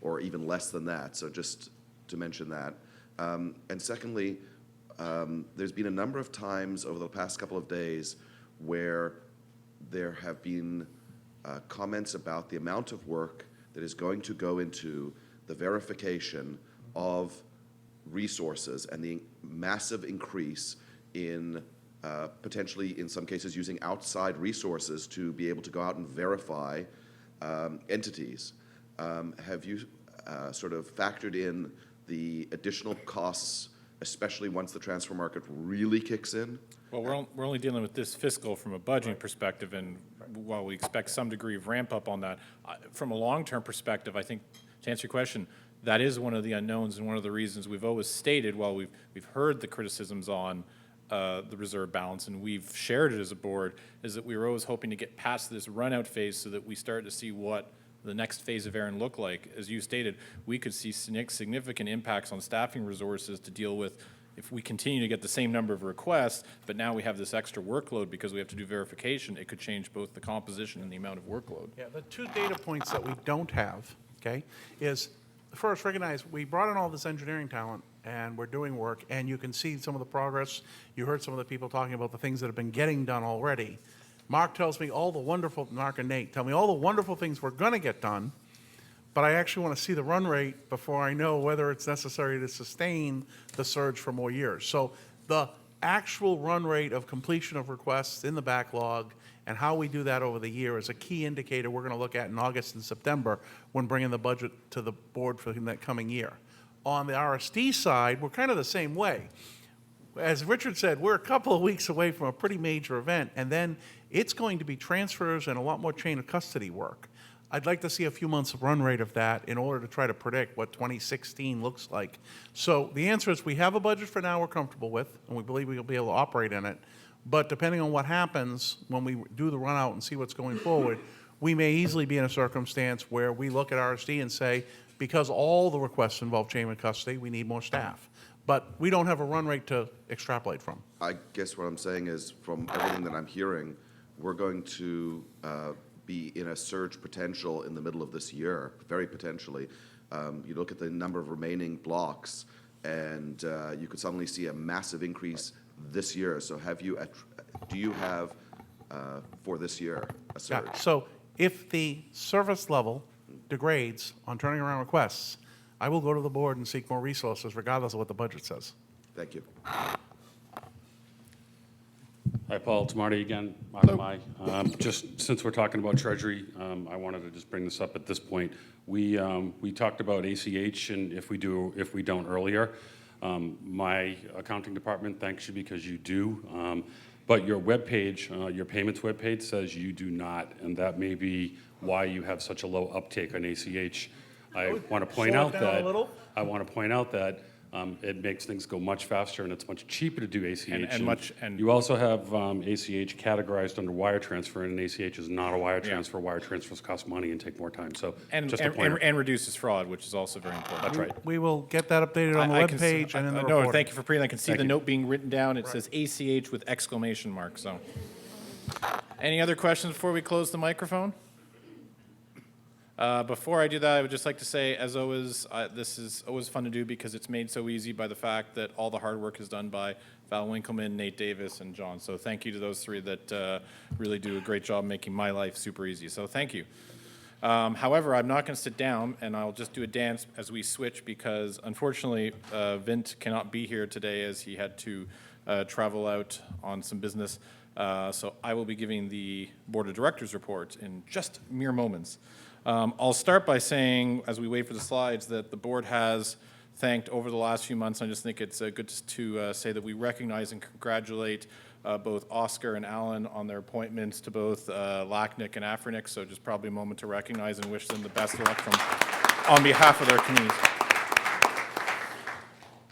or even less than that. So just to mention that. And secondly, there's been a number of times over the past couple of days where there have been comments about the amount of work that is going to go into the verification of resources and the massive increase in potentially, in some cases, using outside resources to be able to go out and verify entities. Have you sort of factored in the additional costs, especially once the transfer market really kicks in? Well, we're only dealing with this fiscal from a budgeting perspective, and while we expect some degree of ramp up on that, from a long-term perspective, I think, to answer your question, that is one of the unknowns and one of the reasons we've always stated, while we've heard the criticisms on the reserve balance, and we've shared it as a board, is that we were always hoping to get past this run-out phase so that we start to see what the next phase of ARIN look like. As you stated, we could see significant impacts on staffing resources to deal with if we continue to get the same number of requests, but now we have this extra workload because we have to do verification. It could change both the composition and the amount of workload. Yeah, the two data points that we don't have, okay, is first, recognize we brought in all this engineering talent and we're doing work, and you can see some of the progress. You heard some of the people talking about the things that have been getting done already. Mark tells me all the wonderful, Mark and Nate tell me all the wonderful things we're going to get done, but I actually want to see the run rate before I know whether it's necessary to sustain the surge for more years. So the actual run rate of completion of requests in the backlog and how we do that over the year is a key indicator we're going to look at in August and September when bringing the budget to the board for the coming year. On the RSD side, we're kind of the same way. As Richard said, we're a couple of weeks away from a pretty major event, and then it's going to be transfers and a lot more chain of custody work. I'd like to see a few months of run rate of that in order to try to predict what 2016 looks like. So the answer is we have a budget for now we're comfortable with, and we believe we'll be able to operate in it. But depending on what happens when we do the run out and see what's going forward, we may easily be in a circumstance where we look at RSD and say, because all the requests involve chain of custody, we need more staff. But we don't have a run rate to extrapolate from. I guess what I'm saying is, from everything that I'm hearing, we're going to be in a surge potential in the middle of this year, very potentially. You look at the number of remaining blocks, and you could suddenly see a massive increase this year. So do you have for this year, a Yeah, surge. so if the service level degrades on turning around requests, I will go to the board and seek more resources regardless of what the budget says. Thank you. Hi, Paul, it's Marty again, Marty. Just since we're talking about Treasury, I wanted to just bring this up at this point. We talked about ACH and if we don't earlier. My accounting department thanks you because you do. But your webpage, your payments webpage says you do not, and that may be why you have such a low uptake on ACH. I want to point Slow it out down a that little. it makes things go much faster and it's much cheaper to do ACH. And You also have ACH categorized under wire transfer, and an ACH is not a wire transfer. Wire transfers cost money and take more time. So just a point. and reduces fraud, which is also very important. That's right. We will get that updated on the I can s- webpage and in the No, report. thank you for bringing. I can see Thank the you. note being written down. It says ACH with exclamation mark. So, any other questions before we close the microphone? Before I do that, I would just like to say, as always, this is always fun to do because it's made so easy by the fact that all the hard work is done by Val Winkleman, Nate Davis, and John. So thank you to those three that really do a great job making my life super easy. So thank you. However, I'm not going to sit down, and I'll just do a dance as we switch because, unfortunately, Vint cannot be here today as he had to travel out on some business. So I will be giving the Board of Directors report in just mere moments. I'll start by saying, as we wait for the slides, that the board has thanked over the last few months. I just think it's good to say that we recognize and congratulate both Oscar and Alan on their appointments to both LACNIC and AFRINIC. So just probably a moment to recognize and wish them the best of luck on behalf of their communities.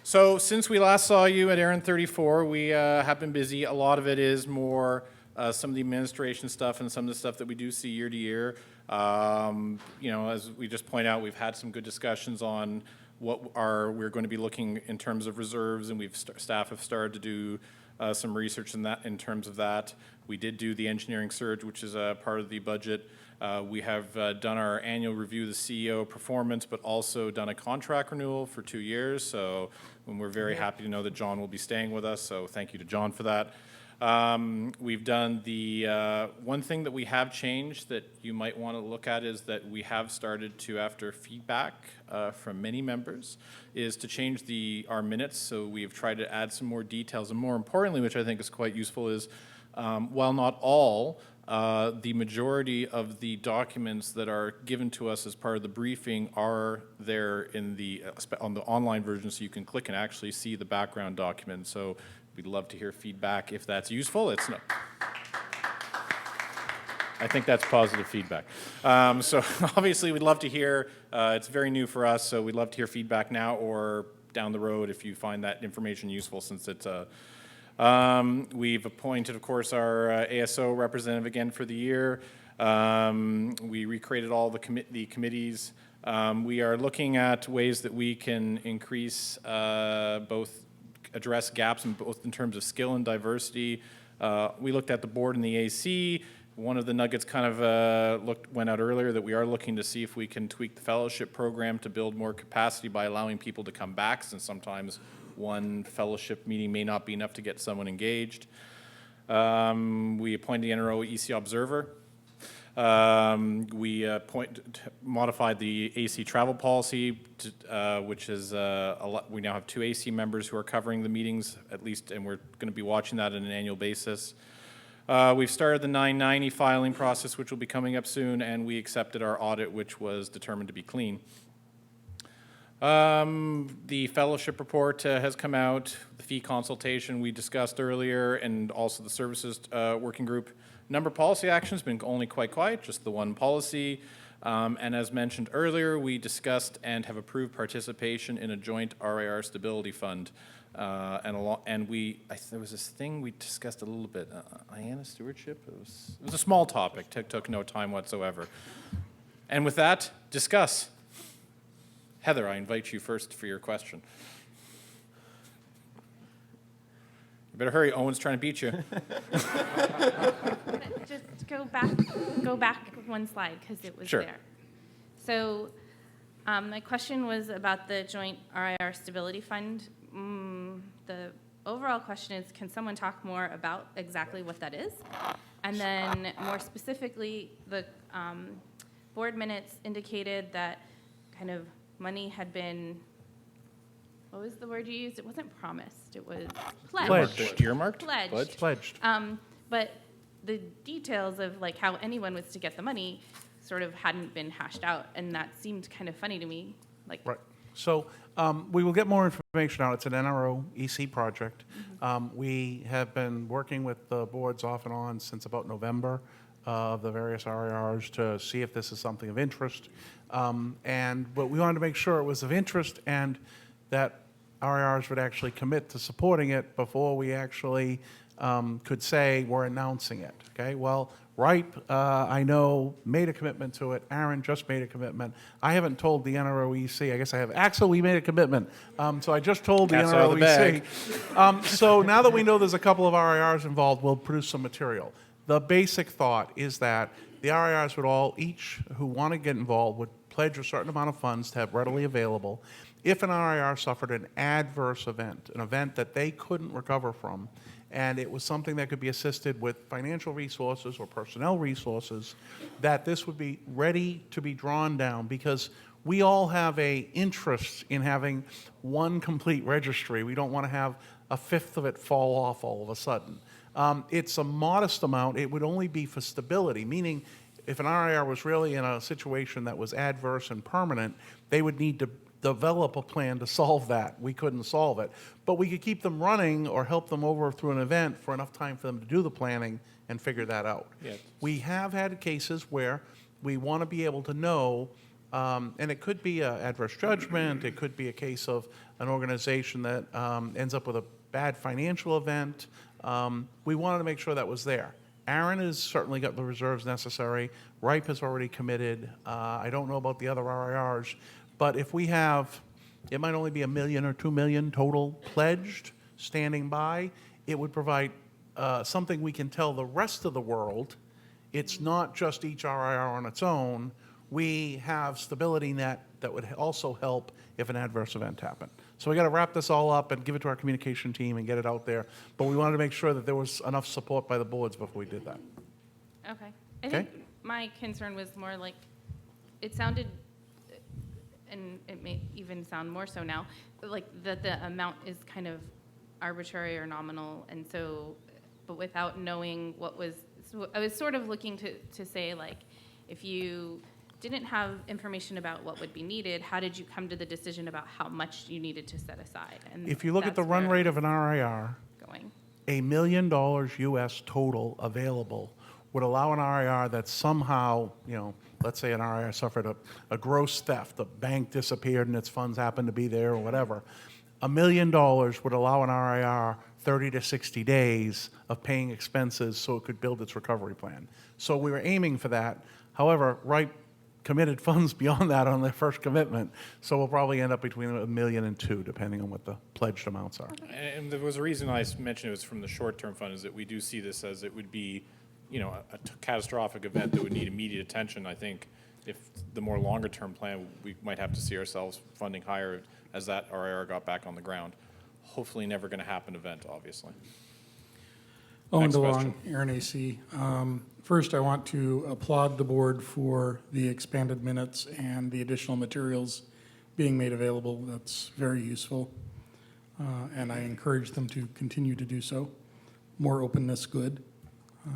So since we last saw you at ARIN 34, we have been busy. A lot of it is more some of the administration stuff and some of the stuff that we do see year to year. You know, as we just point out, we've had some good discussions on what we're going to be looking in terms of reserves, and staff have started to do some research in terms of that. We did do the engineering surge, which is a part of the budget. We have done our annual review of the CEO performance, but also done a contract renewal for 2 years. So we're very happy to know that John will be staying with us. So thank you to John for that. We've done the one thing that we have changed that you might want to look at is that we have started to, after feedback from many members, is to change our minutes. So we've tried to add some more details, and more importantly, which I think is quite useful, is while not all, the majority of the documents that are given to us as part of the briefing are there in on the online version, so you can click and actually see the background document. So we'd love to hear feedback if that's useful. It's not. I think that's positive feedback. So obviously, we'd love to hear. It's very new for us, so we'd love to hear feedback now or down the road if you find that information useful, since it's we've appointed, of course, our ASO representative again for the year. We recreated all the committees. We are looking at ways that we can increase address gaps in both in terms of skill and diversity. We looked at the board and the AC. One of the nuggets kind of went out earlier, that we are looking to see if we can tweak the fellowship program to build more capacity by allowing people to come back, since sometimes one fellowship meeting may not be enough to get someone engaged. We appointed the NRO EC observer. We modified the AC travel policy, which is we now have 2 AC members who are covering the meetings, at least, and we're going to be watching that on an annual basis. We've started the 990 filing process, which will be coming up soon, and we accepted our audit, which was determined to be clean. The fellowship report has come out, the fee consultation we discussed earlier, and also the services working group. Number of policy actions been only quite quiet, just the one policy. And as mentioned earlier, we discussed and have approved participation in a joint RIR stability fund. There was this thing we discussed a little bit, IANA stewardship. It was a small topic, took no time whatsoever. And with that, discuss. Heather, I invite you first for your question. You better hurry, Owen's trying to beat you. Just go back one slide, because it was Sure. there. So my question was about the joint RIR stability fund. The overall question is, can someone talk more about exactly what that is? And then more specifically, the board minutes indicated that kind of money had been, what was the word you used? It wasn't promised, it was pledged. Earmarked? Pledged. Pledged. But the details of like how anyone was to get the money sort of hadn't been hashed out, and that seemed kind of funny to me. Like, Right. So we will get more information out. It's an NRO EC project. We have been working with the boards off and on since about November of the various RIRs to see if this is something of interest. But we wanted to make sure it was of interest and that RIRs would actually commit to supporting it before we actually could say we're announcing it. Okay. Well, RIPE, I know, made a commitment to it. ARIN just made a commitment. I haven't told the NROEC. I guess I have. Axel, we made a commitment. So I just told the Cat's out of the NROEC. So now that we know there's a couple of RIRs involved, we'll produce some material. The basic thought is that the RIRs would all, each who want to get involved, would pledge a certain amount of funds to have readily available if an RIR suffered an adverse event, an event that they couldn't recover from, and it was something that could be assisted with financial resources or personnel resources, that this would be ready to be drawn down, because we all have a interest in having one complete registry. We don't want to have a fifth of it fall off all of a sudden. It's a modest amount. It would only be for stability, meaning if an RIR was really in a situation that was adverse and permanent, they would need to develop a plan to solve that. We couldn't solve it. But we could keep them running or help them over through an event for enough time for them to do the planning and figure that out. Yeah. We have had cases where we want to be able to know, and it could be an adverse judgment, it could be a case of an organization that ends up with a bad financial event. We wanted to make sure that was there. ARIN has certainly got the reserves necessary. RIPE has already committed. I don't know about the other RIRs. But if we have, it might only be $1 million or $2 million total pledged, standing by, it would provide something we can tell the rest of the world. It's not just each RIR on its own. We have stability net that would also help if an adverse event happened. So we got to wrap this all up and give it to our communication team and get it out there. But we wanted to make sure that there was enough support by the boards before we did that. okay. I Okay. think my concern was more like, it sounded, and it may even sound more so now, like that the amount is kind of arbitrary or nominal, and so, but without knowing what was, so I was sort of looking to say, like, if you didn't have information about what would be needed, how did you come to the decision about how much you needed to set aside? And If you look at the that's run where rate of an RIR, going. $1 million US total available would allow an RIR that somehow, let's say an RIR suffered a gross theft, the bank disappeared and its funds happened to be there or whatever. $1 million would allow an RIR 30 to 60 days of paying expenses so it could build its recovery plan. So we were aiming for that. However, RIPE committed funds beyond that on their first commitment, so we'll probably end up between $1 million and $2 million, depending on what the pledged amounts are. And there was a reason I mentioned it was from the short-term fund, is that we do see this as it would be, a catastrophic event that would need immediate attention. I think if the more longer-term plan, we might have to see ourselves funding higher as that RIR got back on the ground. Hopefully never going to happen event, obviously. Owen Next DeLong, question. ARIN AC. First, I want to applaud the board for the expanded minutes and the additional materials being made available. That's very useful. And I encourage them to continue to do so. More openness, good.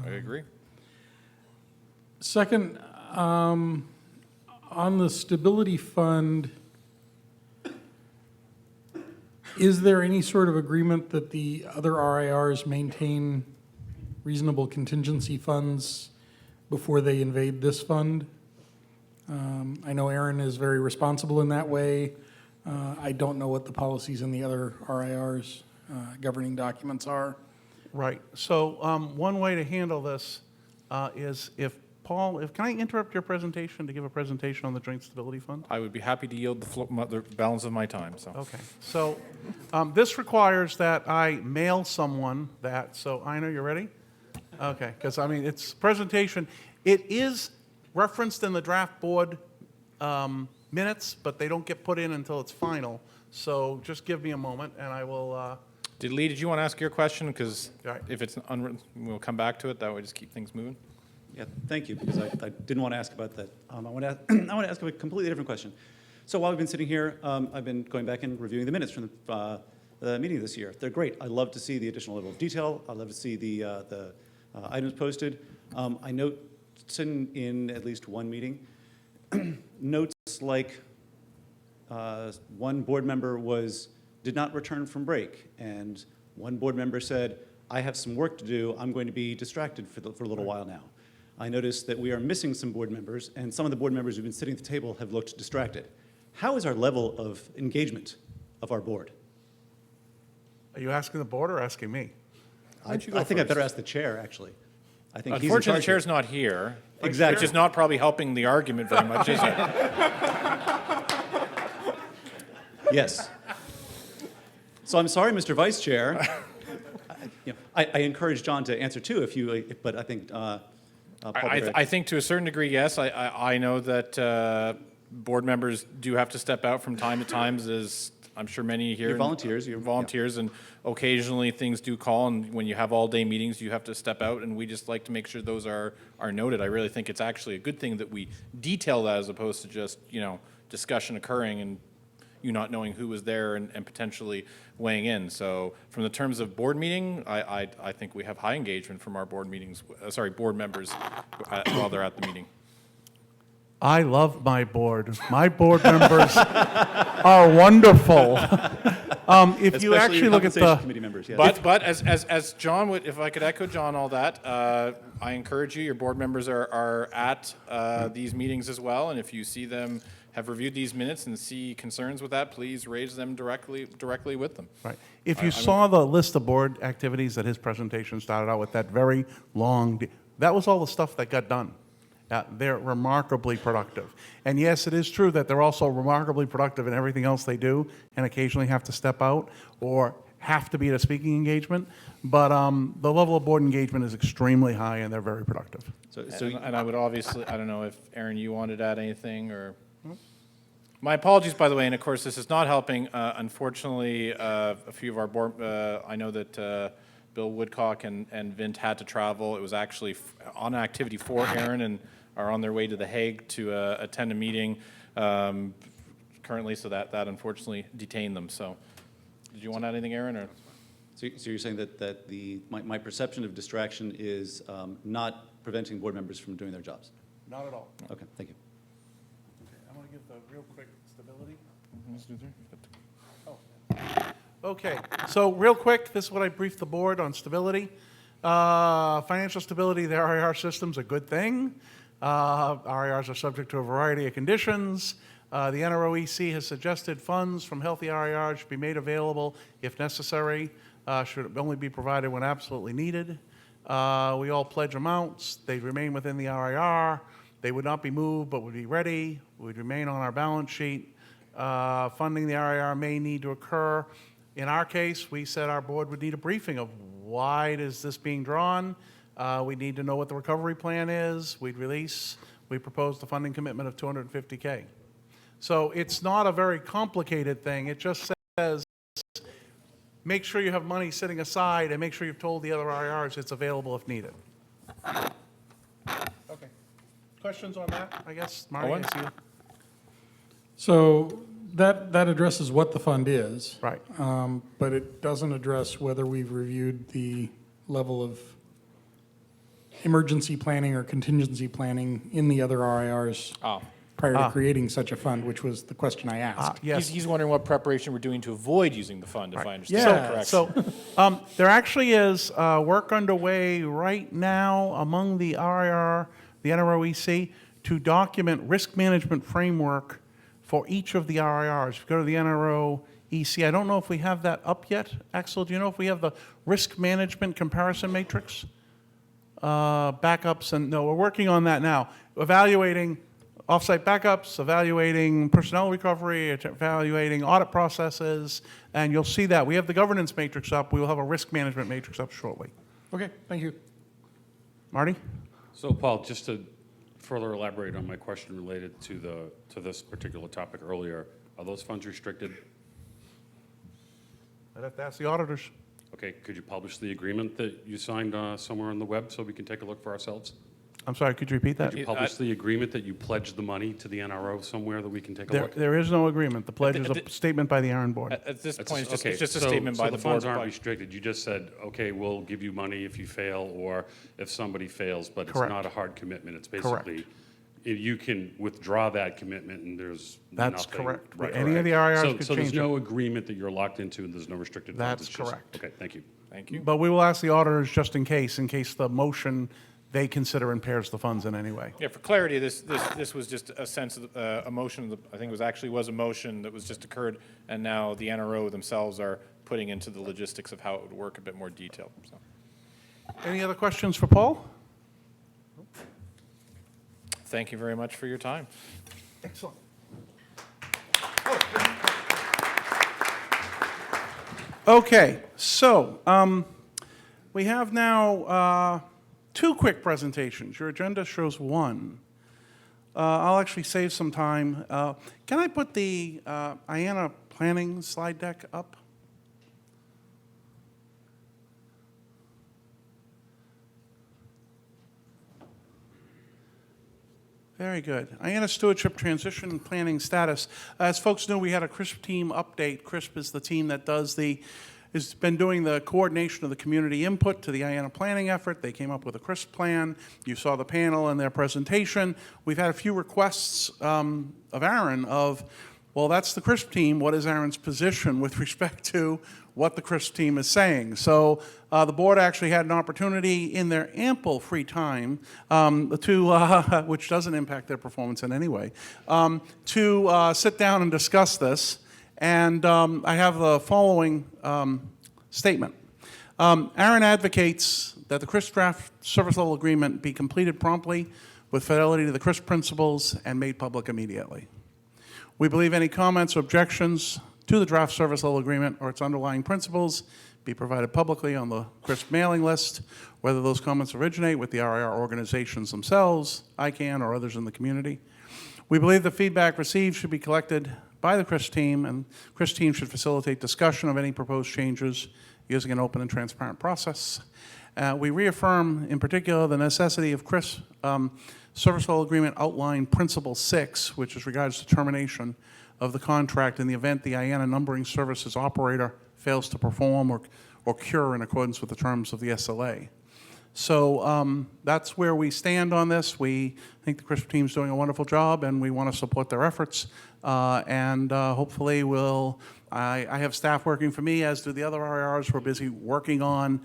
I agree. Second, on the stability fund, is there any sort of agreement that the other RIRs maintain reasonable contingency funds before they invade this fund? I know ARIN is very responsible in that way. I don't know what the policies in the other RIRs governing documents are. Right. So one way to handle this is if Paul, can I interrupt your presentation to give a presentation on the Joint Stability Fund? I would be happy to yield the balance of my time, so. Okay. So this requires that I mail someone that, so Ina, you ready? Okay, because it's presentation. It is referenced in the draft board minutes, but they don't get put in until it's final. So just give me a moment and I will Lee, did you want to ask your question? Because Right. if it's unwritten, we'll come back to it. That way, just keep things moving. Yeah, thank you, because I didn't want to ask about that. I want to I want to ask a completely different question. So while we've been sitting here, I've been going back and reviewing the minutes from the meeting this year. They're great. I love to see the additional level of detail. I love to see the items posted. I note in at least one meeting, notes like one board member did not return from break, and one board member said, I have some work to do. I'm going to be distracted for a little while now. I noticed that we are missing some board members, and some of the board members who've been sitting at the table have looked distracted. How is our level of engagement of our board? Are you asking the board or asking me? I think I better ask the chair, actually. I think he's in Unfortunately, the charge chair's here. not here. Exactly. Which is not probably helping the argument very much, is it? Yes. So I'm sorry, Mr. Vice Chair. I encourage John to answer too, but I think Paul I think to a certain degree, yes. I know that board members do have to step out from time to time, as I'm sure many here. You're volunteers. You're volunteers, and occasionally things do call, and when you have all-day meetings, you have to step out, and we just like to make sure those are noted. I really think it's actually a good thing that we detail that as opposed to just, discussion occurring and you not knowing who was there and potentially weighing in. So from the terms of board meeting, I think we have high engagement from our board members while they're at the meeting. I love my board. My board members are wonderful. If you Especially actually your look at compensation the, committee members, yes. But as John would, if I could echo John, all that, I encourage you, your board members are at these meetings as well, and if you see them, have reviewed these minutes and see concerns with that, please raise them directly with them. right. If you saw the list of board activities that his presentation started out with, that very long, that was all the stuff that got done. They're remarkably productive. And yes, it is true that they're also remarkably productive in everything else they do and occasionally have to step out or have to be at a speaking engagement. But the level of board engagement is extremely high and they're very productive. And I would obviously, I don't know if, Aaron, you wanted to add anything or? My apologies, by the way, and of course, this is not helping. Unfortunately, a few of our board, I know that Bill Woodcock and Vint had to travel. It was actually on activity for Aaron and are on their way to The Hague to attend a meeting currently, so that unfortunately detained them. So did you want to add anything, Aaron? Or? So you're saying that my perception of distraction is not preventing board members from doing their jobs? Not at all. Okay, thank you. I'm going to give the real quick stability. Okay, so real quick, this is what I briefed the board on stability. Financial stability of the RIR system's a good thing. RIRs are subject to a variety of conditions. The NROEC has suggested funds from healthy RIRs should be made available if necessary, should only be provided when absolutely needed. We all pledge amounts. They remain within the RIR. They would not be moved, but would be ready, would remain on our balance sheet. Funding the RIR may need to occur. In our case, we said our board would need a briefing of why is this being drawn. We need to know what the recovery plan is. We proposed a funding commitment of $250K. So it's not a very complicated thing. It just says, make sure you have money sitting aside and make sure you've told the other RIRs it's available if needed. Okay. Questions on that, I guess? Marty, I see you. So that addresses what the fund is. Right. But it doesn't address whether we've reviewed the level of emergency planning or contingency planning in the other RIRs prior to creating such a fund, which was the question I asked. Yes. He's wondering what preparation we're doing to avoid using the fund, if I understand Yeah. correctly. So there actually is work underway right now among the RIR, the NROEC, to document risk management framework for each of the RIRs. If you go to the NROEC, I don't know if we have that up yet. Axel, do you know if we have the risk management comparison matrix? Backups, and no, we're working on that now. Evaluating offsite backups, evaluating personnel recovery, evaluating audit processes, and you'll see that. We have the governance matrix up. We will have a risk management matrix up shortly. Okay, thank you. Marty? So Paul, just to further elaborate on my question related to this particular topic earlier, are those funds restricted? I'd have to ask the auditors. Okay, could you publish the agreement that you signed somewhere on the web so we can take a look for ourselves? I'm sorry, could you repeat that? Could you publish the agreement that you pledged the money to the NRO somewhere that we can take a look? There is no agreement. The pledge is a statement by the ARIN board. At this That's- point, okay, it's just a so- statement by so the funds board. aren't by- restricted. You just said, okay, we'll give you money if you fail or if somebody fails, but it's Correct. not a hard commitment. It's Correct. basically, you can withdraw that commitment and there's That's nothing. correct. Right, Any of the correct. RIRs So- could So there's change it. no agreement that you're locked into and there's no restricted funds. That's It's just- correct. Okay, thank you. Thank you. But we will ask the auditors just in case the motion they consider impairs the funds in any way. Yeah, for clarity, this was just a sense of, a motion, I think it was a motion that was just occurred, and now the NRO themselves are putting into the logistics of how it would work a bit more detail, so. Any other questions for Paul? Thank you very much for your time. Excellent. Okay, so we have now two quick presentations. Your agenda shows one. I'll actually save some time. Can I put the IANA planning slide deck up? Very good. IANA Stewardship Transition Planning Status. As folks know, we had a CRISP team update. CRISP is the team that has been doing the coordination of the community input to the IANA planning effort. They came up with a CRISP plan. You saw the panel in their presentation. We've had a few requests of ARIN of, well, that's the CRISP team. What is ARIN's position with respect to what the CRISP team is saying? So the board actually had an opportunity in their ample free time which doesn't impact their performance in any way, to sit down and discuss this. And I have the following statement. ARIN advocates that the CRISP draft service level agreement be completed promptly with fidelity to the CRISP principles and made public immediately. We believe any comments or objections to the draft service level agreement or its underlying principles be provided publicly on the CRISP mailing list, whether those comments originate with the RIR organizations themselves, ICANN, or others in the community. We believe the feedback received should be collected by the CRISP team, and CRISP team should facilitate discussion of any proposed changes using an open and transparent process. We reaffirm, in particular, the necessity of CRISP Service Level Agreement Outline Principle 6, which is regards to termination of the contract in the event the IANA numbering services operator fails to perform or cure in accordance with the terms of the SLA. So that's where we stand on this. We think the CRISP team's doing a wonderful job, and we want to support their efforts. Hopefully I have staff working for me, as do the other RIRs who are busy working on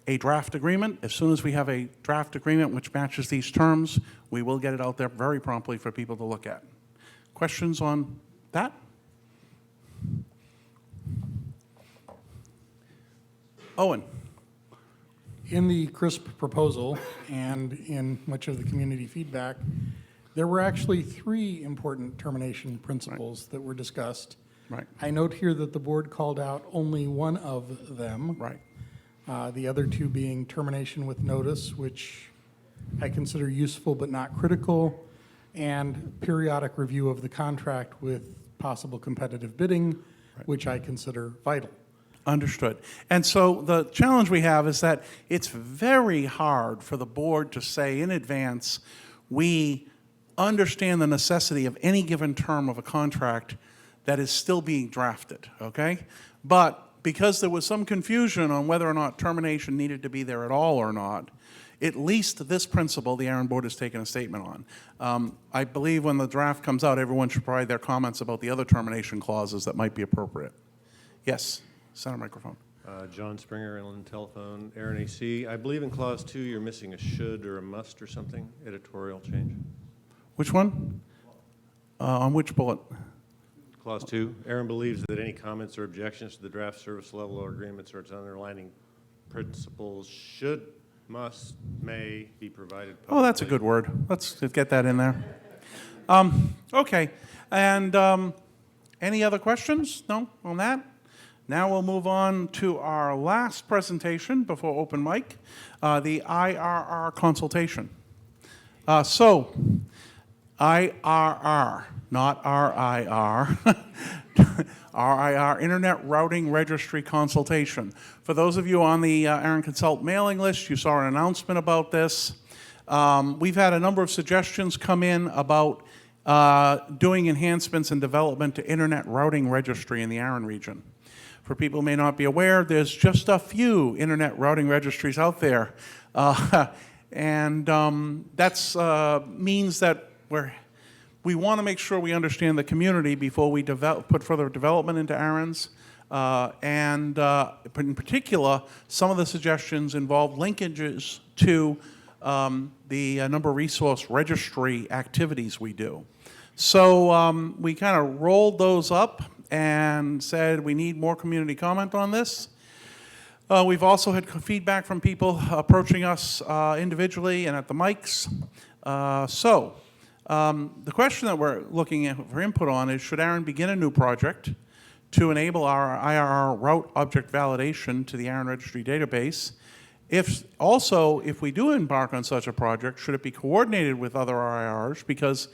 a draft agreement. As soon as we have a draft agreement which matches these terms, we will get it out there very promptly for people to look at. Questions on that? Owen. In the CRISP proposal and in much of the community feedback, there were actually three important termination principles that were discussed. Right. I note here that the board called out only one of them. Right. The other two being termination with notice, which I consider useful but not critical, and periodic review of the contract with possible competitive bidding, which I consider vital. Understood. And so the challenge we have is that it's very hard for the board to say in advance, we understand the necessity of any given term of a contract that is still being drafted, okay? But because there was some confusion on whether or not termination needed to be there at all or not, at least this principle the ARIN board has taken a statement on. I believe when the draft comes out, everyone should provide their comments about the other termination clauses that might be appropriate. Yes, center microphone. John Springer, Inland Telephone, ARIN AC. I believe in clause 2 you're missing a should or a must or something, editorial change. Which one? On which bullet? Clause 2, ARIN believes that any comments or objections to the draft service level or agreements or its underlying principles should, must, may be provided publicly. Oh, that's a good word. Let's get that in there. Okay, and any other questions? No, on that? Now we'll move on to our last presentation before open mic, the IRR consultation. So, IRR, not RIR. RIR Internet Routing Registry Consultation. For those of you on the ARIN Consult mailing list, you saw an announcement about this. We've had a number of suggestions come in about doing enhancements and development to Internet Routing Registry in the ARIN region. For people who may not be aware, there's just a few Internet Routing Registries out there. And that means that we want to make sure we understand the community before we put further development into ARINs. And in particular, some of the suggestions involve linkages to the number resource registry activities we do. So we kind of rolled those up and said we need more community comment on this. We've also had feedback from people approaching us individually and at the mics. The question that we're looking at for input on is, should ARIN begin a new project to enable our IRR route object validation to the ARIN registry database? If we do embark on such a project, should it be coordinated with other RIRs? Because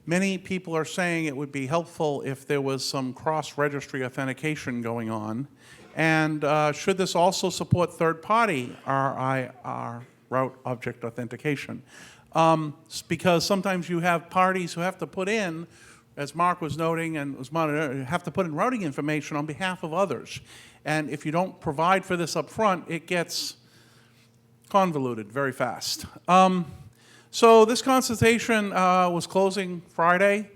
many people are saying it would be helpful if there was some cross-registry authentication going on. And should this also support third-party RIR route object authentication? Because sometimes you have parties who have to put in, as Mark was noting and was monitoring, have to put in routing information on behalf of others. And if you don't provide for this up front, it gets convoluted very fast. So this consultation was closing Friday.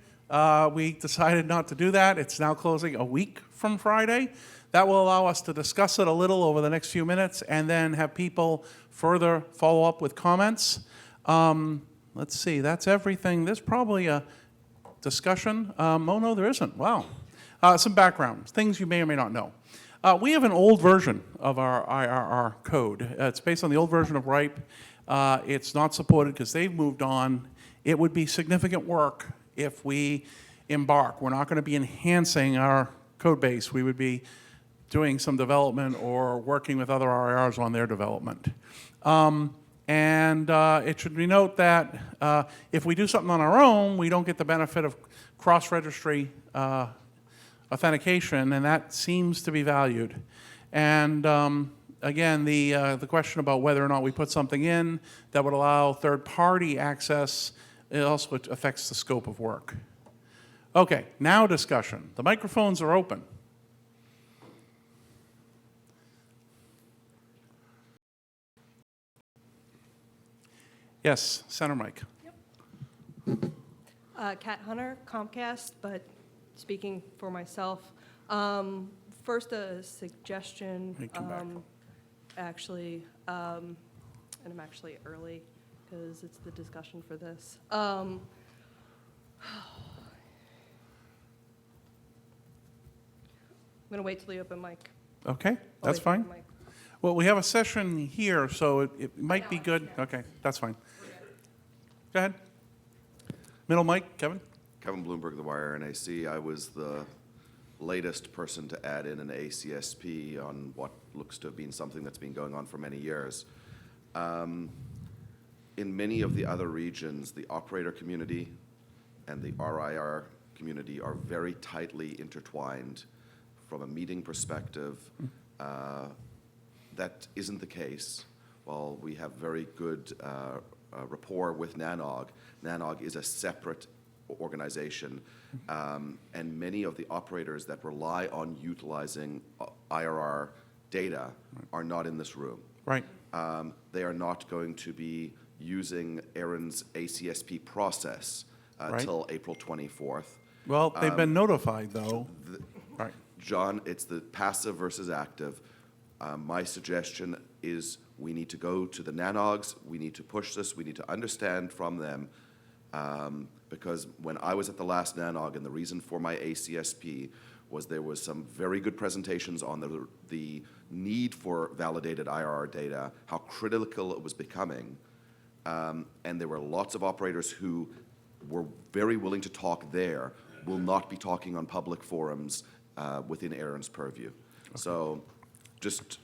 We decided not to do that. It's now closing a week from Friday. That will allow us to discuss it a little over the next few minutes and then have people further follow up with comments. Let's see, that's everything. There's probably a discussion. Oh, no, there isn't. Wow. Some background, things you may or may not know. We have an old version of our IRR code. It's based on the old version of RIPE. It's not supported because they've moved on. It would be significant work if we embark. We're not going to be enhancing our code base. We would be doing some development or working with other RIRs on their development. It should be noted that if we do something on our own, we don't get the benefit of cross-registry authentication, and that seems to be valued. And again, the question about whether or not we put something in that would allow third-party access, it also affects the scope of work. Okay, now discussion. The microphones are open. Yes, center mic. Kat Hunter, Comcast, but speaking for myself. First, a suggestion, actually, and I'm actually early because it's the discussion for this. I'm going to wait till the open mic. Okay, that's fine. Well, we have a session here, so it might be good. Okay, that's fine. Go ahead. Middle mic, Kevin. Kevin Bloomberg, the Wire NAC. I was the latest person to add in an ACSP on what looks to have been something that's been going on for many years. In many of the other regions, the operator community and the RIR community are very tightly intertwined. From a meeting perspective, that isn't the case. While we have very good rapport with NANOG, NANOG is a separate organization, and many of the operators that rely on utilizing IRR data are not in this room. Right. They are not going to be using ARIN's ACSP process till April 24th. Well, they've been notified, though. Right. John, it's the passive versus active. My suggestion is we need to go to the NANOGs, we need to push this, we need to understand from them, because when I was at the last NANOG, and the reason for my ACSP was there was some very good presentations on the need for validated IRR data, how critical it was becoming, and there were lots of operators who were very willing to talk there, will not be talking on public forums within ARIN's purview. Okay. So just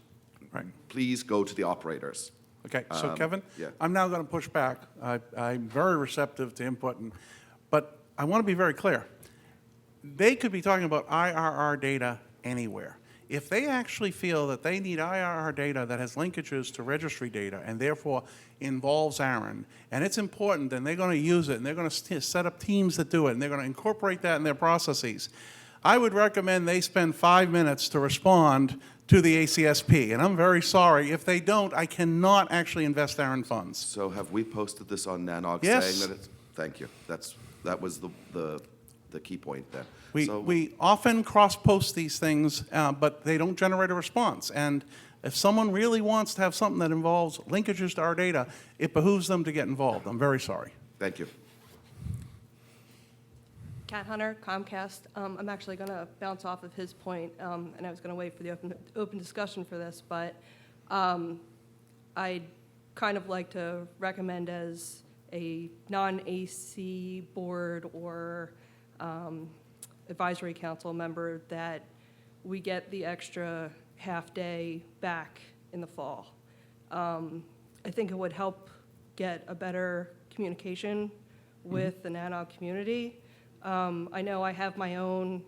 please go to the operators. Okay, so Kevin, yeah. I'm now going to push back. I'm very receptive to input, but I want to be very clear. they could be talking about IRR data anywhere. If they actually feel that they need IRR data that has linkages to registry data and therefore involves ARIN, and it's important, and they're going to use it, and they're going to set up teams that do it, and they're going to incorporate that in their processes, I would recommend they spend 5 minutes to respond to the ACSP. And I'm very sorry. If they don't, I cannot actually invest ARIN funds. So have we posted this on NANOG Yes. saying that it's, thank you. That was the key point then. We often cross-post these things, but they don't generate a response. And if someone really wants to have something that involves linkages to our data, it behooves them to get involved. I'm very sorry. Thank you. Cat Hunter, Comcast. I'm actually going to bounce off of his point, and I was going to wait for the open discussion for this, but I'd kind of like to recommend as a non-AC board or advisory council member that we get the extra half-day back in the fall. I think it would help get a better communication with the NANOG community. I know I have my own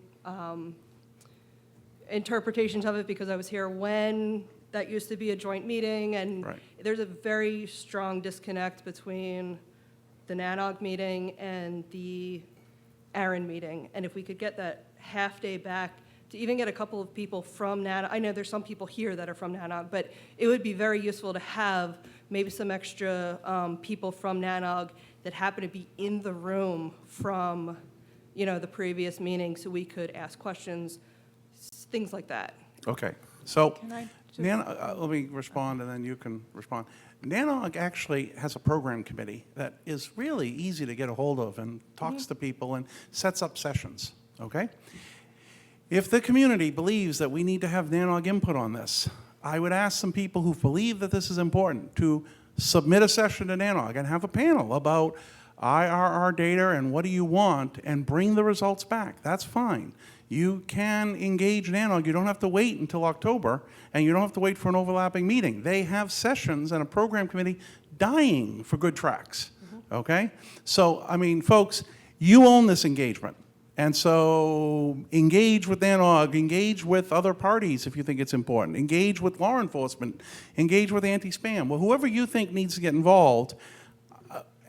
interpretations of it because I was here when that used to be a joint meeting, and there's a very strong disconnect between the NANOG meeting and the ARIN meeting. And if we could get that half day back to even get a couple of people from NANOG, I know there's some people here that are from NANOG, but it would be very useful to have maybe some extra people from NANOG that happen to be in the room from, you know, the previous meeting, so we could ask questions, things like that. Okay. So Can I just- let me respond, and then you can respond. NANOG actually has a program committee that is really easy to get a hold of and talks to people and sets up sessions, okay? If the community believes that we need to have NANOG input on this, I would ask some people who believe that this is important to submit a session to NANOG and have a panel about IRR data and what do you want, and bring the results back. That's fine. You can engage NANOG. You don't have to wait until October, and you don't have to wait for an overlapping meeting. They have sessions and a program committee dying for good tracks, okay? So, I mean, folks, you own this engagement. And so engage with NANOG, engage with other parties if you think it's important, engage with law enforcement, engage with anti-spam. Well, whoever you think needs to get involved,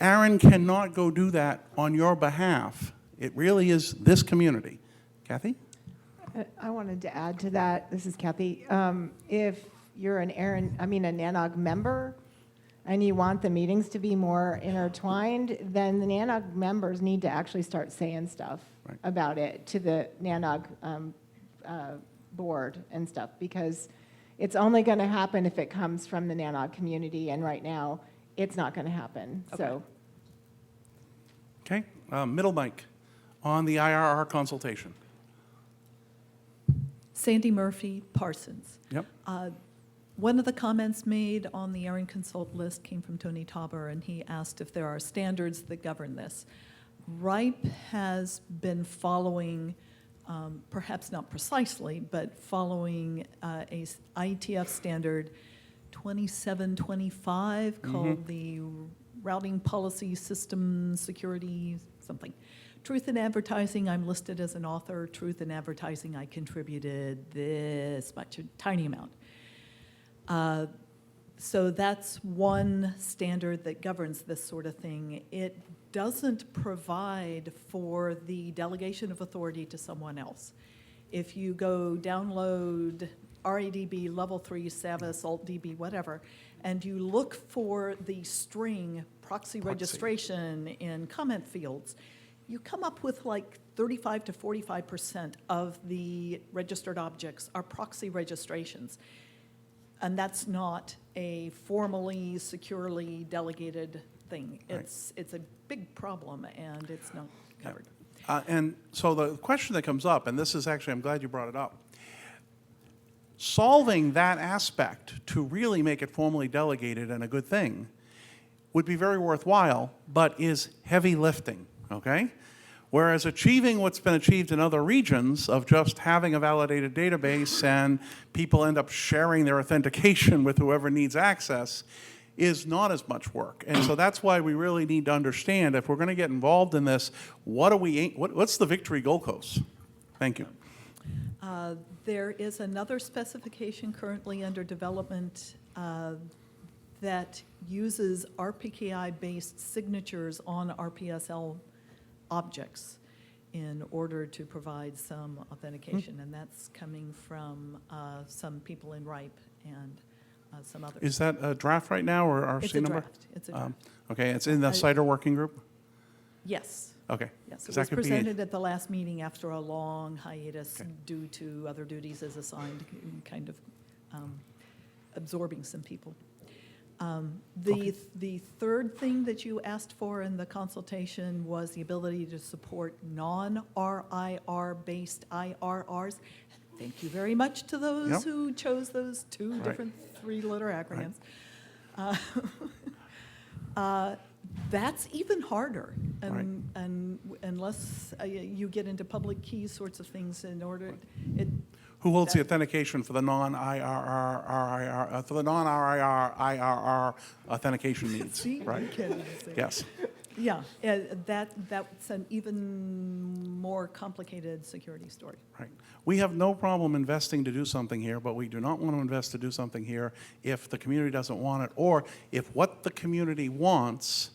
ARIN cannot go do that on your behalf. It really is this community. Kathy? I wanted to add to that. This is Kathy. If you're a NANOG member and you want the meetings to be more intertwined, then the NANOG members need to actually start saying stuff about it to the NANOG board and stuff, because it's only going to happen if it comes from the NANOG community, and right now it's not going to happen. So. Okay, middle mic on the IRR consultation. Sandy Murphy, Parsons. Yep. One of the comments made on the ARIN consult list came from Tony Tauber, and he asked if there are standards that govern this. RIPE has been following, perhaps not precisely, but following a IETF standard 2725 called the Routing Policy System Security something. Truth in Advertising, I'm listed as an author. Truth in Advertising, I contributed this much, a tiny amount. So that's one standard that governs this sort of thing. It doesn't provide for the delegation of authority to someone else. If you go download RADB, Level 3, Savvis, AltDB, whatever, and you look for the string proxy registration in comment fields, you come up with like 35 to 45% of the registered objects are proxy registrations. And that's not a formally, securely delegated thing. It's a big problem, and it's not covered. And so the question that comes up, and this is actually, I'm glad you brought it up, solving that aspect to really make it formally delegated and a good thing would be very worthwhile, but is heavy lifting, okay? Whereas achieving what's been achieved in other regions of just having a validated database and people end up sharing their authentication with whoever needs access is not as much work. And so that's why we really need to understand, if we're going to get involved in this, what's the victory goalposts, Thank you. There is another specification currently under development that uses RPKI-based signatures on RPSL objects in order to provide some authentication, and that's coming from some people in RIPE and some others. Is that a draft right now or RC It's a number? draft. It's a draft. Okay, it's in the CIDR working group? Yes. Okay. Yes, 'Cause it that was could be- presented at the last meeting after a long hiatus due to other duties as assigned, kind of absorbing some people. The third thing that you asked for in the consultation was the ability to support non-RIR-based IRRs. Thank you very much to those Yep. who chose those two Right. different three-letter acronyms. That's even harder, and unless you get into public key sorts of things in order, Who holds the authentication for the non-IRR, for the non-RIR, IRR authentication needs, See, right? you can't even say. Yes. Yeah, that's an even more complicated security story. Right. We have no problem investing to do something here, but we do not want to invest to do something here if the community doesn't want it, or if what the community wants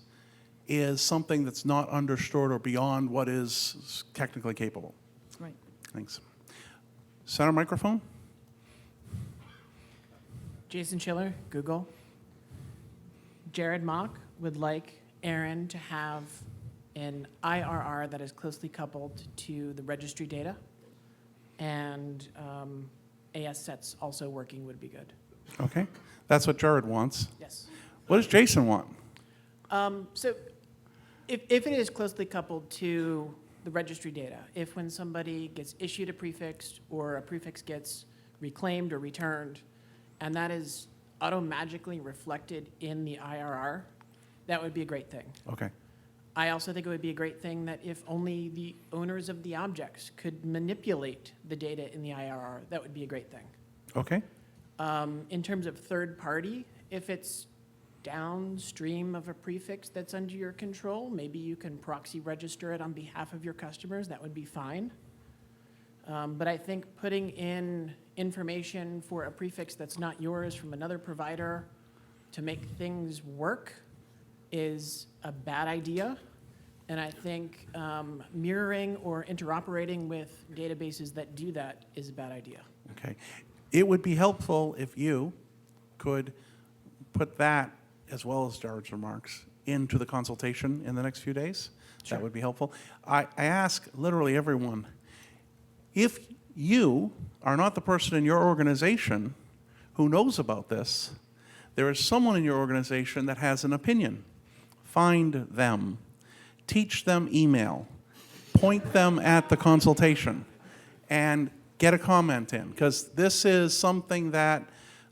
is something that's not understood or beyond what is technically capable. Right. Thanks. Center microphone? Jason Schiller, Google. Jared Mock would like ARIN to have an IRR that is closely coupled to the registry data, and AS sets also working would be good. Okay. That's what Jared wants. Yes. What does Jason want? So if it is closely coupled to the registry data, if when somebody gets issued a prefix or a prefix gets reclaimed or returned, and that is auto-magically reflected in the IRR, that would be a great thing. Okay. I also think it would be a great thing that if only the owners of the objects could manipulate the data in the IRR, that would be a great thing. Okay. In terms of third party, if it's downstream of a prefix that's under your control, maybe you can proxy register it on behalf of your customers, that would be fine. But I think putting in information for a prefix that's not yours from another provider to make things work is a bad idea. And I think mirroring or interoperating with databases that do that is a bad idea. Okay. It would be helpful if you could put that, as well as Jared's remarks, into the consultation in the next few days. Sure. That would be helpful. I ask literally everyone, if you are not the person in your organization who knows about this, there is someone in your organization that has an opinion. Find them. Teach them email. Point them at the consultation and get a comment in, because this is something that,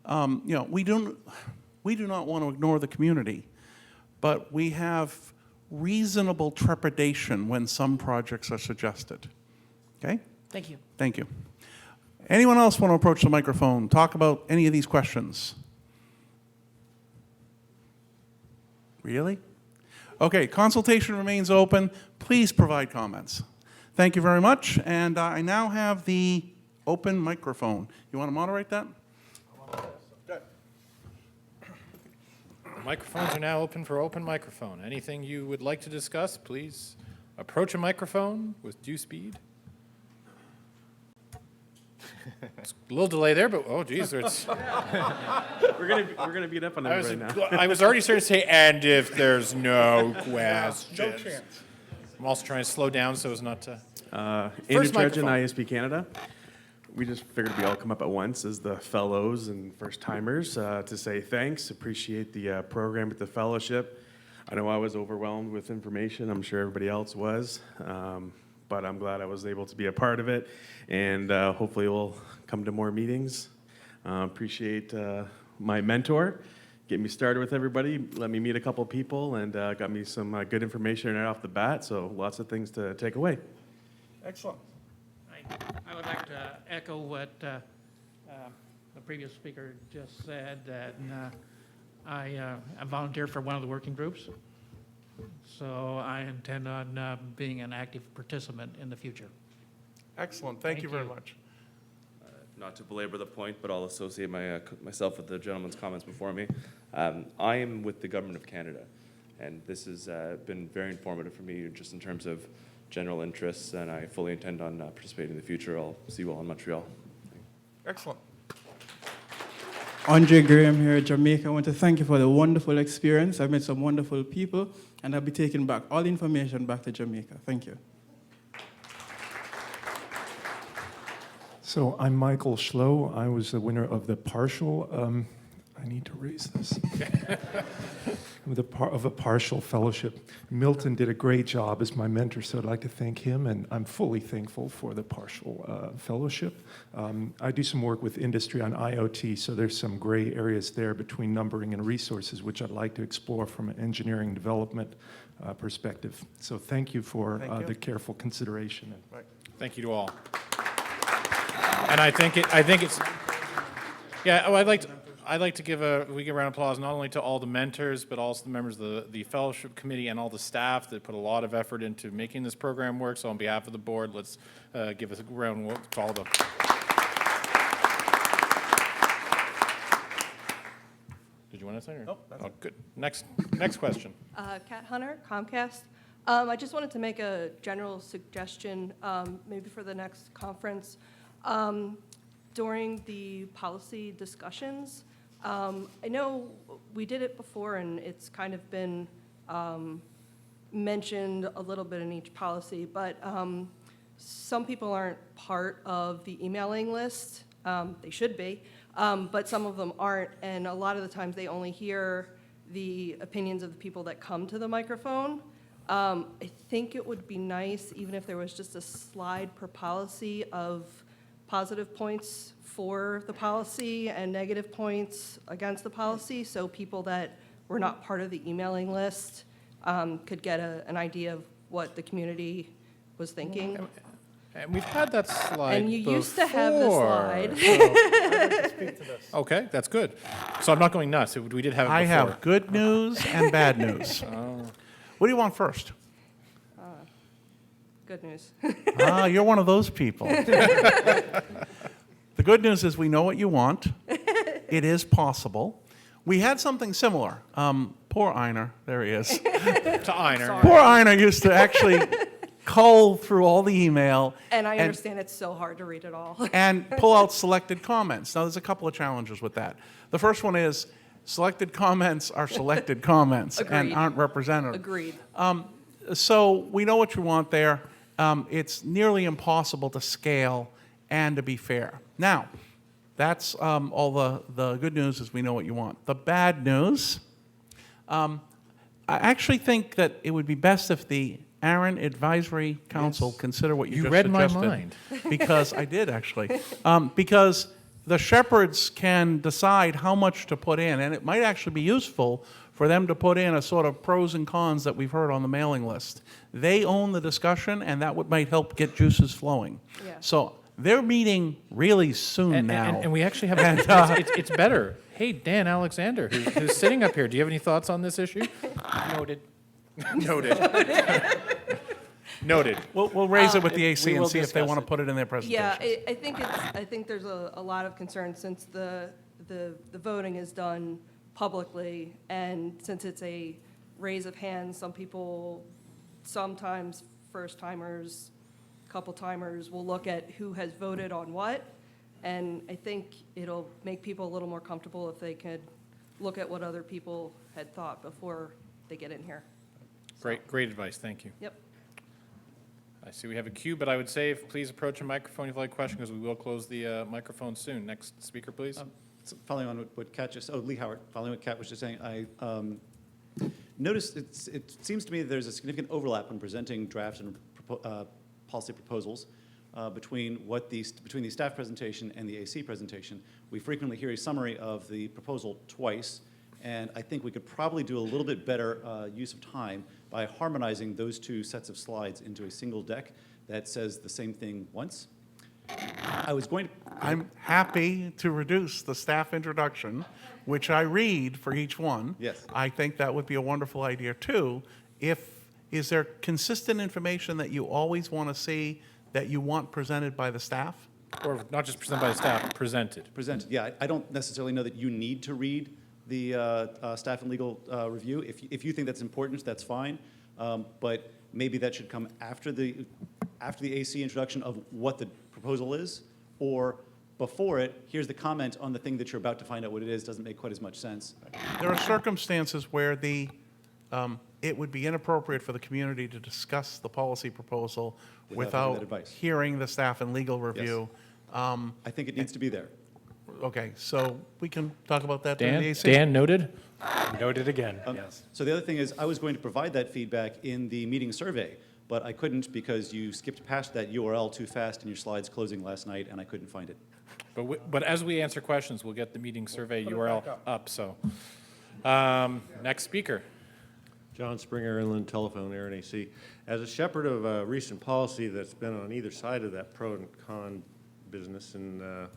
we do not want to ignore the community, but we have reasonable trepidation when some projects are suggested. Okay? Thank you. Thank you. Anyone else want to approach the microphone, talk about any of these questions? Really? Okay, consultation remains open. Please provide comments. Thank you very much. And I now have the open microphone. You want to moderate that? The microphones are now open for open microphone. Anything you would like to discuss, please approach a microphone with due speed. It's a little delay there, but oh geez, it's. We're gonna beat up on I was, everybody now. I was already starting to say, and if there's no questions. No chance. I'm also trying to slow down so as not to. Andrew First Trudgeon, microphone. ISP Canada. We just figured we all come up at once as the fellows and first timers to say thanks, appreciate the program at the fellowship. I know I was overwhelmed with information. I'm sure everybody else was. But I'm glad I was able to be a part of it, and hopefully we'll come to more meetings. Appreciate my mentor, get me started with everybody, let me meet a couple people, and got me some good information right off the bat, so lots of things to take away. Excellent. I would like to echo what the previous speaker just said, that I volunteer for one of the working groups. So I intend on being an active participant in the future. Excellent, thank you very much. Not to belabor the point, but I'll associate myself with the gentleman's comments before me. I am with the Government of Canada, and this has been very informative for me just in terms of general interests, and I fully intend on participating in the future. I'll see you all in Montreal. Excellent. Andre Graham here at Jamaica. I want to thank you for the wonderful experience. I've met some wonderful people, and I'll be taking back all the information back to Jamaica. Thank you. So I'm Michael Schlow. I was the winner of the partial, I need to raise this, of a partial fellowship. Milton did a great job as my mentor, so I'd like to thank him, and I'm fully thankful for the partial fellowship. I do some work with industry on IoT, so there's some gray areas there between numbering and resources, which I'd like to explore from an engineering development perspective. So thank you for the careful consideration. Right. Thank you to all. And I think it's, yeah, oh, I'd like to give a round of applause not only to all the mentors, but also the members of the fellowship committee and all the staff that put a lot of effort into making this program work. So on behalf of the board, let's give us a round to all of them. Did you want to say? Nope, that's oh, good. Next question. Kat Hunter, Comcast. I just wanted to make a general suggestion, maybe for the next conference. During the policy discussions, I know we did it before and it's kind of been mentioned a little bit in each policy, but some people aren't part of the emailing list. They should be, but some of them aren't, and a lot of the times they only hear the opinions of the people that come to the microphone. I think it would be nice, even if there was just a slide per policy of positive points for the policy and negative points against the policy, so people that were not part of the emailing list could get an idea of what the community was thinking. And we've had that slide And you before, used to have the slide. so- Okay, that's good. So I'm not going nuts. We did have it before. I have good news and bad news. What do you want first? Good news. You're one of those people. The good news is we know what you want. It is possible. We had something similar. Poor Einar, there he is. To Einar. Poor Einar used to actually cull through all the email. And I understand it's so hard to read it all. And pull out selected comments. Now, there's a couple of challenges with that. The first one is selected comments are selected comments and Agreed. aren't representative. Agreed. So we know what you want there. It's nearly impossible to scale and to be fair. Now, that's all the good news is we know what you want. The bad news, I actually think that it would be best if the ARIN Advisory Council consider what you just read my suggested. mind. Because I did, actually. Because the shepherds can decide how much to put in, and it might actually be useful for them to put in a sort of pros and cons that we've heard on the mailing list. They own the discussion, and that might help get juices flowing. Yeah. So they're meeting really soon now. And we actually have, it's better. Hey, Dan Alexander, who's sitting up here, do you have any thoughts on this issue? Noted. Noted. Noted. We'll raise it with the AC we and will see if they discuss want to it. put it in their presentation. Yeah, I think there's a lot of concern since the voting is done publicly, and since it's a raise of hands, some people, sometimes first-timers, couple-timers will look at who has voted on what, and I think it'll make people a little more comfortable if they could look at what other people had thought before they get in here. Great advice, thank you. Yep. I see we have a queue, but I would say please approach a microphone if you have a question, because we will close the microphone soon. Next speaker, please. So following on what Kat just, Lee Howard, following what Kat was just saying, I noticed it seems to me that there's a significant overlap when presenting draft and policy proposals between the staff presentation and the AC presentation. We frequently hear a summary of the proposal twice, and I think we could probably do a little bit better use of time by harmonizing those two sets of slides into a single deck that says the same thing once. I'm happy to reduce the staff introduction, which I read for each one. Yes. I think that would be a wonderful idea too. Is there consistent information that you always want to see that you want presented by the staff? Or not just presented by the staff, presented. Presented, yeah. I don't necessarily know that you need to read the staff and legal review. If you think that's important, that's fine. But maybe that should come after the AC introduction of what the proposal is, or before it, here's the comment on the thing that you're about to find out what it is, doesn't make quite as much sense. There are circumstances where it would be inappropriate for the community to discuss the policy proposal Without having that without advice. hearing the staff and legal review. I think it needs to be there. Okay, so we can talk about that during the Dan, AC. Dan noted? Noted again, yes. So the other thing is, I was going to provide that feedback in the meeting survey, but I couldn't because you skipped past that URL too fast in your slides closing last night, and I couldn't find it. But as we answer questions, we'll get the meeting survey URL up, so. Next speaker. John Springer, Inland Telephone, ARIN AC. As a shepherd of recent policy that's been on either side of that pro and con business in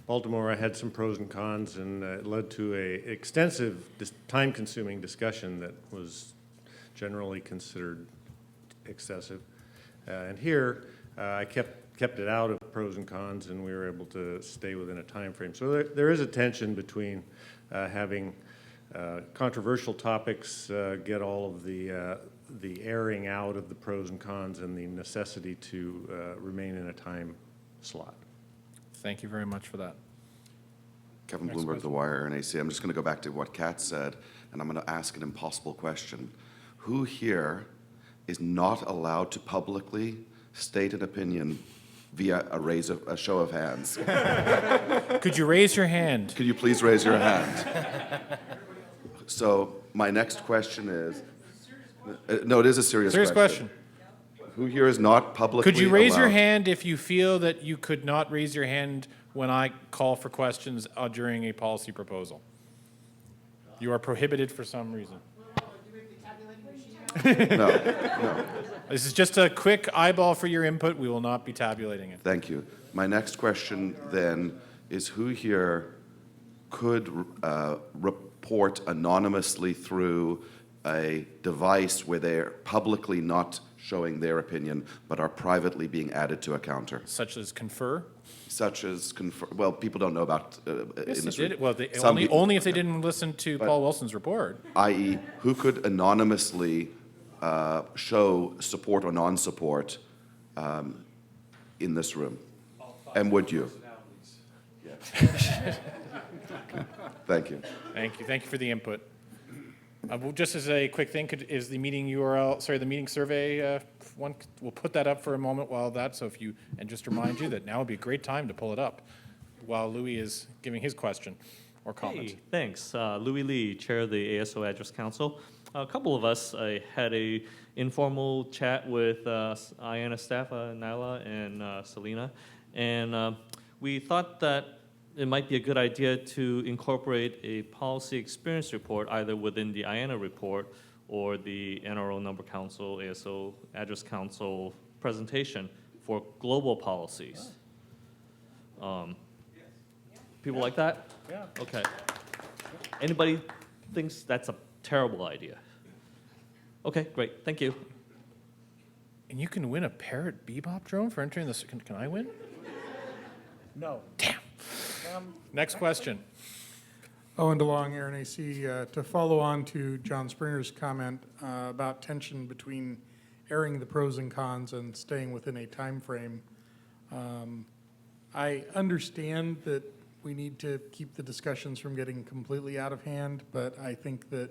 Baltimore, I had some pros and cons, and it led to a extensive, time-consuming discussion that was generally considered excessive. And here, I kept it out of pros and cons, and we were able to stay within a time frame. So there is a tension between having controversial topics get all of the airing out of the pros and cons and the necessity to remain in a time slot. Thank you very much for that. Kevin Next Bloomberg, question. The Wire, ARIN AC. I'm just going to go back to what Kat said, and I'm going to ask an impossible question. Who here is not allowed to publicly state an opinion via a show of hands? Could you raise your hand? Could you please raise your hand? So my next question is, no, it is a serious question. Who here is not publicly Could you raise your allowed- hand if you feel that you could not raise your hand when I call for questions during a policy proposal? You are prohibited for some reason. No. This is just a quick eyeball for your input. We will not be tabulating it. Thank you. My next question then is, who here could report anonymously through a device where they're publicly not showing their opinion but are privately being added to a counter? Such as confer? Such as confer. Well, people don't know about Yes, they industry. did. Well, Some people- only if they didn't listen to But- Paul Wilson's report. i.e., who could anonymously show support or non-support in this room? And would you? Thank you. Thank you. Thank you for the input. Well, just as a quick thing, is the meeting URL, sorry, the meeting survey one, we'll put that up for a moment while so if you, and just remind you that now would be a great time to pull it up while Louis is giving his question or comment. Hey, thanks. Louis Lee, Chair of the ASO Address Council. A couple of us had a informal chat with IANA staff, Nyla and Selena, and we thought that it might be a good idea to incorporate a policy experience report either within the IANA report or the NRO Number Council, ASO Address Council presentation for global policies. People like that? Yeah. Okay. Anybody thinks that's a terrible idea? Okay, great. Thank you. And you can win a Parrot Bebop drone for entering this. Can I win? No. Damn. Next question. Owen DeLong, ARIN AC. To follow on to John Springer's comment about tension between airing the pros and cons and staying within a time frame, I understand that we need to keep the discussions from getting completely out of hand, but I think that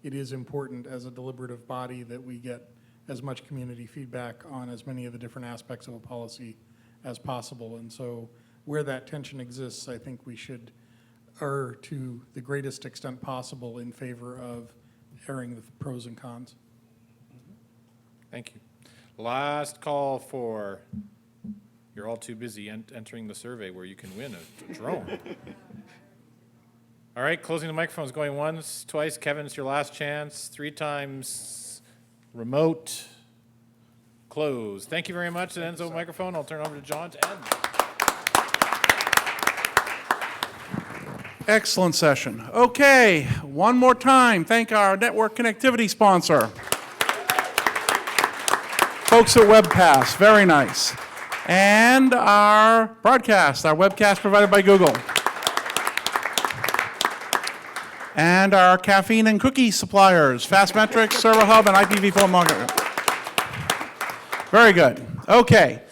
it is important as a deliberative body that we get as much community feedback on as many of the different aspects of a policy as possible. And so where that tension exists, I think we should err to the greatest extent possible in favor of airing the pros and cons. Thank you. Last call for, you're all too busy entering the survey where you can win a drone. All right, closing the microphones, going once, twice. Kevin, it's your last chance. 3 times. Remote. Close. Thank you very much. That ends the microphone. I'll turn it over to John to end. Excellent session. Okay, one more time, thank our network connectivity sponsor. Folks at WebPass, very nice. and our broadcast, our webcast provided by Google. And our caffeine and cookie suppliers, Fastmetrics, Server Hub, and IPv4 Market. Very good. Okay.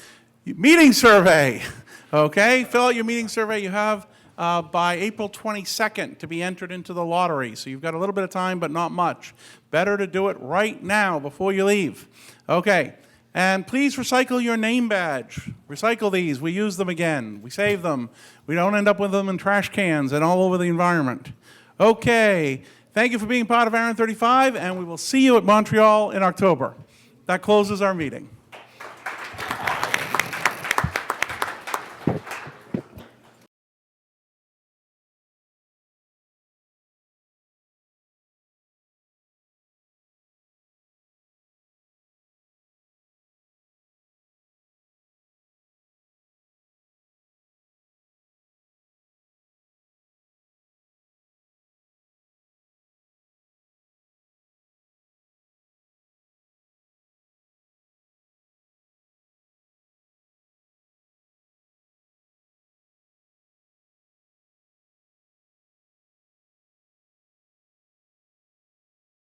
Meeting survey. Okay. Fill out your meeting survey you have by April 22nd to be entered into the lottery. So you've got a little bit of time, but not much. Better to do it right now before you leave. Okay. And please recycle your name badge. Recycle these. We use them again. We save them. We don't end up with them in trash cans and all over the environment. Okay. Thank you for being part of ARIN 35, and we will see you at Montreal in October. That closes our meeting.